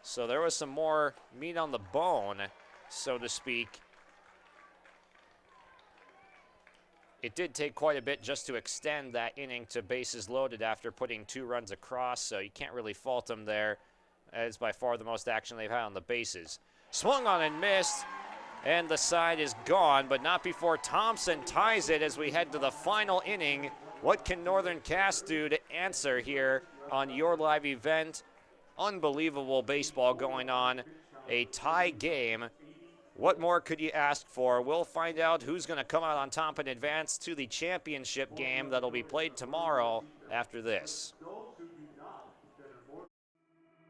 So there was some more meat on the bone, so to speak. It did take quite a bit just to extend that inning to bases loaded after putting 2 runs across, so you can't really fault them there. That is by far the most action they've had on the bases. Swung on and missed, and the side is gone, but not before Thompson ties it as we head to the final inning. What can Northern Cass do to answer here on your live event? Unbelievable baseball going on, a tie game. What more could you ask for? We'll find out who's going to come out on top and advance to the championship game that'll be played tomorrow after this.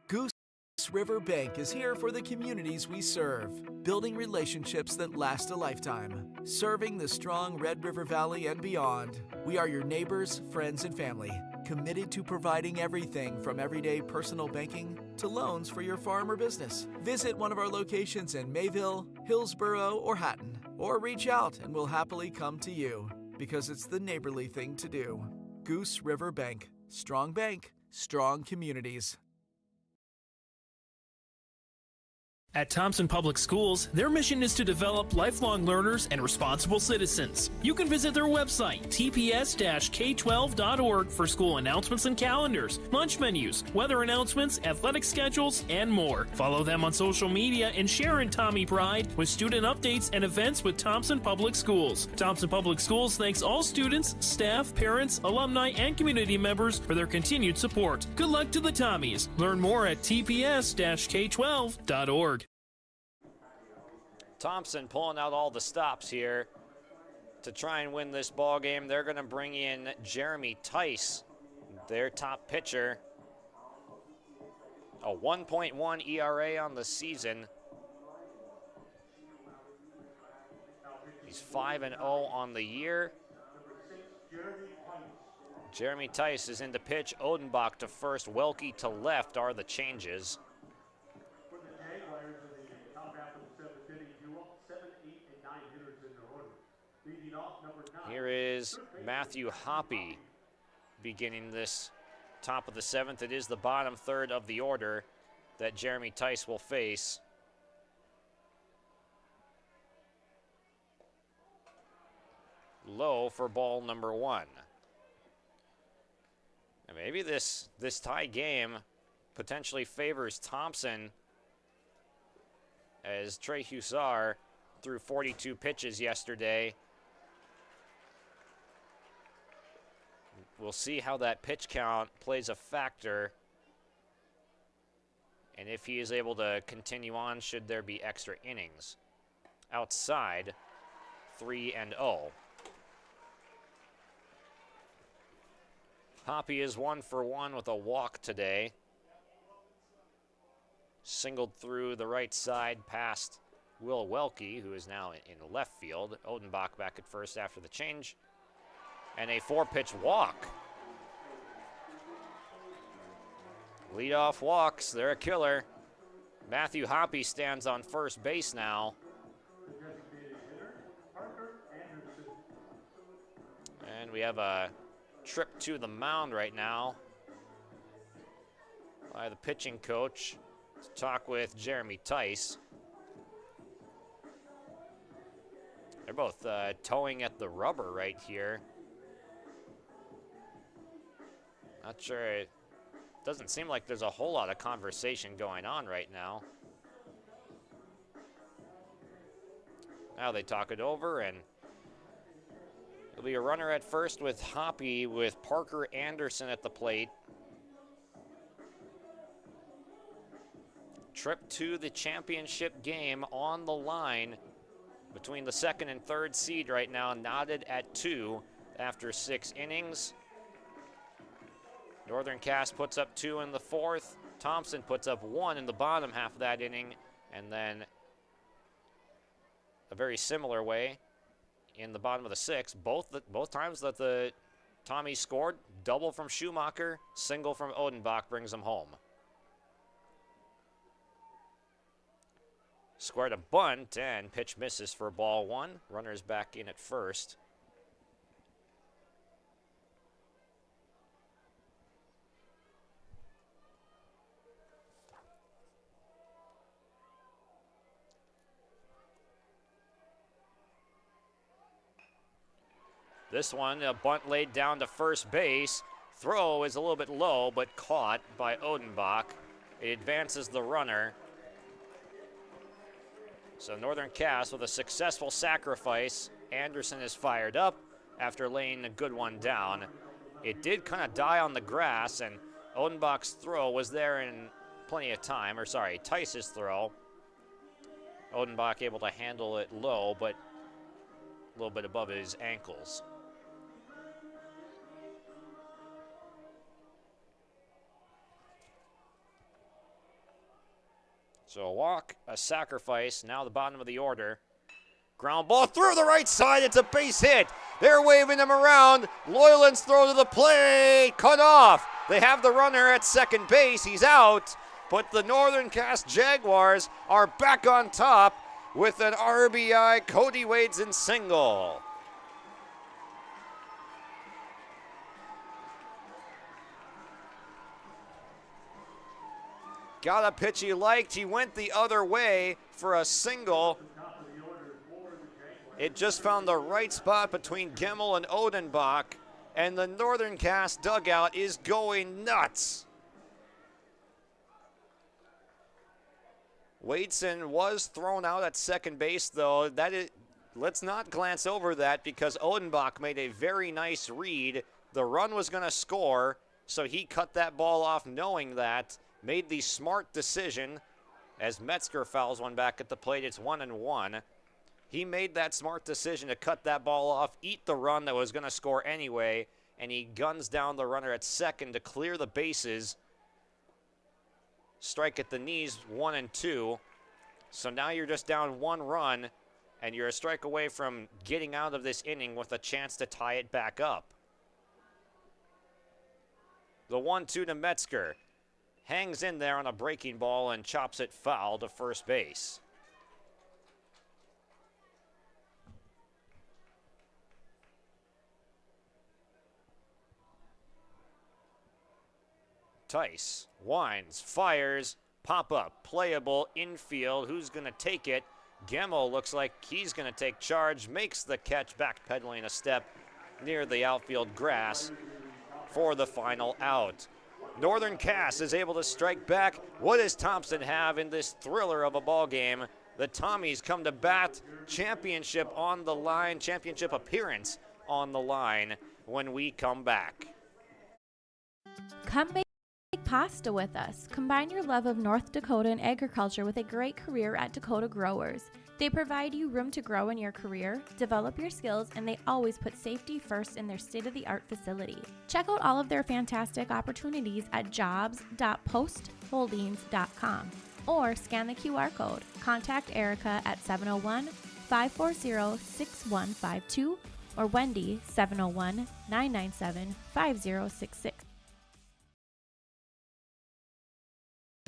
Goose River Bank is here for the communities we serve, building relationships that last a lifetime. Serving the strong Red River Valley and beyond, we are your neighbors, friends, and family, committed to providing everything from everyday personal banking to loans for your farm or business. Visit one of our locations in Mayville, Hillsborough, or Hatton, or reach out and we'll happily come to you, because it's the neighborly thing to do. Goose River Bank. Strong bank, strong communities. At Thompson Public Schools, their mission is to develop lifelong learners and responsible citizens. You can visit their website, tps-k12.org, for school announcements and calendars, lunch menus, weather announcements, athletic schedules, and more. Follow them on social media and share in Tommy Pride with student updates and events with Thompson Public Schools. Thompson Public Schools thanks all students, staff, parents, alumni, and community members for their continued support. Good luck to the Tommies. Learn more at tps-k12.org. Thompson pulling out all the stops here to try and win this ball game. They're going to bring in Jeremy Tice, their top pitcher. A 1.1 ERA on the season. He's 5-0 on the year. Jeremy Tice is in to pitch. Odenbach to first, Welke to left are the changes. Here is Matthew Hoppy beginning this top of the 7th. It is the bottom third of the order that Jeremy Tice will face. Low for ball number 1. And maybe this tie game potentially favors Thompson, as Trey Huszar threw 42 pitches yesterday. We'll see how that pitch count plays a factor, and if he is able to continue on, should there be extra innings. Outside, 3-0. Hoppy is 1 for 1 with a walk today. Singled through the right side past Will Welke, who is now in left field. Odenbach back at first after the change. And a 4-pitch walk. Leadoff walks, they're a killer. Matthew Hoppy stands on first base now. And we have a trip to the mound right now by the pitching coach to talk with Jeremy Tice. They're both towing at the rubber right here. Not sure, it doesn't seem like there's a whole lot of conversation going on right now. Now they talk it over, and it'll be a runner at first with Hoppy, with Parker Anderson at the plate. Trip to the championship game on the line between the 2nd and 3rd seed right now, knotted at 2 after 6 innings. Northern Cass puts up 2 in the 4th. Thompson puts up 1 in the bottom half of that inning, and then a very similar way in the bottom of the 6th. Both times that the Tommies scored, double from Schumacher, single from Odenbach brings them home. Squared a bunt, and pitch misses for ball 1. Runners back in at first. This one, a bunt laid down to first base. Throw is a little bit low, but caught by Odenbach. It advances the runner. So Northern Cass with a successful sacrifice. Anderson is fired up after laying a good one down. It did kind of die on the grass, and Odenbach's throw was there in plenty of time. Or sorry, Tice's throw. Odenbach able to handle it low, but a little bit above his ankles. So a walk, a sacrifice, now the bottom of the order. Ground ball through the right side, it's a base hit. They're waving him around. Loyland's throw to the plate, cut off. They have the runner at second base, he's out. But the Northern Cass Jaguars are back on top with an RBI, Cody Wadeson single. Got a pitch he liked. He went the other way for a single. It just found the right spot between Gemmel and Odenbach, and the Northern Cass dugout is going nuts. Wadeson was thrown out at second base, though. Let's not glance over that because Odenbach made a very nice read. The run was going to score, so he cut that ball off knowing that. Made the smart decision as Metzger fouls one back at the plate. It's 1-1. He made that smart decision to cut that ball off, eat the run that was going to score anyway, and he guns down the runner at second to clear the bases. Strike at the knees, 1-2. So now you're just down 1 run, and you're a strike away from getting out of this inning with a chance to tie it back up. The 1-2 to Metzger. Hangs in there on a breaking ball and chops it foul to first base. Tice winds, fires, pop up, playable, infield. Who's going to take it? Gemmel looks like he's going to take charge, makes the catch, backpedaling a step near the outfield grass for the final out. Northern Cass is able to strike back. What does Thompson have in this thriller of a ball game? The Tommies come to bat. Championship on the line, championship appearance on the line when we come back. Come make pasta with us. Combine your love of North Dakota and agriculture with a great career at Dakota Growers. They provide you room to grow in your career, develop your skills, and they always put safety first in their state-of-the-art facility. Check out all of their fantastic opportunities at jobs.postholdings.com or scan the QR code. Contact Erica at 701-540-6152 or Wendy 701-997-5066.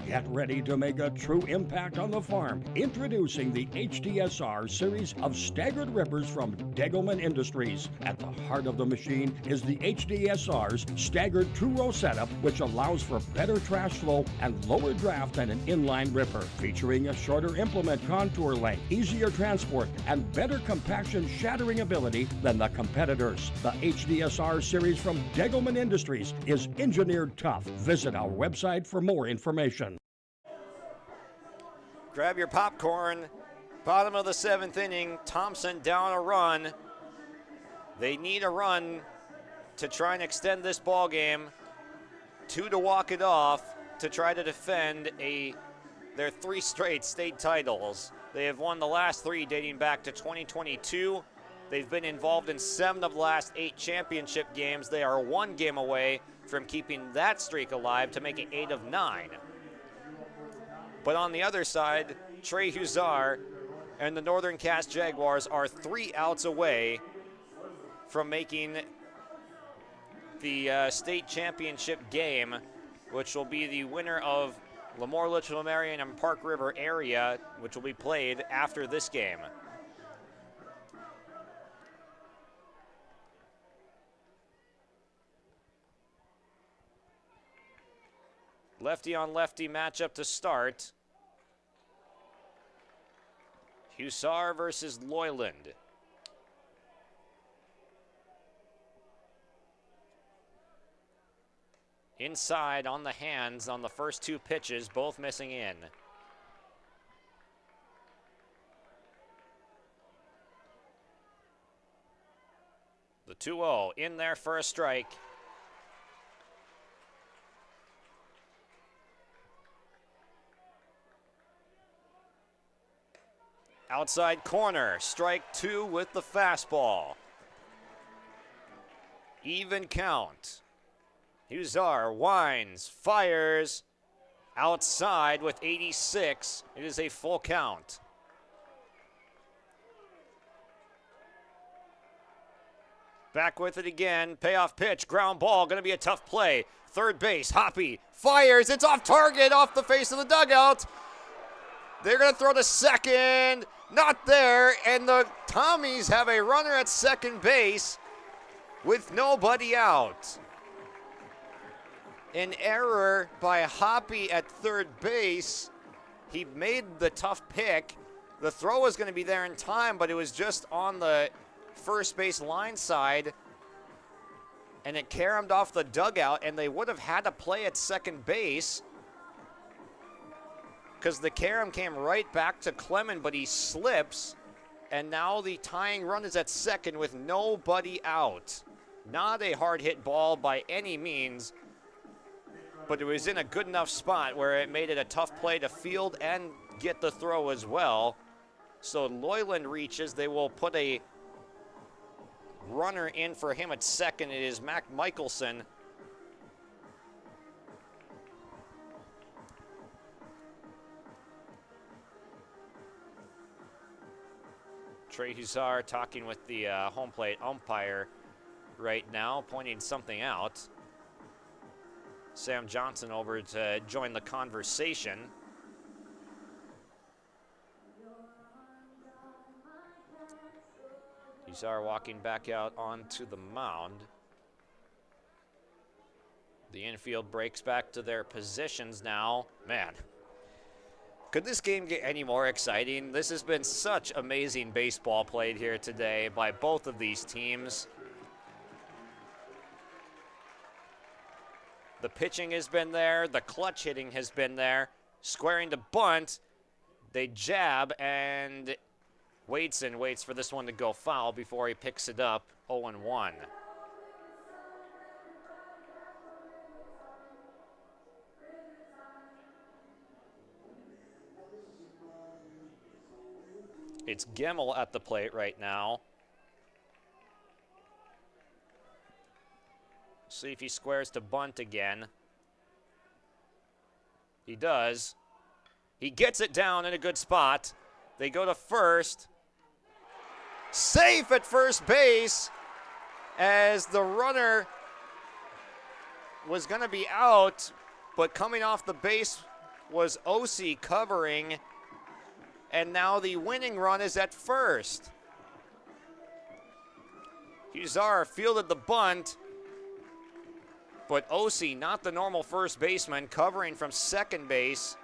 Get ready to make a true impact on the farm. Introducing the HDSR series of staggered rippers from Degelman Industries. At the heart of the machine is the HDSR's staggered two-row setup, which allows for better trash flow and lower draft than an inline ripper. Featuring a shorter implement contour length, easier transport, and better compaction shattering ability than the competitors. The HDSR series from Degelman Industries is engineered tough. Visit our website for more information. Grab your popcorn. Bottom of the 7th inning. Thompson down a run. They need a run to try and extend this ball game. 2 to walk it off to try to defend their 3 straight state titles. They have won the last 3 dating back to 2022. They've been involved in 7 of the last 8 championship games. They are 1 game away from keeping that streak alive to make it 8 of 9. But on the other side, Trey Huzar And the Northern Cass Jaguars are 3 outs away from making the state championship game, which will be the winner of Lemoore, Litchfield, Marion, and Park River area, which will be played after this game. Lefty on lefty matchup to start. Hussar versus Loyland. Inside on the hands on the first 2 pitches, both missing in. The 2-0 in there for a strike. Outside corner, strike 2 with the fastball. Even count. Hussar winds, fires, outside with 86. It is a full count. Back with it again, payoff pitch, ground ball, gonna be a tough play. Third base, Hoppy fires, it's off target, off the face of the dugout. They're gonna throw to second, not there, and the Tommies have a runner at second base with nobody out. An error by Hoppy at third base. He made the tough pick. The throw was going to be there in time, but it was just on the first base line side, and it caromed off the dugout, and they would have had to play at second base because the carom came right back to Clement, but he slips, and now the tying run is at second with nobody out. Not a hard hit ball by any means, but it was in a good enough spot where it made it a tough play to field and get the throw as well. So Loyland reaches. They will put a runner in for him at second. It is Mac Michelson. Trey Hussar talking with the home plate umpire right now, pointing something out. Sam Johnson over to join the conversation. Hussar walking back out onto the mound. The infield breaks back to their positions now. Man, could this game get any more exciting? This has been such amazing baseball played here today by both of these teams. The pitching has been there. The clutch hitting has been there. Squaring to bunt. They jab, and Wadeson waits for this one to go foul before he picks it up. 0-1. It's Gemmel at the plate right now. See if he squares to bunt again. He does. He gets it down in a good spot. They go to first. Safe at first base as the runner was going to be out, but coming off the base was Osi covering, and now the winning run is at first. Hussar fielded the bunt, but Osi, not the normal first baseman, covering from second base.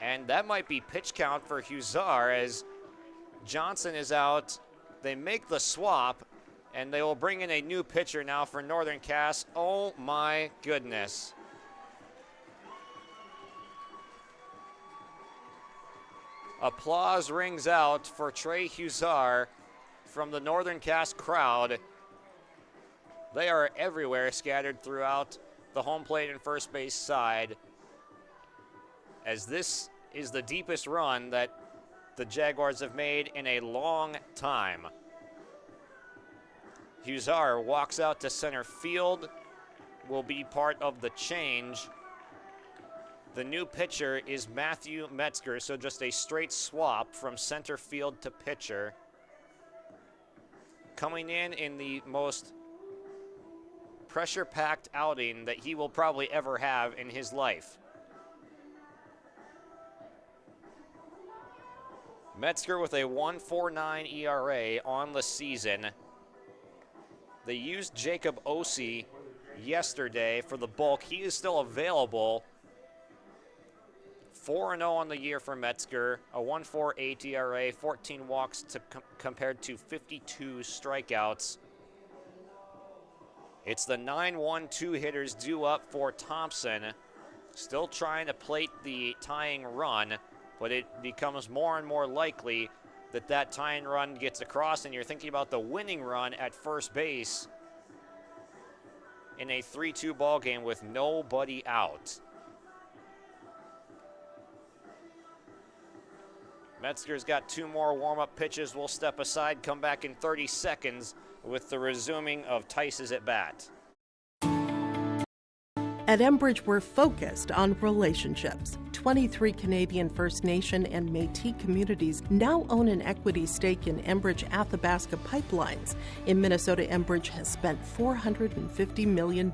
And that might be pitch count for Hussar as Johnson is out. They make the swap, and they will bring in a new pitcher now for Northern Cass. Oh my goodness. Applause rings out for Trey Hussar from the Northern Cass crowd. They are everywhere, scattered throughout the home plate and first base side, as this is the deepest run that the Jaguars have made in a long time. Hussar walks out to center field, will be part of the change. The new pitcher is Matthew Metzger, so just a straight swap from center field to pitcher. Coming in the most pressure-packed outing that he will probably ever have in his life. Metzger with a 1.49 ERA on the season. They used Jacob Ossie yesterday for the bulk. He is still available. 4-0 on the year for Metzger, a 1.48 ERA, 14 walks compared to 52 strikeouts. It's the 9-1-2 hitters due up for Thompson. Still trying to plate the tying run, but it becomes more and more likely that that tying run gets across, and you're thinking about the winning run at first base in a 3-2 ball game with nobody out. Metzger's got 2 more warm-up pitches. We'll step aside, come back in 30 seconds with the resuming of Tice's at bat. At Enbridge, we're focused on relationships. 23 Canadian First Nation and Métis communities now own an equity stake in Enbridge Athabasca Pipelines. In Minnesota, Enbridge has spent $450 million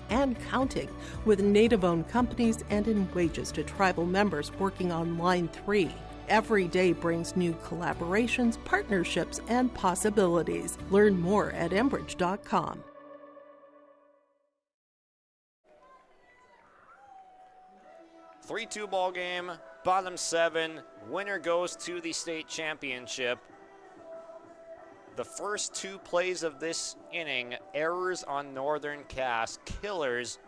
and counting, with Native-owned companies and in wages to tribal members working on Line 3. Every day brings new collaborations, partnerships, and possibilities. Learn more at Enbridge.com. Three-two ball game, bottom 7. Winner goes to the state championship. The first 2 plays of this inning, errors on Northern Cass, killers.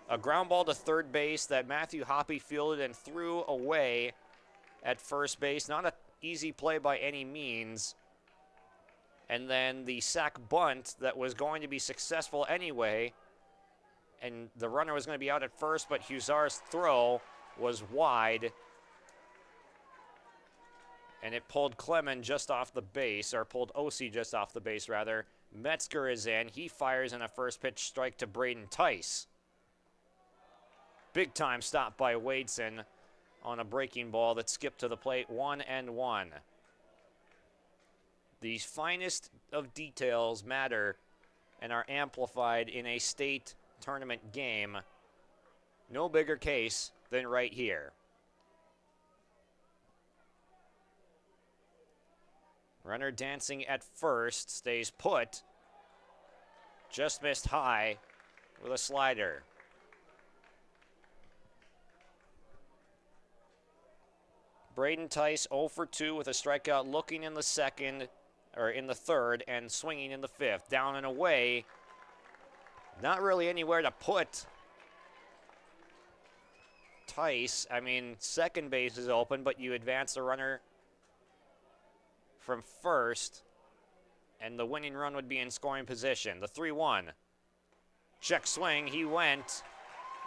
A ground ball to third base that Matthew Hoppe fielded and threw away at first base. Not an easy play by any means. And then the sac bunt that was going to be successful anyway. And the runner was going to be out at first, but Huzar's throw was wide. And it pulled Clement just off the base, or pulled Ossie just off the base, rather. Metzger is in. He fires in a first pitch strike to Braden Tice. Big time stop by Wadeson on a breaking ball that skipped to the plate. 1-1. The finest of details matter and are amplified in a state tournament game. No bigger case than right here. Runner dancing at first, stays put. Just missed high with a slider. Braden Tice 0 for 2 with a strikeout, looking in the third, and swinging in the 5th. Down and away. Not really anywhere to put Tice. I mean, second base is open, but you advance the runner from first, and the winning run would be in scoring position. The 3-1. Check swing. He went.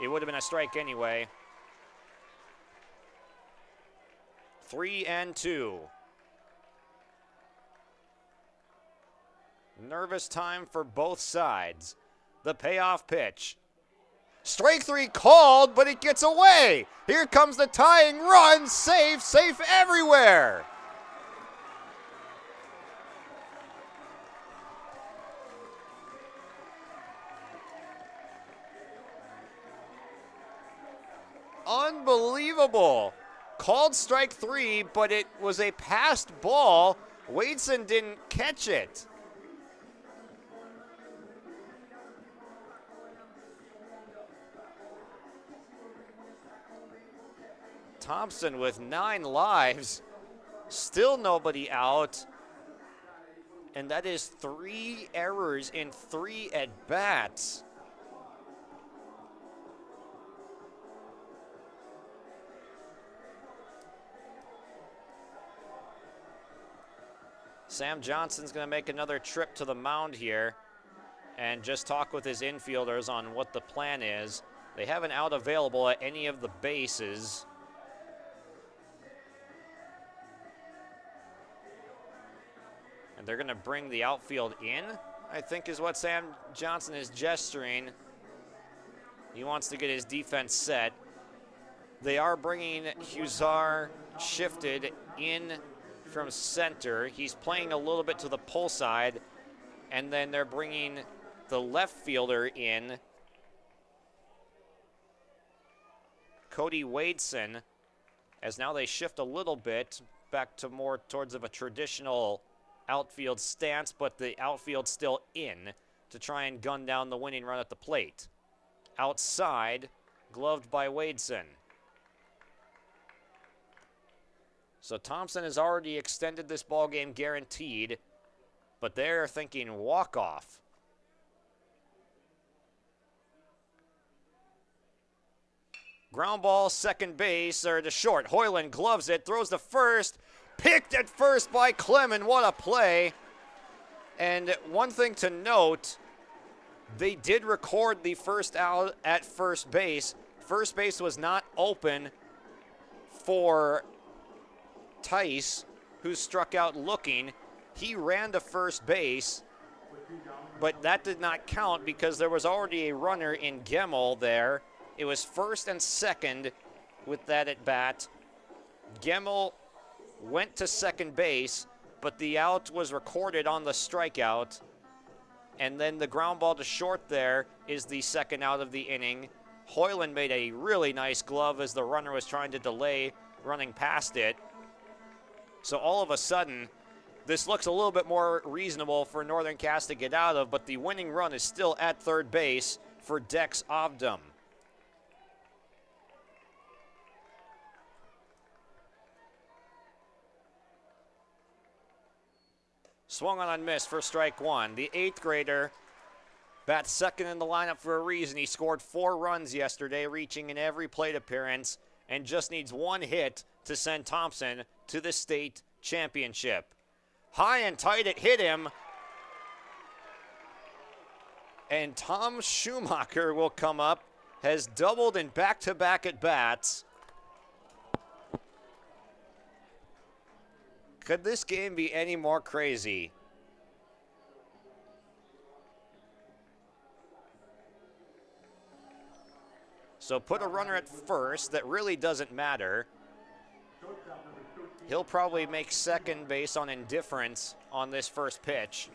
It would have been a strike anyway. 3-2. Nervous time for both sides. The payoff pitch. Strike 3 called, but it gets away. Here comes the tying run. Safe everywhere. Unbelievable. Called strike 3, but it was a passed ball. Wadeson didn't catch it. Thompson with 9 lives. Still nobody out. And that is 3 errors in 3 at-bats. Sam Johnson's going to make another trip to the mound here and just talk with his infielders on what the plan is. They have an out available at any of the bases. And they're going to bring the outfield in, I think is what Sam Johnson is gesturing. He wants to get his defense set. They are bringing Huszar shifted in from center. He's playing a little bit to the pull side, and then they're bringing the left fielder in, Cody Wadeson, as now they shift a little bit back to more towards of a traditional outfield stance, but the outfield still in to try and gun down the winning run at the plate. Outside, gloved by Wadeson. So Thompson has already extended this ball game guaranteed, but they're thinking walk-off. Ground ball, second base, or to short. Hoyland gloves it, throws to first. Picked at first by Clemens. What a play. And one thing to note, they did record the first out at first base. First base was not open for Tice, who struck out looking. He ran to first base, but that did not count because there was already a runner in Gemmel there. It was first and second with that at bat. Gemmel went to second base, but the out was recorded on the strikeout. And then the ground ball to short there is the second out of the inning. Hoyland made a really nice glove as the runner was trying to delay running past it. So all of a sudden, this looks a little bit more reasonable for Northern Cass to get out of, but the winning run is still at third base for Dex Ovdam. Swung on missed for strike one. The eighth grader bats second in the lineup for a reason. He scored 4 runs yesterday, reaching in every plate appearance, and just needs one hit to send Thompson to the state championship. High and tight, it hit him. And Tom Schumacher will come up, has doubled in back-to-back at-bats. Could this game be any more crazy? So put a runner at first. That really doesn't matter. He'll probably make second base on indifference on this first pitch.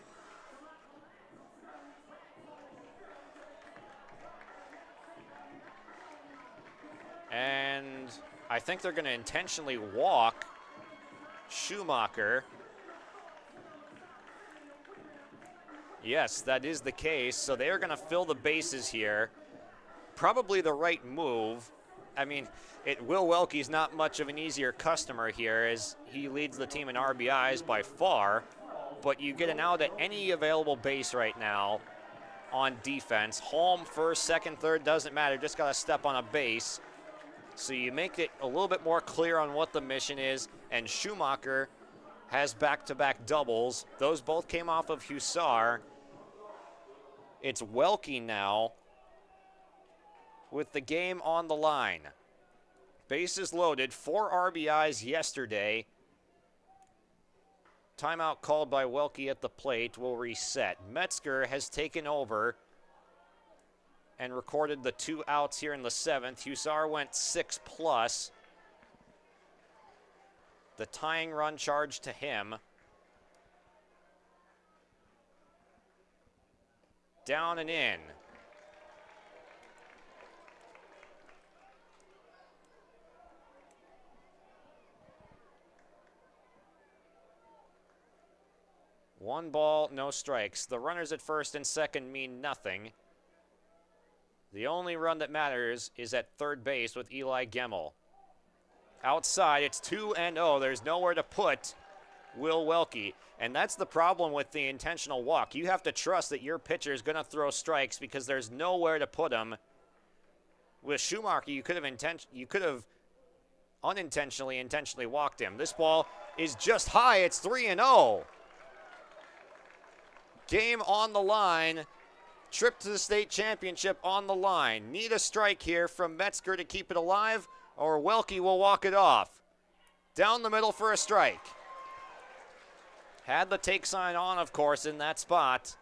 And I think they're going to intentionally walk Schumacher. Yes, that is the case. So they are going to fill the bases here. Probably the right move. I mean, Will Welke's not much of an easier customer here as he leads the team in RBIs by far. But you get an out at any available base right now on defense. Home, first, second, third, doesn't matter. Just got to step on a base. So you make it a little bit more clear on what the mission is. And Schumacher has back-to-back doubles. Those both came off of Huszar. It's Welke now with the game on the line. Bases loaded, 4 RBIs yesterday. Timeout called by Welke at the plate will reset. Metzger has taken over and recorded the 2 outs here in the 7th. Huszar went 6+. The tying run charged to him. Down and in. One ball, no strikes. The runners at first and second mean nothing. The only run that matters is at third base with Eli Gemmel. Outside, it's 2-0. There's nowhere to put Will Welke. And that's the problem with the intentional walk. You have to trust that your pitcher is going to throw strikes because there's nowhere to put them. With Schumacher, you could have unintentionally, intentionally walked him. This ball is just high. It's 3-0. Game on the line. Trip to the state championship on the line. Need a strike here from Metzger to keep it alive, or Welke will walk it off. Down the middle for a strike. Had the take sign on, of course, in that spot.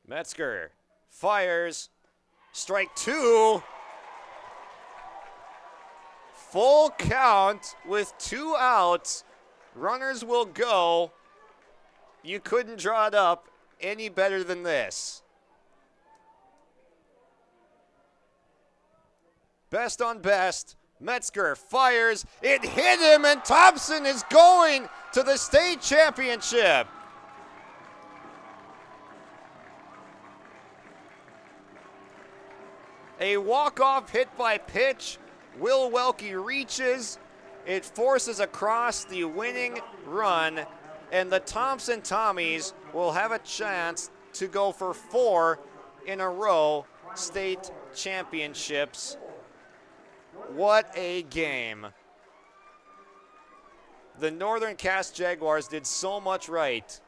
Metzger fires. Strike 2. Full count with 2 outs. Runners will go. You couldn't draw it up any better than this. Best on best. Metzger fires. It hit him, and Thompson is going to the state championship. A walk-off hit by pitch. Will Welke reaches. It forces across the winning run, and the Thompson Tommies will have a chance to go for 4 in a row state championships. What a game. The Northern Cass Jaguars did so much right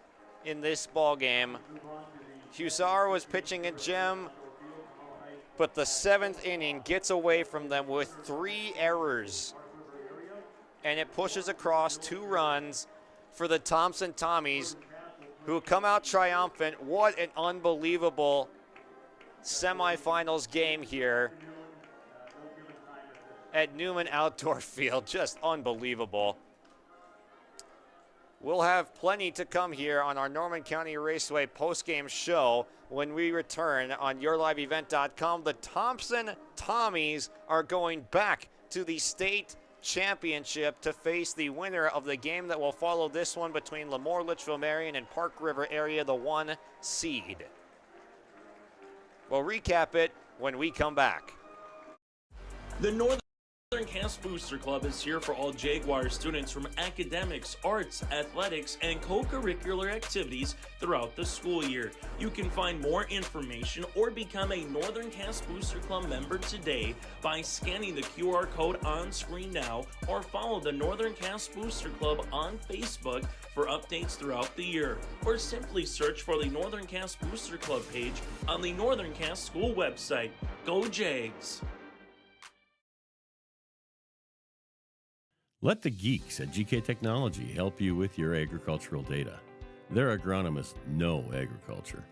in this ball game. Hussar was pitching a gem, but the 7th inning gets away from them with 3 errors. And it pushes across 2 runs for the Thompson Tommies, who come out triumphant. What an unbelievable semifinals game here at Newman Outdoor Field. Just unbelievable. We'll have plenty to come here on our Norman County Raceway postgame show when we return on yourliveevent.com. The Thompson Tommies are going back to the state championship to face the winner of the game that will follow this one between Lemoore, Litchfield, Marion, and Park River area, the 1 seed. We'll recap it when we come back. The Northern Cass Booster Club is here for all Jaguar students from academics, arts, athletics, and co-curricular activities throughout the school year. You can find more information or become a Northern Cass Booster Club member today by scanning the QR code on screen now, or follow the Northern Cass Booster Club on Facebook for updates throughout the year, or simply search for the Northern Cass Booster Club page on the Northern Cass School website. Go Jags! Let the geeks at GK Technology help you with your agricultural data. Their agronomists know agriculture.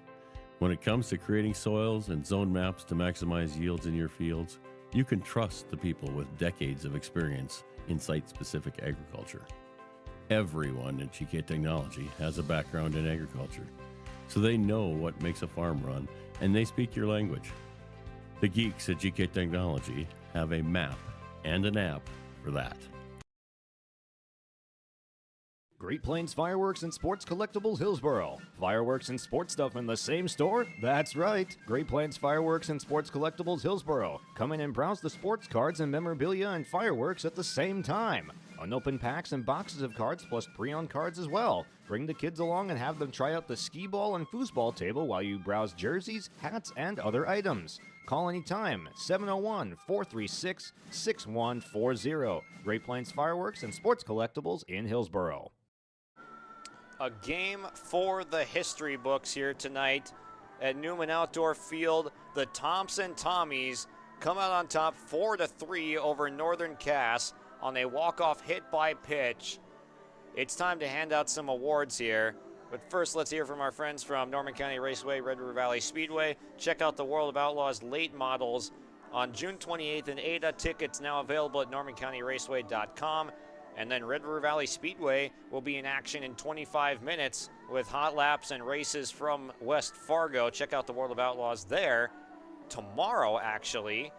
When it comes to creating soils and zone maps to maximize yields in your fields, you can trust the people with decades of experience in site-specific agriculture. Everyone at GK Technology has a background in agriculture, so they know what makes a farm run, and they speak your language. The geeks at GK Technology have a map and an app for that. Great Plains Fireworks and Sports Collectibles Hillsboro. Fireworks and sports stuff in the same store? That's right. Great Plains Fireworks and Sports Collectibles Hillsboro. Come in and browse the sports cards and memorabilia and fireworks at the same time. Unopened packs and boxes of cards plus pre-owned cards as well. Bring the kids along and have them try out the skee ball and foosball table while you browse jerseys, hats, and other items. Call anytime, 701-436-6140. Great Plains Fireworks and Sports Collectibles in Hillsboro. A game for the history books here tonight at Newman Outdoor Field. The Thompson Tommies come out on top 4-3 over Northern Cass on a walk-off hit by pitch. It's time to hand out some awards here. But first, let's hear from our friends from Norman County Raceway, Red River Valley Speedway. Check out the World of Outlaws late models on June 28th in Ada. Tickets now available at normancounty.raceway.com. And then Red River Valley Speedway will be in action in 25 minutes with hot laps and races from West Fargo. Check out the World of Outlaws there tomorrow, actually,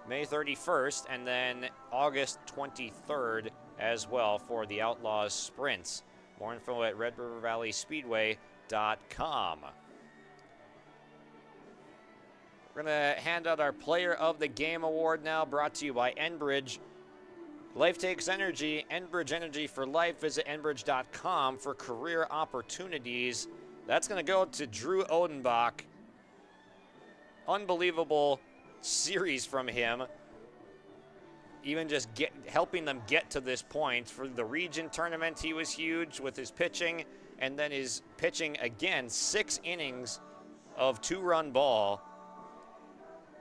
May 31st, and then August 23rd as well for the Outlaws Sprints. More info at redrivervalleyspeedway.com. We're going to hand out our Player of the Game award now, brought to you by Enbridge. Life takes energy. Enbridge Energy for Life. Visit enbridge.com for career opportunities. That's going to go to Drew Odenbach. Unbelievable series from him. Even just helping them get to this point. For the region tournament, he was huge with his pitching. And then his pitching again, 6 innings of 2-run ball.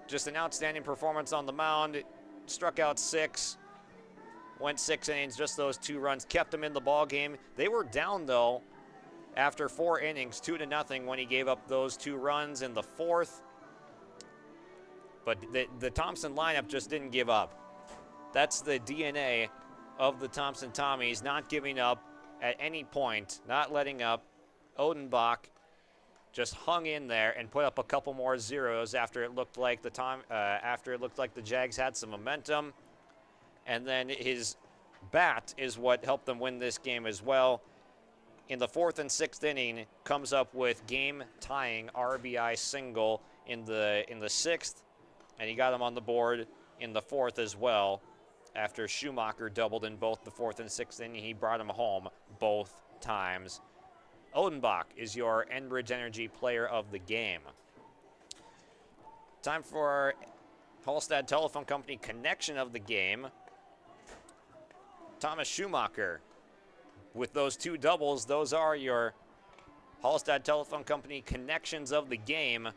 Just an outstanding performance on the mound. Struck out 6. Went 6 innings, just those 2 runs, kept them in the ball game. They were down, though, after 4 innings, 2-0 when he gave up those 2 runs in the 4th. But the Thompson lineup just didn't give up. That's the DNA of the Thompson Tommies, not giving up at any point, not letting up. Odenbach just hung in there and put up a couple more zeros after it looked like the Jags had some momentum. And then his bat is what helped them win this game as well. In the 4th and 6th inning, comes up with game-tying RBI single in the 6th, and he got him on the board in the 4th as well. After Schumacher doubled in both the 4th and 6th inning, he brought him home both times. Odenbach is your Enbridge Energy player of the game. Time for our Hallstatt Telephone Company connection of the game. Thomas Schumacher. With those 2 doubles, those are your Hallstatt Telephone Company connections of the game.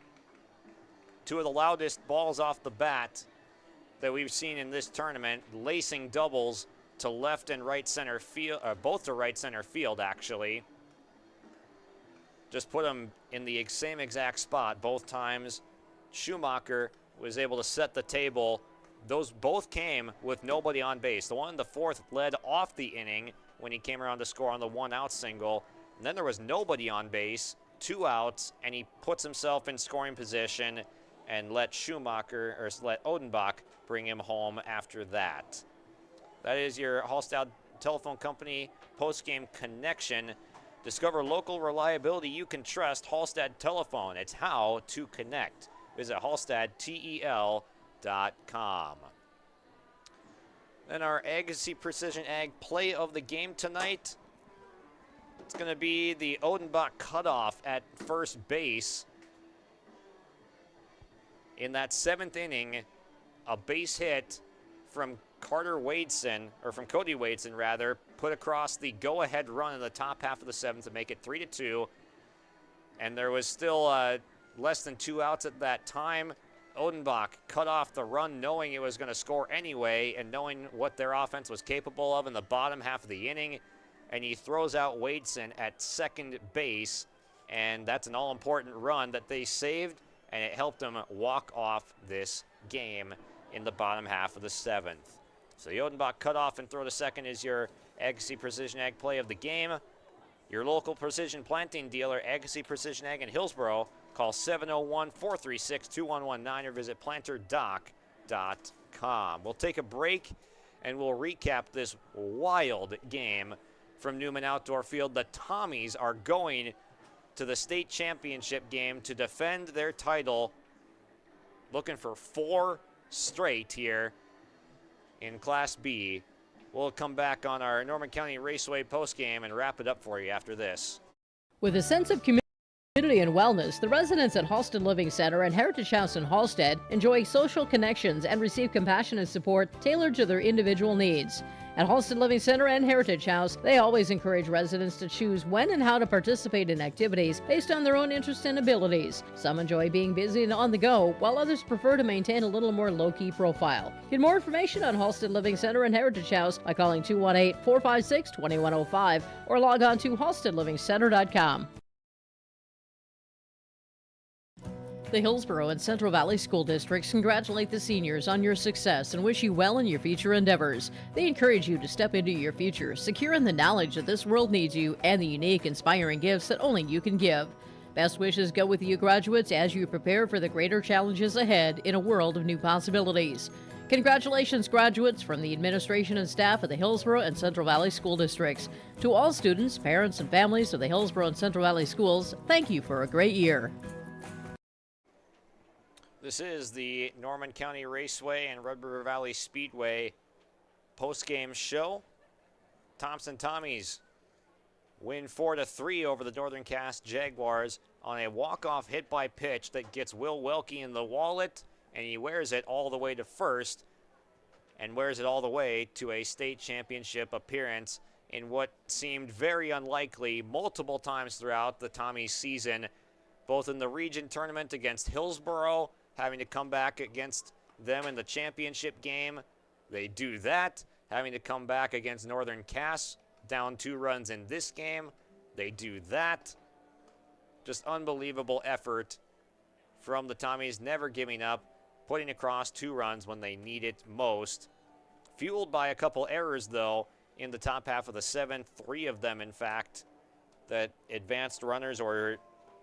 2 of the loudest balls off the bat that we've seen in this tournament, lacing doubles to left and right center field, both to right center field actually. Just put them in the same exact spot both times. Schumacher was able to set the table. Those both came with nobody on base. The one in the 4th led off the inning when he came around to score on the 1-out single. And then there was nobody on base, 2 outs, and he puts himself in scoring position and let Odenbach bring him home after that. That is your Hallstatt Telephone Company post-game connection. Discover local reliability you can trust. Hallstatt Telephone. It's how to connect. Visit hallstatttel.com. Then our Agassi Precision Ag play of the game tonight. It's going to be the Odenbach cutoff at first base. In that 7th inning, a base hit from Cody Wadeson rather, put across the go-ahead run in the top half of the 7th to make it 3-2. And there was still less than 2 outs at that time. Odenbach cut off the run knowing it was going to score anyway and knowing what their offense was capable of in the bottom half of the inning. And he throws out Wadeson at second base. And that's an all-important run that they saved, and it helped them walk off this game in the bottom half of the 7th. So the Odenbach cutoff and throw to second is your Agassi Precision Ag play of the game. Your local precision planting dealer, Agassi Precision Ag in Hillsboro. Call 701-436-2119 or visit planterdoc.com. We'll take a break and we'll recap this wild game from Newman Outdoor Field. The Tommies are going to the state championship game to defend their title, looking for 4 straight here in Class B. We'll come back on our Norman County Raceway postgame and wrap it up for you after this. With a sense of community and wellness, the residents at Halsted Living Center and Heritage House in Halsted enjoy social connections and receive compassionate support tailored to their individual needs. At Halsted Living Center and Heritage House, they always encourage residents to choose when and how to participate in activities based on their own interests and abilities. Some enjoy being busy and on the go, while others prefer to maintain a little more low-key profile. Get more information on Halsted Living Center and Heritage House by calling 218-456-2105 or log on to halstedlivingcenter.com. The Hillsborough and Central Valley School Districts congratulate the seniors on your success and wish you well in your future endeavors. They encourage you to step into your future, secure in the knowledge that this world needs you and the unique, inspiring gifts that only you can give. Best wishes go with you graduates as you prepare for the greater challenges ahead in a world of new possibilities. Congratulations, graduates, from the administration and staff of the Hillsborough and Central Valley School Districts. To all students, parents, and families of the Hillsborough and Central Valley Schools, thank you for a great year. This is the Norman County Raceway and Red River Valley Speedway post-game show. Thompson Tommies win 4-3 over the Northern Cass Jaguars on a walk-off hit by pitch that gets Will Welke in the wallet, and he wears it all the way to first and wears it all the way to a state championship appearance in what seemed very unlikely multiple times throughout the Tommies season, both in the region tournament against Hillsborough, having to come back against them in the championship game. They do that, having to come back against Northern Cass, down 2 runs in this game, They do that. Just unbelievable effort from the Tommies, never giving up, putting across 2 runs when they need it most. Fueled by a couple errors, though, in the top half of the 7th, 3 of them, in fact, that advanced runners or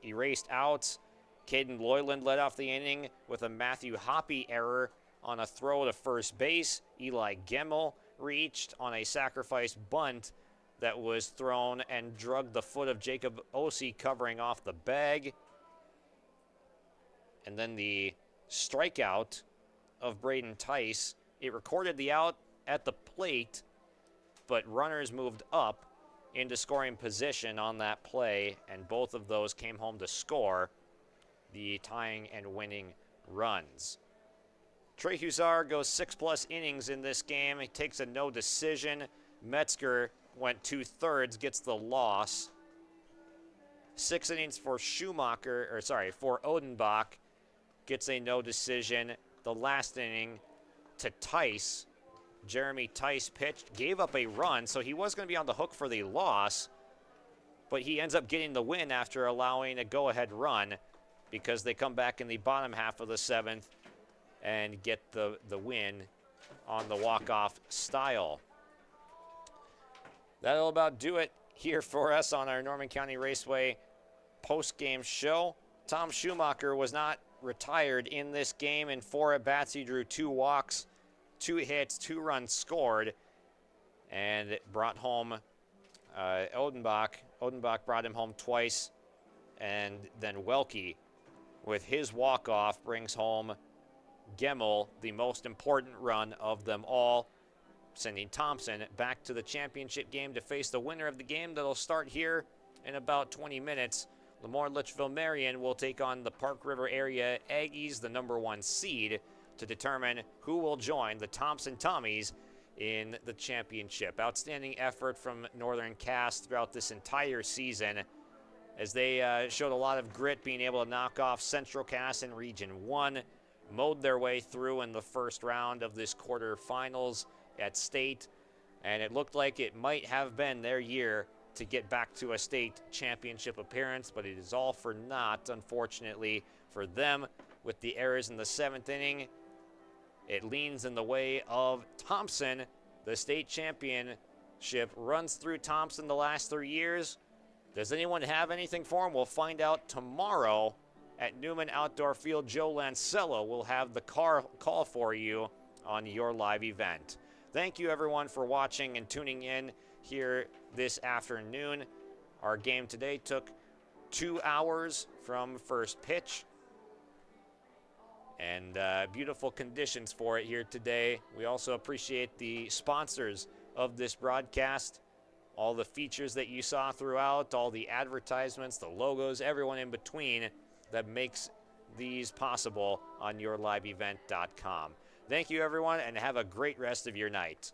erased outs. Caden Loyland led off the inning with a Matthew Hoppy error on a throw to first base. Eli Gemmel reached on a sacrifice bunt that was thrown and drugged the foot of Jacob Ossie, covering off the bag. And then the strikeout of Braden Tice. It recorded the out at the plate, but runners moved up into scoring position on that play, and both of those came home to score the tying and winning runs. Trey Huszar goes 6+ innings in this game. He takes a no decision. Metzger went 2/3, gets the loss. 6 innings for for Odenbach, gets a no decision. The last inning to Tice. Jeremy Tice pitched, gave up a run, so he was going to be on the hook for the loss, but he ends up getting the win after allowing a go-ahead run, because they come back in the bottom half of the 7th and get the win on the walk-off style. That'll about do it here for us on our Norman County Raceway post-game show. Tom Schumacher was not retired in this game. In 4 at-bats, he drew 2 walks, 2 hits, 2 runs scored, and it brought home Odenbach. Odenbach brought him home twice, and then Welke, with his walk-off, brings home Gemmel, the most important run of them all, sending Thompson back to the championship game to face the winner of the game that'll start here in about 20 minutes. Lemoore Litchfield Marion will take on the Park River area Aggies, the number 1 seed, to determine who will join the Thompson Tommies in the championship. Outstanding effort from Northern Cass throughout this entire season, as they showed a lot of grit, being able to knock off Central Cass in Region 1, mowed their way through in the first round of this quarterfinals at state, and it looked like it might have been their year to get back to a state championship appearance, but it is all for naught, unfortunately, for them. With the errors in the 7th inning, it leans in the way of Thompson. The state championship runs through Thompson the last 3 years. Does anyone have anything for him? We'll find out tomorrow at Newman Outdoor Field. Joe Lancello will have the call for you on your live event. Thank you, everyone, for watching and tuning in here this afternoon. Our game today took 2 hours from first pitch, and beautiful conditions for it here today. We also appreciate the sponsors of this broadcast, all the features that you saw throughout, all the advertisements, the logos, everyone in between that makes these possible on yourliveevent.com. Thank you, everyone, and have a great rest of your night.